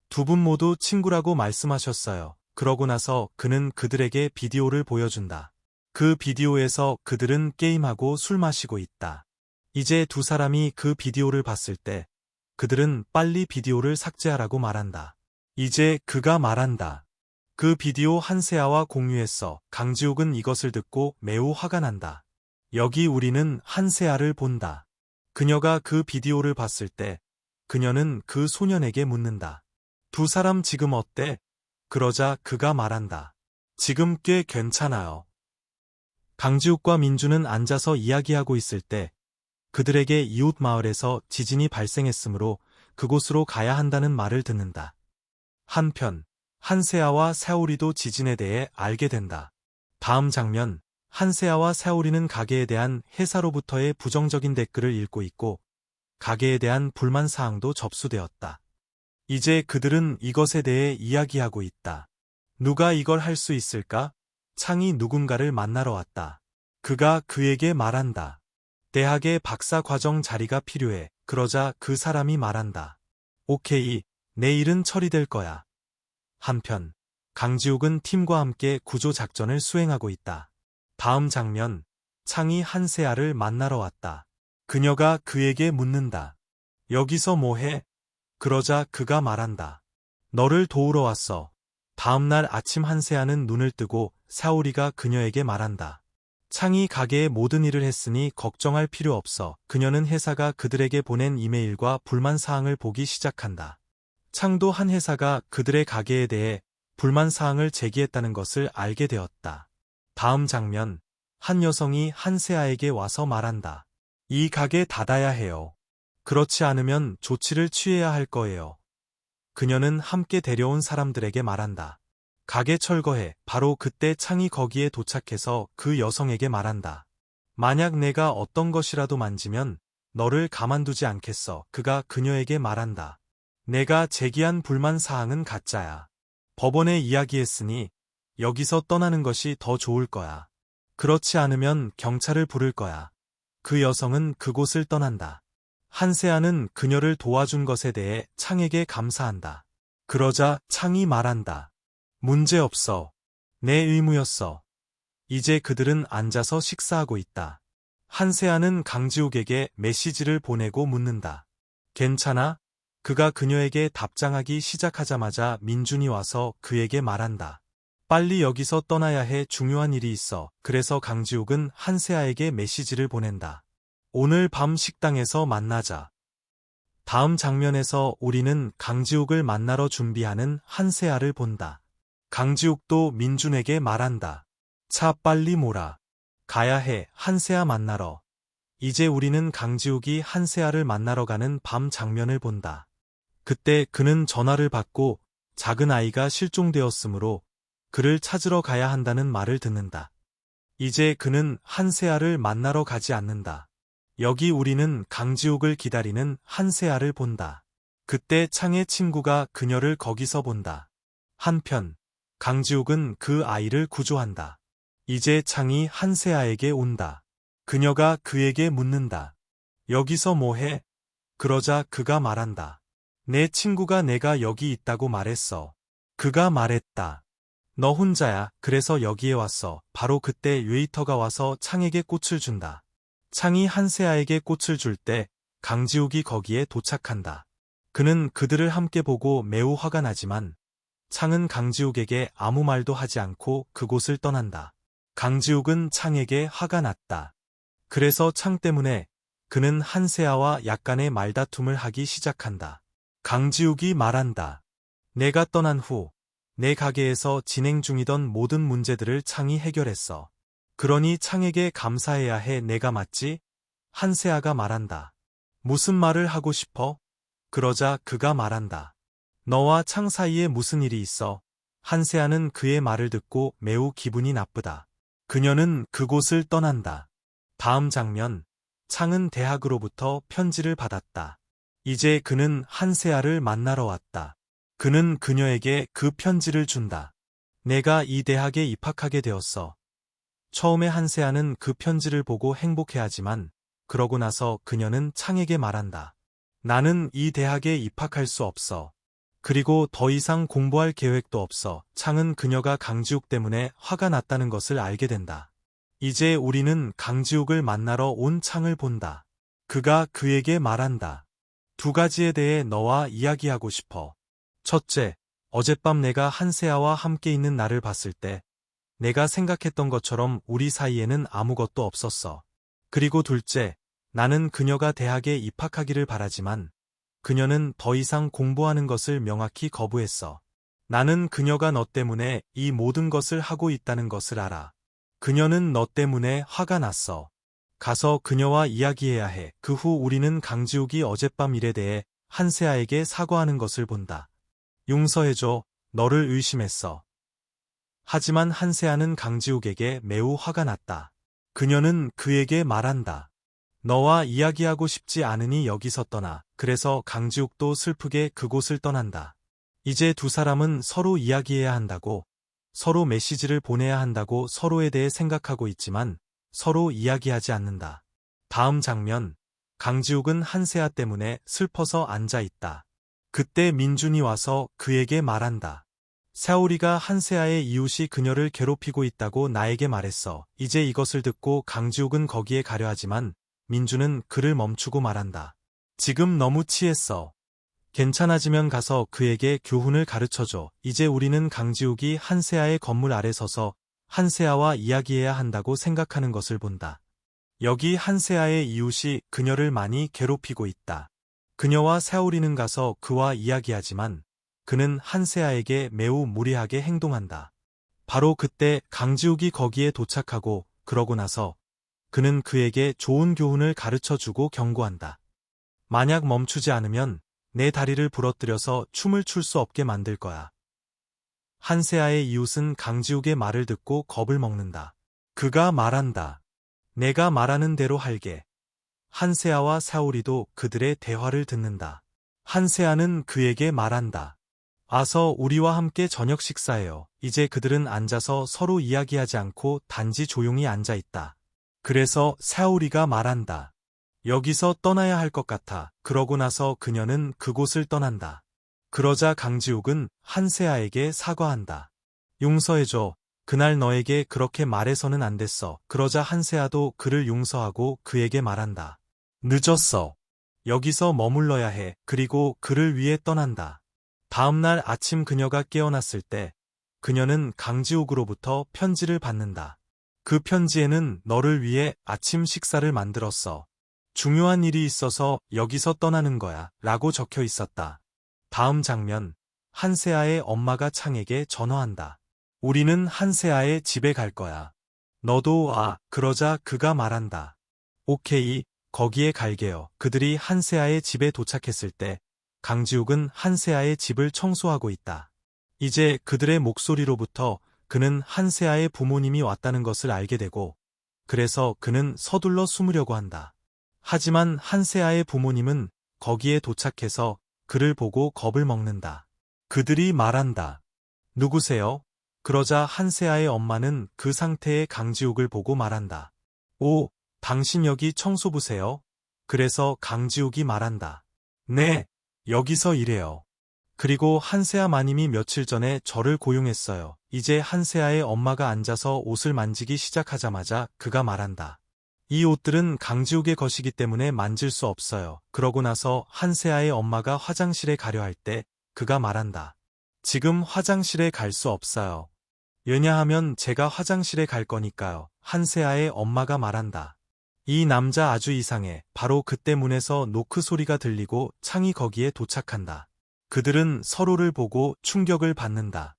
두 분 모두 친구라고 말씀하셨어요. 그러고 나서 그는 그들에게 비디오를 보여준다. 그 비디오에서 그들은 게임하고 술 마시고 있다. 이제 두 사람이 그 비디오를 봤을 때 그들은 빨리 비디오를 삭제하라고 말한다. 이제 그가 말한다. 그 비디오 한세아와 공유했어. 강지욱은 이것을 듣고 매우 화가 난다. 여기 우리는 한세아를 본다. 그녀가 그 비디오를 봤을 때 그녀는 그 소년에게 묻는다. 두 사람 지금 어때? 그러자 그가 말한다. 지금 꽤 괜찮아요. 강지욱과 민주는 앉아서 이야기하고 있을 때 그들에게 이웃 마을에서 지진이 발생했으므로 그곳으로 가야 한다는 말을 듣는다. 한편 한세아와 세오리도 지진에 대해 알게 된다. 다음 장면, 한세아와 세오리는 가게에 대한 회사로부터의 부정적인 댓글을 읽고 있고 가게에 대한 불만 사항도 접수되었다. 이제 그들은 이것에 대해 이야기하고 있다. 누가 이걸 할 수 있을까? 창이 누군가를 만나러 왔다. 그가 그에게 말한다. 대학의 박사 과정 자리가 필요해. 그러자 그 사람이 말한다. 오케이, 내일은 처리될 거야. 한편, 강지욱은 팀과 함께 구조 작전을 수행하고 있다. 다음 장면, 창이 한세아를 만나러 왔다. 그녀가 그에게 묻는다. 여기서 뭐해? 그러자 그가 말한다. 너를 도우러 왔어. 다음 날 아침 한세아는 눈을 뜨고 세오리가 그녀에게 말한다. 창이 가게의 모든 일을 했으니 걱정할 필요 없어. 그녀는 회사가 그들에게 보낸 이메일과 불만 사항을 보기 시작한다. 창도 한 회사가 그들의 가게에 대해 불만 사항을 제기했다는 것을 알게 되었다. 다음 장면, 한 여성이 한세아에게 와서 말한다. 이 가게 닫아야 해요. 그렇지 않으면 조치를 취해야 할 거예요. 그녀는 함께 데려온 사람들에게 말한다. 가게 철거해. 바로 그때 창이 거기에 도착해서 그 여성에게 말한다. 만약 내가 어떤 것이라도 만지면 너를 가만두지 않겠어. 그가 그녀에게 말한다. 내가 제기한 불만 사항은 가짜야. 법원에 이야기했으니 여기서 떠나는 것이 더 좋을 거야. 그렇지 않으면 경찰을 부를 거야. 그 여성은 그곳을 떠난다. 한세아는 그녀를 도와준 것에 대해 창에게 감사한다. 그러자 창이 말한다. 문제없어. 내 의무였어. 이제 그들은 앉아서 식사하고 있다. 한세아는 강지욱에게 메시지를 보내고 묻는다. 괜찮아? 그가 그녀에게 답장하기 시작하자마자 민준이 와서 그에게 말한다. 빨리 여기서 떠나야 해. 중요한 일이 있어. 그래서 강지욱은 한세아에게 메시지를 보낸다. 오늘 밤 식당에서 만나자. 다음 장면에서 우리는 강지욱을 만나러 준비하는 한세아를 본다. 강지욱도 민준에게 말한다. 차 빨리 몰아. 가야 해. 한세아 만나러. 이제 우리는 강지욱이 한세아를 만나러 가는 밤 장면을 본다. 그때 그는 전화를 받고 작은 아이가 실종되었으므로 그를 찾으러 가야 한다는 말을 듣는다. 이제 그는 한세아를 만나러 가지 않는다. 여기 우리는 강지욱을 기다리는 한세아를 본다. 그때 창의 친구가 그녀를 거기서 본다. 한편 강지욱은 그 아이를 구조한다. 이제 창이 한세아에게 온다. 그녀가 그에게 묻는다. 여기서 뭐해? 그러자 그가 말한다. 내 친구가 내가 여기 있다고 말했어. 그가 말했다. 너 혼자야. 그래서 여기에 왔어. 바로 그때 웨이터가 와서 창에게 꽃을 준다. 창이 한세아에게 꽃을 줄 때 강지욱이 거기에 도착한다. 그는 그들을 함께 보고 매우 화가 나지만 창은 강지욱에게 아무 말도 하지 않고 그곳을 떠난다. 강지욱은 창에게 화가 났다. 그래서 창 때문에 그는 한세아와 약간의 말다툼을 하기 시작한다. 강지욱이 말한다. 내가 떠난 후 내 가게에서 진행 중이던 모든 문제들을 창이 해결했어. 그러니 창에게 감사해야 해. 내가 맞지? 한세아가 말한다. 무슨 말을 하고 싶어? 그러자 그가 말한다. 너와 창 사이에 무슨 일이 있어? 한세아는 그의 말을 듣고 매우 기분이 나쁘다. 그녀는 그곳을 떠난다. 다음 장면, 창은 대학으로부터 편지를 받았다. 이제 그는 한세아를 만나러 왔다. 그는 그녀에게 그 편지를 준다. 내가 이 대학에 입학하게 되었어. 처음에 한세아는 그 편지를 보고 행복해하지만 그러고 나서 그녀는 창에게 말한다. 나는 이 대학에 입학할 수 없어. 그리고 더 이상 공부할 계획도 없어. 창은 그녀가 강지욱 때문에 화가 났다는 것을 알게 된다. 이제 우리는 강지욱을 만나러 온 창을 본다. 그가 그에게 말한다. 두 가지에 대해 너와 이야기하고 싶어. 첫째, 어젯밤 내가 한세아와 함께 있는 나를 봤을 때 내가 생각했던 것처럼 우리 사이에는 아무것도 없었어. 그리고 둘째, 나는 그녀가 대학에 입학하기를 바라지만 그녀는 더 이상 공부하는 것을 명확히 거부했어. 나는 그녀가 너 때문에 이 모든 것을 하고 있다는 것을 알아. 그녀는 너 때문에 화가 났어. 가서 그녀와 이야기해야 해. 그 후 우리는 강지욱이 어젯밤 일에 대해 한세아에게 사과하는 것을 본다. 용서해줘. 너를 의심했어. 하지만 한세아는 강지욱에게 매우 화가 났다. 그녀는 그에게 말한다. 너와 이야기하고 싶지 않으니 여기서 떠나. 그래서 강지욱도 슬프게 그곳을 떠난다. 이제 두 사람은 서로 이야기해야 한다고, 서로 메시지를 보내야 한다고 서로에 대해 생각하고 있지만 서로 이야기하지 않는다. 다음 장면, 강지욱은 한세아 때문에 슬퍼서 앉아 있다. 그때 민준이 와서 그에게 말한다. 세월이가 한세아의 이웃이 그녀를 괴롭히고 있다고 나에게 말했어. 이제 이것을 듣고 강지욱은 거기에 가려 하지만 민준은 그를 멈추고 말한다. 지금 너무 취했어. 괜찮아지면 가서 그에게 교훈을 가르쳐줘. 이제 우리는 강지욱이 한세아의 건물 아래 서서 한세아와 이야기해야 한다고 생각하는 것을 본다. 여기 한세아의 이웃이 그녀를 많이 괴롭히고 있다. 그녀와 세월이는 가서 그와 이야기하지만 그는 한세아에게 매우 무례하게 행동한다. 바로 그때 강지욱이 거기에 도착하고 그러고 나서 그는 그에게 좋은 교훈을 가르쳐주고 경고한다. 만약 멈추지 않으면 내 다리를 부러뜨려서 춤을 출 수 없게 만들 거야. 한세아의 이웃은 강지욱의 말을 듣고 겁을 먹는다. 그가 말한다. 내가 말하는 대로 할게. 한세아와 사오리도 그들의 대화를 듣는다. 한세아는 그에게 말한다. 와서 우리와 함께 저녁 식사해요. 이제 그들은 앉아서 서로 이야기하지 않고 단지 조용히 앉아 있다. 그래서 사오리가 말한다. 여기서 떠나야 할 것 같아. 그러고 나서 그녀는 그곳을 떠난다. 그러자 강지욱은 한세아에게 사과한다. 용서해줘. 그날 너에게 그렇게 말해서는 안 됐어. 그러자 한세아도 그를 용서하고 그에게 말한다. 늦었어. 여기서 머물러야 해. 그리고 그를 위해 떠난다. 다음날 아침 그녀가 깨어났을 때 그녀는 강지욱으로부터 편지를 받는다. 그 편지에는 너를 위해 아침 식사를 만들었어. 중요한 일이 있어서 여기서 떠나는 거야. 라고 적혀 있었다. 다음 장면, 한세아의 엄마가 창에게 전화한다. 우리는 한세아의 집에 갈 거야. 너도 와. 그러자 그가 말한다. 오케이, 거기에 갈게요. 그들이 한세아의 집에 도착했을 때 강지욱은 한세아의 집을 청소하고 있다. 이제 그들의 목소리로부터 그는 한세아의 부모님이 왔다는 것을 알게 되고, 그래서 그는 서둘러 숨으려고 한다. 하지만 한세아의 부모님은 거기에 도착해서 그를 보고 겁을 먹는다. 그들이 말한다. 누구세요? 그러자 한세아의 엄마는 그 상태의 강지욱을 보고 말한다. 오, 당신 여기 청소부세요? 그래서 강지욱이 말한다. 네, 여기서 일해요. 그리고 한세아 마님이 며칠 전에 저를 고용했어요. 이제 한세아의 엄마가 앉아서 옷을 만지기 시작하자마자 그가 말한다. 이 옷들은 강지욱의 것이기 때문에 만질 수 없어요. 그러고 나서 한세아의 엄마가 화장실에 가려 할 때 그가 말한다. 지금 화장실에 갈 수 없어요. 왜냐하면 제가 화장실에 갈 거니까요. 한세아의 엄마가 말한다. 이 남자 아주 이상해. 바로 그때 문에서 노크 소리가 들리고 창이 거기에 도착한다. 그들은 서로를 보고 충격을 받는다.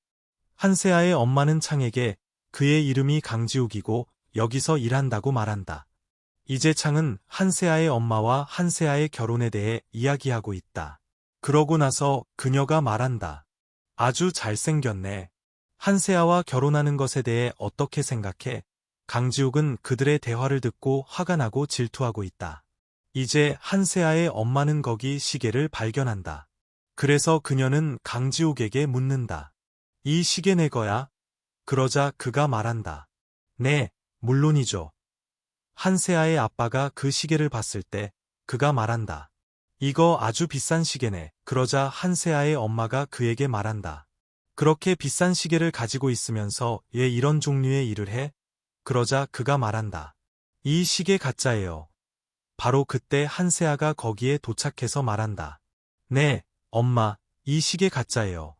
한세아의 엄마는 창에게 그의 이름이 강지욱이고 여기서 일한다고 말한다. 이제 창은 한세아의 엄마와 한세아의 결혼에 대해 이야기하고 있다. 그러고 나서 그녀가 말한다. 아주 잘생겼네. 한세아와 결혼하는 것에 대해 어떻게 생각해? 강지욱은 그들의 대화를 듣고 화가 나고 질투하고 있다. 이제 한세아의 엄마는 거기 시계를 발견한다. 그래서 그녀는 강지욱에게 묻는다. 이 시계 내 거야? 그러자 그가 말한다. 네, 물론이죠. 한세아의 아빠가 그 시계를 봤을 때 그가 말한다. 이거 아주 비싼 시계네. 그러자 한세아의 엄마가 그에게 말한다. 그렇게 비싼 시계를 가지고 있으면서 왜 이런 종류의 일을 해? 그러자 그가 말한다. 이 시계 가짜예요. 바로 그때 한세아가 거기에 도착해서 말한다. 네, 엄마, 이 시계 가짜예요.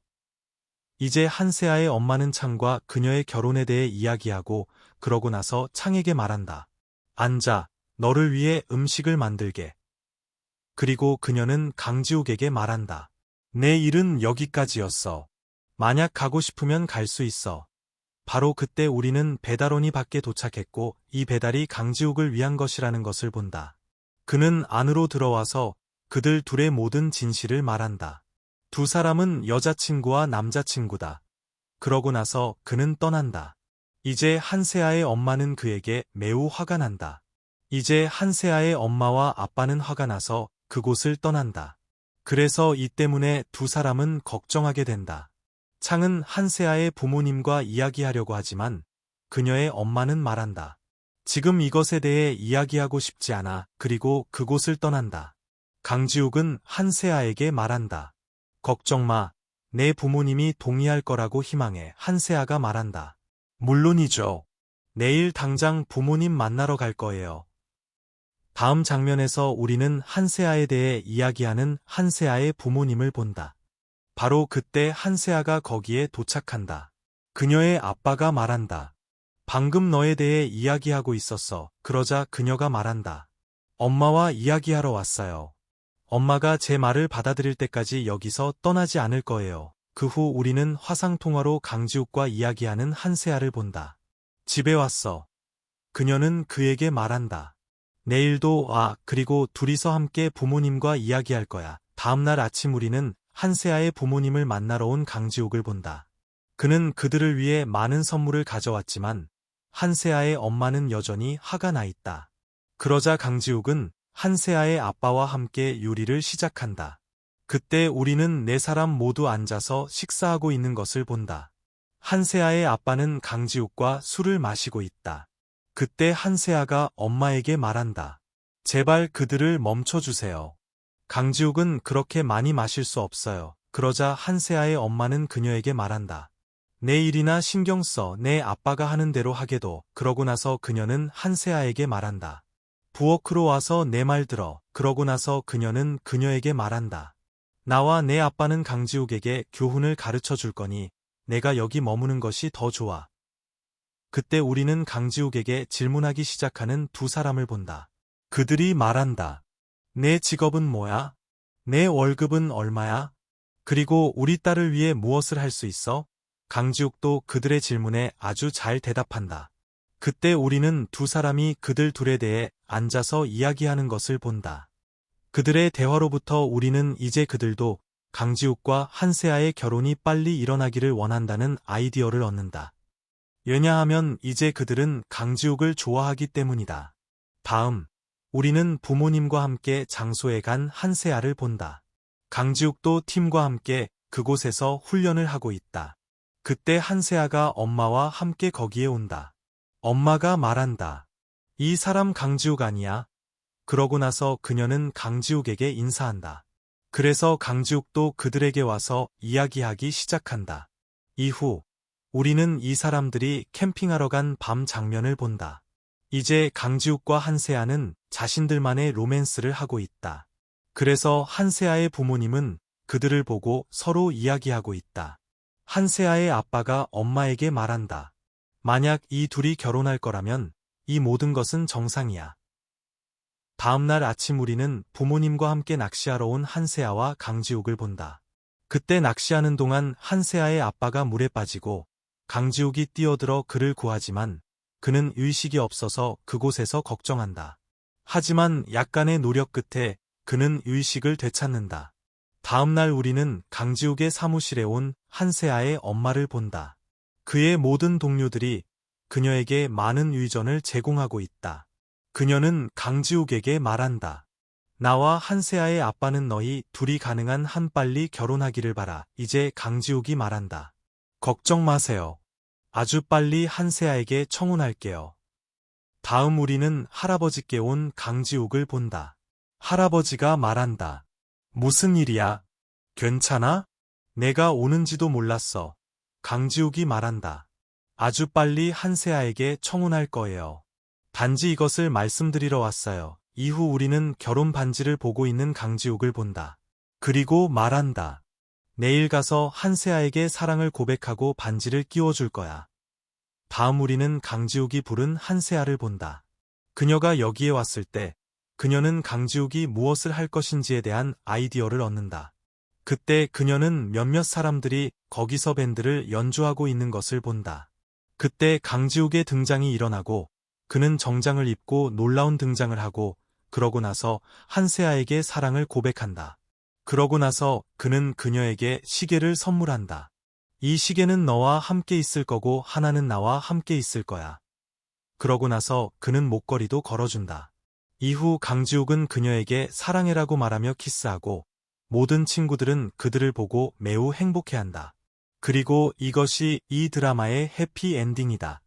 이제 한세아의 엄마는 창과 그녀의 결혼에 대해 이야기하고 그러고 나서 창에게 말한다. 앉아, 너를 위해 음식을 만들게. 그리고 그녀는 강지욱에게 말한다. 내 일은 여기까지였어. 만약 가고 싶으면 갈 수 있어. 바로 그때 우리는 배달원이 밖에 도착했고 이 배달이 강지욱을 위한 것이라는 것을 본다. 그는 안으로 들어와서 그들 둘의 모든 진실을 말한다. 두 사람은 여자친구와 남자친구다. 그러고 나서 그는 떠난다. 이제 한세아의 엄마는 그에게 매우 화가 난다. 이제 한세아의 엄마와 아빠는 화가 나서 그곳을 떠난다. 그래서 이 때문에 두 사람은 걱정하게 된다. 창은 한세아의 부모님과 이야기하려고 하지만 그녀의 엄마는 말한다. 지금 이것에 대해 이야기하고 싶지 않아. 그리고 그곳을 떠난다. 강지욱은 한세아에게 말한다. 걱정 마. 내 부모님이 동의할 거라고 희망해. 한세아가 말한다. 물론이죠. 내일 당장 부모님 만나러 갈 거예요. 다음 장면에서 우리는 한세아에 대해 이야기하는 한세아의 부모님을 본다. 바로 그때 한세아가 거기에 도착한다. 그녀의 아빠가 말한다. 방금 너에 대해 이야기하고 있었어. 그러자 그녀가 말한다. 엄마와 이야기하러 왔어요. 엄마가 제 말을 받아들일 때까지 여기서 떠나지 않을 거예요. 그 후 우리는 화상통화로 강지욱과 이야기하는 한세아를 본다. 집에 왔어. 그녀는 그에게 말한다. 내일도 와. 그리고 둘이서 함께 부모님과 이야기할 거야. 다음날 아침 우리는 한세아의 부모님을 만나러 온 강지욱을 본다. 그는 그들을 위해 많은 선물을 가져왔지만 한세아의 엄마는 여전히 화가 나 있다. 그러자 강지욱은 한세아의 아빠와 함께 요리를 시작한다. 그때 우리는 네 사람 모두 앉아서 식사하고 있는 것을 본다. 한세아의 아빠는 강지욱과 술을 마시고 있다. 그때 한세아가 엄마에게 말한다. 제발 그들을 멈춰주세요. 강지욱은 그렇게 많이 마실 수 없어요. 그러자 한세아의 엄마는 그녀에게 말한다. 내 일이나 신경 써. 내 아빠가 하는 대로 하게도. 그러고 나서 그녀는 한세아에게 말한다. 부엌으로 와서 내 말 들어. 그러고 나서 그녀는 그녀에게 말한다. 나와 내 아빠는 강지욱에게 교훈을 가르쳐 줄 거니 내가 여기 머무는 것이 더 좋아. 그때 우리는 강지욱에게 질문하기 시작하는 두 사람을 본다. 그들이 말한다. 내 직업은 뭐야? 내 월급은 얼마야? 그리고 우리 딸을 위해 무엇을 할 수 있어? 강지욱도 그들의 질문에 아주 잘 대답한다. 그때 우리는 두 사람이 그들 둘에 대해 앉아서 이야기하는 것을 본다. 그들의 대화로부터 우리는 이제 그들도 강지욱과 한세아의 결혼이 빨리 일어나기를 원한다는 아이디어를 얻는다. 왜냐하면 이제 그들은 강지욱을 좋아하기 때문이다. 다음, 우리는 부모님과 함께 장소에 간 한세아를 본다. 강지욱도 팀과 함께 그곳에서 훈련을 하고 있다. 그때 한세아가 엄마와 함께 거기에 온다. 엄마가 말한다. 이 사람 강지욱 아니야? 그러고 나서 그녀는 강지욱에게 인사한다. 그래서 강지욱도 그들에게 와서 이야기하기 시작한다. 이후 우리는 이 사람들이 캠핑하러 간 밤 장면을 본다. 이제 강지욱과 한세아는 자신들만의 로맨스를 하고 있다. 그래서 한세아의 부모님은 그들을 보고 서로 이야기하고 있다. 한세아의 아빠가 엄마에게 말한다. 만약 이 둘이 결혼할 거라면 이 모든 것은 정상이야. 다음날 아침 우리는 부모님과 함께 낚시하러 온 한세아와 강지욱을 본다. 그때 낚시하는 동안 한세아의 아빠가 물에 빠지고 강지욱이 뛰어들어 그를 구하지만 그는 의식이 없어서 그곳에서 걱정한다. 하지만 약간의 노력 끝에 그는 의식을 되찾는다. 다음날 우리는 강지욱의 사무실에 온 한세아의 엄마를 본다. 그의 모든 동료들이 그녀에게 많은 위전을 제공하고 있다. 그녀는 강지욱에게 말한다. 나와 한세아의 아빠는 너희 둘이 가능한 한 빨리 결혼하기를 바라. 이제 강지욱이 말한다. 걱정 마세요. 아주 빨리 한세아에게 청혼할게요. 다음 우리는 할아버지께 온 강지욱을 본다. 할아버지가 말한다. 무슨 일이야? 괜찮아? 내가 오는지도 몰랐어. 강지욱이 말한다. 아주 빨리 한세아에게 청혼할 거예요. 단지 이것을 말씀드리러 왔어요. 이후 우리는 결혼 반지를 보고 있는 강지욱을 본다. 그리고 말한다. 내일 가서 한세아에게 사랑을 고백하고 반지를 끼워줄 거야. 다음 우리는 강지욱이 부른 한세아를 본다. 그녀가 여기에 왔을 때 그녀는 강지욱이 무엇을 할 것인지에 대한 아이디어를 얻는다. 그때 그녀는 몇몇 사람들이 거기서 밴드를 연주하고 있는 것을 본다. 그때 강지욱의 등장이 일어나고 그는 정장을 입고 놀라운 등장을 하고 그러고 나서 한세아에게 사랑을 고백한다. 그러고 나서 그는 그녀에게 시계를 선물한다. 이 시계는 너와 함께 있을 거고 하나는 나와 함께 있을 거야. 그러고 나서 그는 목걸이도 걸어준다. 이후 강지욱은 그녀에게 사랑해라고 말하며 키스하고 모든 친구들은 그들을 보고 매우 행복해한다. 그리고 이것이 이 드라마의 해피엔딩이다.